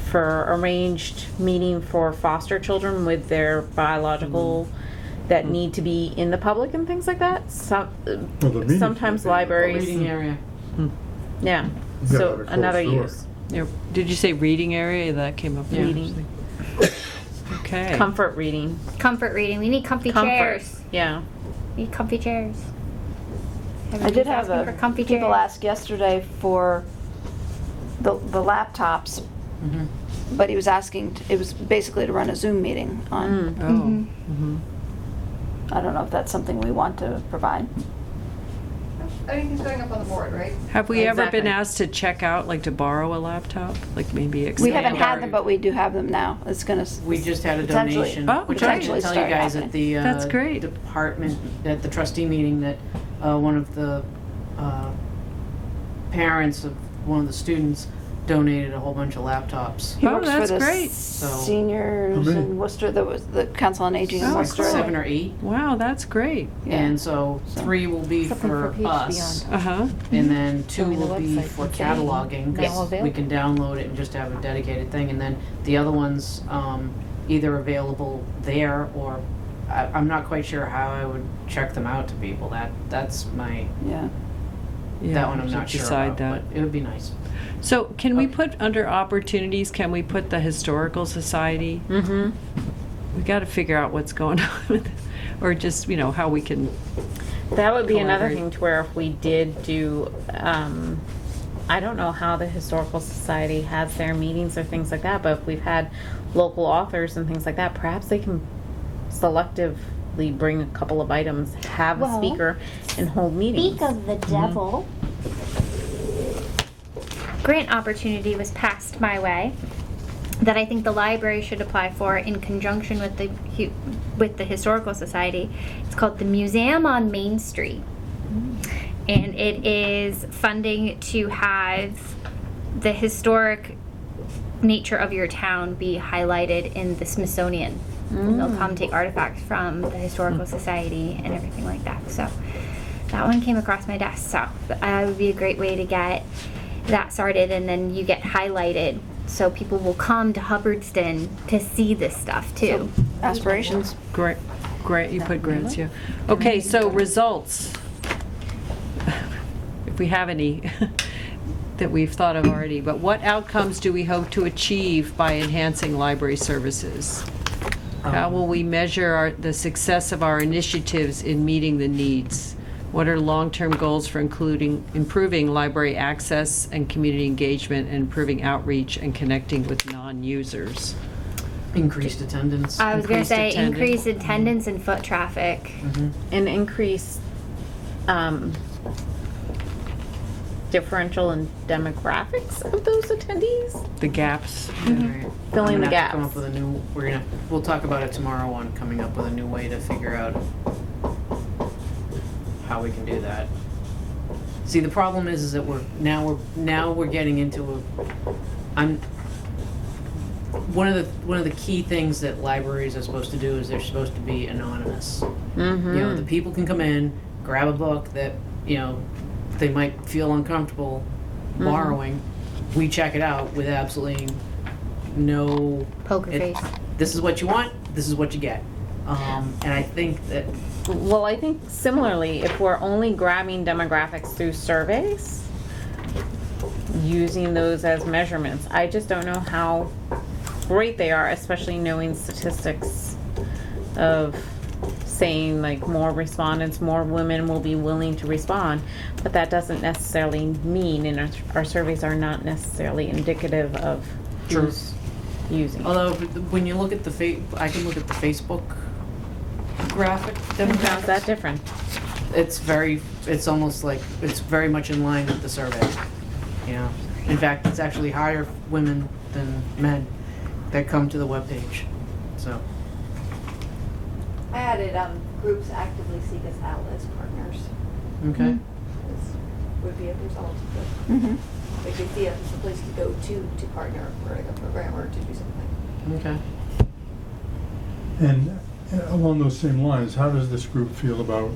Speaker 6: for arranged meeting for foster children with their biological that need to be in the public and things like that.
Speaker 7: the meeting
Speaker 6: Sometimes
Speaker 7: should be-
Speaker 6: libraries,
Speaker 5: Reading area.
Speaker 6: yeah.
Speaker 7: Yeah,
Speaker 6: So
Speaker 7: but a closed
Speaker 6: another
Speaker 7: door.
Speaker 6: use,
Speaker 2: Yeah. Did you say reading area? That came up.
Speaker 5: Yeah.
Speaker 6: reading,
Speaker 2: Okay.
Speaker 6: comfort reading,
Speaker 3: Comfort reading. We need comfy
Speaker 6: comfort.
Speaker 3: chairs.
Speaker 6: Yeah.
Speaker 3: We need comfy chairs.
Speaker 4: I did have
Speaker 3: Everybody's asking for comfy
Speaker 4: people
Speaker 3: chairs.
Speaker 4: ask yesterday for the laptops, but he was asking, it was basically to run a Zoom meeting on.
Speaker 2: Oh.
Speaker 3: Mm-hmm.
Speaker 4: I don't know if that's something we want to provide.
Speaker 1: Everything's going up on the board, right?
Speaker 2: Have we ever been
Speaker 6: Exactly.
Speaker 2: asked to check out, like to borrow a laptop? Like maybe
Speaker 4: We
Speaker 2: expand
Speaker 4: haven't had
Speaker 2: our-
Speaker 4: them, but we do have them now. It's gonna.
Speaker 5: We just had a
Speaker 4: potentially-
Speaker 5: donation,
Speaker 2: Oh,
Speaker 5: which I
Speaker 2: potentially
Speaker 5: didn't tell you
Speaker 4: start
Speaker 5: guys
Speaker 4: happening.
Speaker 5: at the
Speaker 2: That's great.
Speaker 5: department, at the trustee meeting, that one of the parents of one of the students donated a whole bunch of laptops.
Speaker 4: He
Speaker 2: Oh,
Speaker 4: works
Speaker 2: that's
Speaker 4: for the
Speaker 2: great.
Speaker 4: seniors
Speaker 7: How many?
Speaker 4: in Worcester. That was the Council on Aging in
Speaker 2: Oh,
Speaker 4: Worcester.
Speaker 2: cool.
Speaker 5: 7 or 8,
Speaker 2: Wow, that's great.
Speaker 4: Yeah.
Speaker 5: and so 3 will be
Speaker 6: Something
Speaker 5: for
Speaker 6: for PhD
Speaker 5: us,
Speaker 6: on.
Speaker 2: Uh-huh.
Speaker 5: and then 2
Speaker 6: Going to
Speaker 5: will
Speaker 6: the
Speaker 5: be
Speaker 6: website
Speaker 5: for
Speaker 6: and saying,
Speaker 5: cataloging,
Speaker 6: now
Speaker 5: because we
Speaker 6: available.
Speaker 5: can download it and just have a dedicated thing, and then the other ones either available there or I'm not quite sure how I would check them out to people. That's my
Speaker 4: Yeah.
Speaker 2: Yeah,
Speaker 5: that one I'm
Speaker 2: we
Speaker 5: not
Speaker 2: should
Speaker 5: sure
Speaker 2: decide
Speaker 5: about,
Speaker 2: that.
Speaker 5: but it would be nice.
Speaker 2: So can we
Speaker 5: Okay.
Speaker 2: put under opportunities, can we put the Historical Society?
Speaker 6: Mm-hmm.
Speaker 2: We got to figure out what's going on with, or just, you know, how we can,
Speaker 6: That would be another
Speaker 2: Collaborate.
Speaker 6: thing to where if we did do, I don't know how the Historical Society has their meetings or things like that, but if we've had local authors and things like that, perhaps they can selectively bring a couple of items, have a
Speaker 3: Well,
Speaker 6: speaker, and hold meetings.
Speaker 3: Speak of the devil. Grant opportunity was passed my way that I think the library should apply for in conjunction with the Historical Society. It's called the Museum on Main Street. And it is funding to have the historic nature of your town be highlighted in the Smithsonian. And they'll come take artifacts from the Historical Society and everything like that. So that one came across my desk. So that would be a great way to get that started, and then you get highlighted. So people will come to Hubbardston to see this stuff too.
Speaker 4: Aspirations.
Speaker 2: grant, you put grants, yeah. Okay, so results. If we have any that we've thought of already, but what outcomes do we hope to achieve by enhancing library services? How will we measure the success of our initiatives in meeting the needs? What are long-term goals for improving library access and community engagement, and improving outreach and connecting with non-users?
Speaker 5: Increased attendance.
Speaker 3: I was going to say
Speaker 2: Increased attendance.
Speaker 3: increased attendance and foot traffic.
Speaker 6: And increase differential in demographics of those attendees.
Speaker 2: The gaps?
Speaker 5: Right.
Speaker 6: Filling
Speaker 5: I'm
Speaker 6: the
Speaker 5: gonna have to come
Speaker 6: gaps.
Speaker 5: up with a new. We'll talk about it tomorrow on coming up with a new way to figure out how we can do that. See, the problem is that we're getting into one of the key things that libraries are supposed to do is they're supposed to be anonymous.
Speaker 6: Mm-hmm.
Speaker 5: You know, the people can come in, grab a book that, you know, they might feel uncomfortable borrowing. We check it out with absolutely no
Speaker 3: Poker
Speaker 5: it-
Speaker 3: face.
Speaker 5: This is what you want. This is what you get. And I think that
Speaker 6: Well, I think similarly, if we're only grabbing demographics through surveys, using those as measurements. I just don't know how great they are, especially knowing statistics of saying like more respondents, more women will be willing to respond, but that doesn't necessarily mean, and our surveys are not necessarily indicative of
Speaker 5: True.
Speaker 6: who's using.
Speaker 5: Although when you look at I can look at the Facebook graphic
Speaker 6: How's
Speaker 5: demographics.
Speaker 6: that different?
Speaker 5: It's almost like, it's very much in line with the survey. You know, in fact, it's actually higher women than men that come to the webpage, so.
Speaker 1: I added groups actively seek us out as partners.
Speaker 5: Okay.
Speaker 1: This would be a result of
Speaker 4: Mhm.
Speaker 1: the, like they see us as a place to go to partner for like a program or to do something.
Speaker 5: Okay.
Speaker 7: And along those same lines, how does this group feel about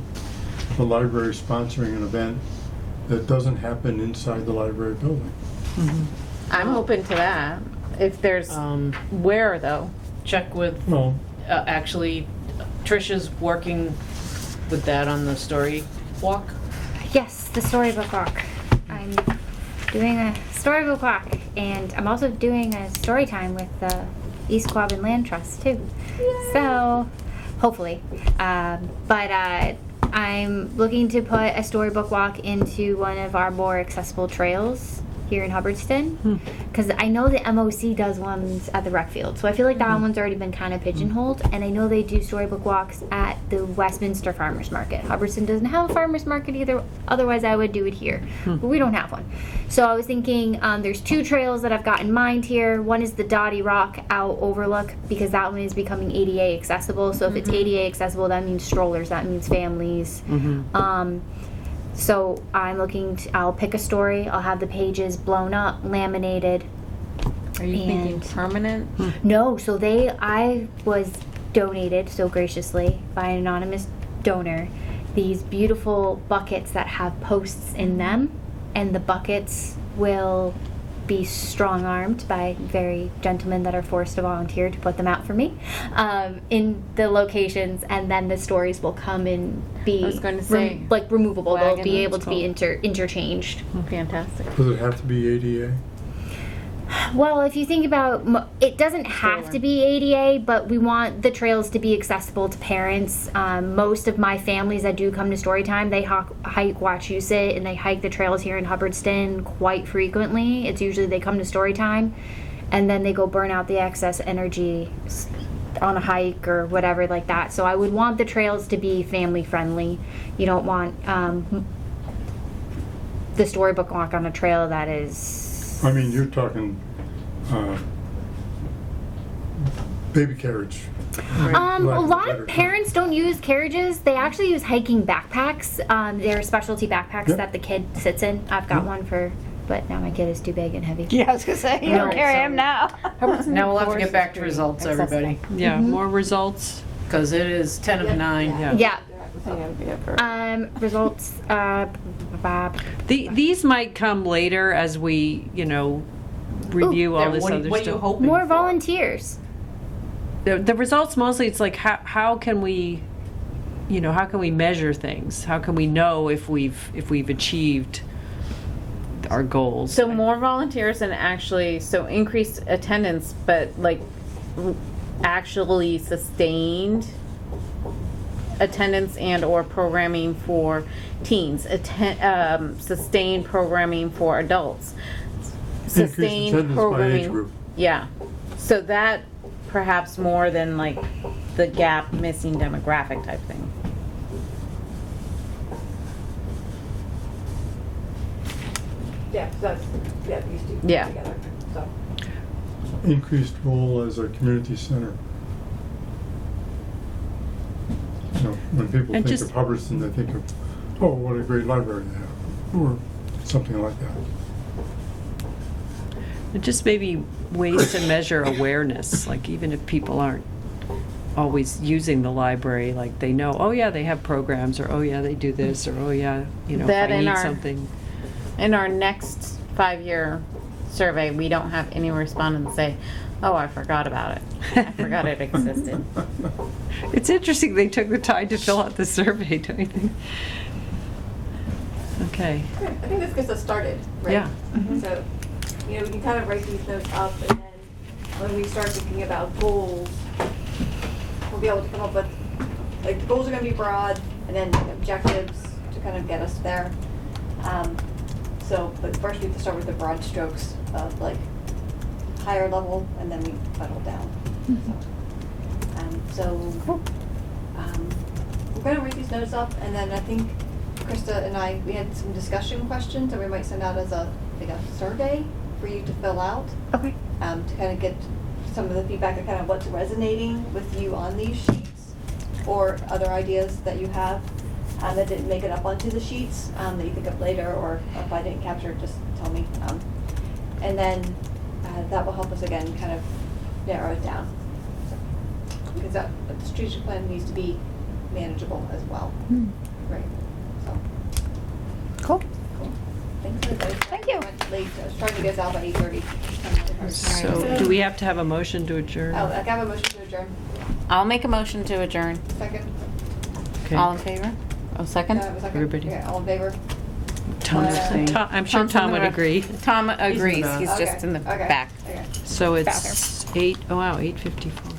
Speaker 7: the library sponsoring an event that doesn't happen inside the library building?
Speaker 6: I'm open to that. If there's, where though?
Speaker 5: Check with,
Speaker 7: Well,
Speaker 5: actually, Tricia's working with that on the story walk.
Speaker 3: Yes, the storybook walk. I'm doing a storybook walk, and I'm also doing a story time with the East Quabbin Land Trust too. So, hopefully. I'm looking to put a storybook walk into one of our more accessible trails here in Hubbardston, because I know the MOC does ones at the rec field, so I feel like that one's already been kind of pigeonholed, and I know they do storybook walks at the Westminster Farmers Market. Hubbardston doesn't have a farmers market either, otherwise I would do it here, but we don't have one. So I was thinking there's two trails that I've got in mind here. One is the Dottie Rock Owl Overlook, because that one is becoming ADA accessible, so if it's ADA accessible, that means strollers, that means families. So I'm looking to, I'll pick a story, I'll have the pages blown up, laminated.
Speaker 6: Are you thinking
Speaker 3: And-
Speaker 6: permanent?
Speaker 3: No, so I was donated so graciously by an anonymous donor these beautiful buckets that have posts in them, and the buckets will be strong-armed by very gentlemen that are forced to volunteer to put them out for me in the locations, and then the stories will come and be
Speaker 6: I was going to say,
Speaker 3: removable. They'll
Speaker 6: wagon
Speaker 3: be able to be
Speaker 6: tote.
Speaker 3: interchanged.
Speaker 6: Fantastic.
Speaker 7: does it have to be ADA?
Speaker 3: Well, if you think about it, doesn't have to be ADA, but we want the trails to be accessible to parents. Most of my families that do come to Storytime, they hike Wachusett, and they hike the trails here in Hubbardston quite frequently. It's usually they come to Storytime, and then they go burn out the excess energy on a hike or whatever like that. So I would want the trails to be family friendly. You don't want the storybook walk on a trail that is...
Speaker 7: I mean, you're talking baby carriage.
Speaker 3: A
Speaker 7: Lack of a
Speaker 3: lot
Speaker 7: better
Speaker 3: of
Speaker 7: term.
Speaker 3: parents don't use carriages. They actually use hiking backpacks. They're specialty backpacks
Speaker 7: Yep.
Speaker 3: that the kid sits in. I've got one but now my kid is too big and heavy.
Speaker 4: Yeah, I was gonna say, you don't
Speaker 5: Alright,
Speaker 4: carry
Speaker 5: so-
Speaker 4: him now.
Speaker 5: Now we'll have to get back to results, everybody,
Speaker 2: Yeah, more results.
Speaker 5: because it is 10 of 9.
Speaker 3: Yeah.
Speaker 6: Yeah.
Speaker 3: Results.
Speaker 2: These might come later as we, review all this other
Speaker 5: What are you
Speaker 2: stuff.
Speaker 5: hoping
Speaker 3: More
Speaker 5: for?
Speaker 3: volunteers.
Speaker 2: The results mostly, it's like how can we, how can we measure things? How can we know if we've achieved our goals?
Speaker 6: So more volunteers and actually, so increased attendance, but like actually sustained attendance and or programming for teens, sustained programming for adults, sustained
Speaker 7: attendance by age
Speaker 6: programming.
Speaker 7: group.
Speaker 6: Yeah, so that perhaps more than like the gap missing demographic type thing.
Speaker 1: Yeah, that's, these two
Speaker 6: Yeah.
Speaker 1: together, so.
Speaker 7: Increased role as a community center. When people
Speaker 2: And
Speaker 7: think
Speaker 2: just-
Speaker 7: of Hubbardston, they think of, oh, what a great library they have, or something like that.
Speaker 2: And just maybe ways to measure awareness, like even if people aren't always using the library, like they know, oh yeah, they have programs, or oh yeah, they do this, or oh yeah, if
Speaker 6: That
Speaker 2: I
Speaker 6: in
Speaker 2: need
Speaker 6: our-
Speaker 2: something.
Speaker 6: In our next 5-year survey, we don't have any respondents say, oh, I forgot about it. I forgot it existed.
Speaker 2: It's interesting they took the time to fill out the survey, don't you think? Okay.
Speaker 1: I think this gets us started, right?
Speaker 2: Yeah.
Speaker 1: So you know, we can kind of write these notes up, and then when we start thinking about goals, we'll be able to come up with, like, the goals are gonna be broad, and then objectives to kind of get us there. So, but first we have to start with the broad strokes of, like, higher level, and then we funnel down. We're gonna write these notes up, and then I think Krista and I, we had some discussion questions that we might send out as a survey for you to fill out.
Speaker 3: Okay.
Speaker 1: To kind of get some of the feedback of kind of what's resonating with you on these sheets, or other ideas that you have that didn't make it up onto the sheets that you think of later, or if I didn't capture it, just tell me. And then that will help us again kind of narrow it down. Because the strategic plan needs to be manageable as well. Right. So.
Speaker 3: Cool.
Speaker 1: Cool. Thanks, everybody.
Speaker 3: Thank you.
Speaker 1: I went late. I was trying to get us out by 8:30.
Speaker 2: So do we have to have a motion to adjourn?
Speaker 1: Oh, I have a motion to adjourn.
Speaker 6: I'll make a motion to adjourn.
Speaker 1: Second.
Speaker 2: Okay.
Speaker 6: All in favor? Oh, second?
Speaker 1: I have a second.
Speaker 2: Everybody.
Speaker 1: Okay, all in favor?
Speaker 2: Tom, I'm sure
Speaker 6: Tom's in
Speaker 2: Tom
Speaker 6: the
Speaker 2: would
Speaker 6: back.
Speaker 2: agree.
Speaker 6: Tom agrees.
Speaker 8: back.
Speaker 6: He's just
Speaker 1: Okay,
Speaker 6: in the
Speaker 1: okay,
Speaker 6: back.
Speaker 1: Okay.
Speaker 2: So it's 8, oh wow, 8:54.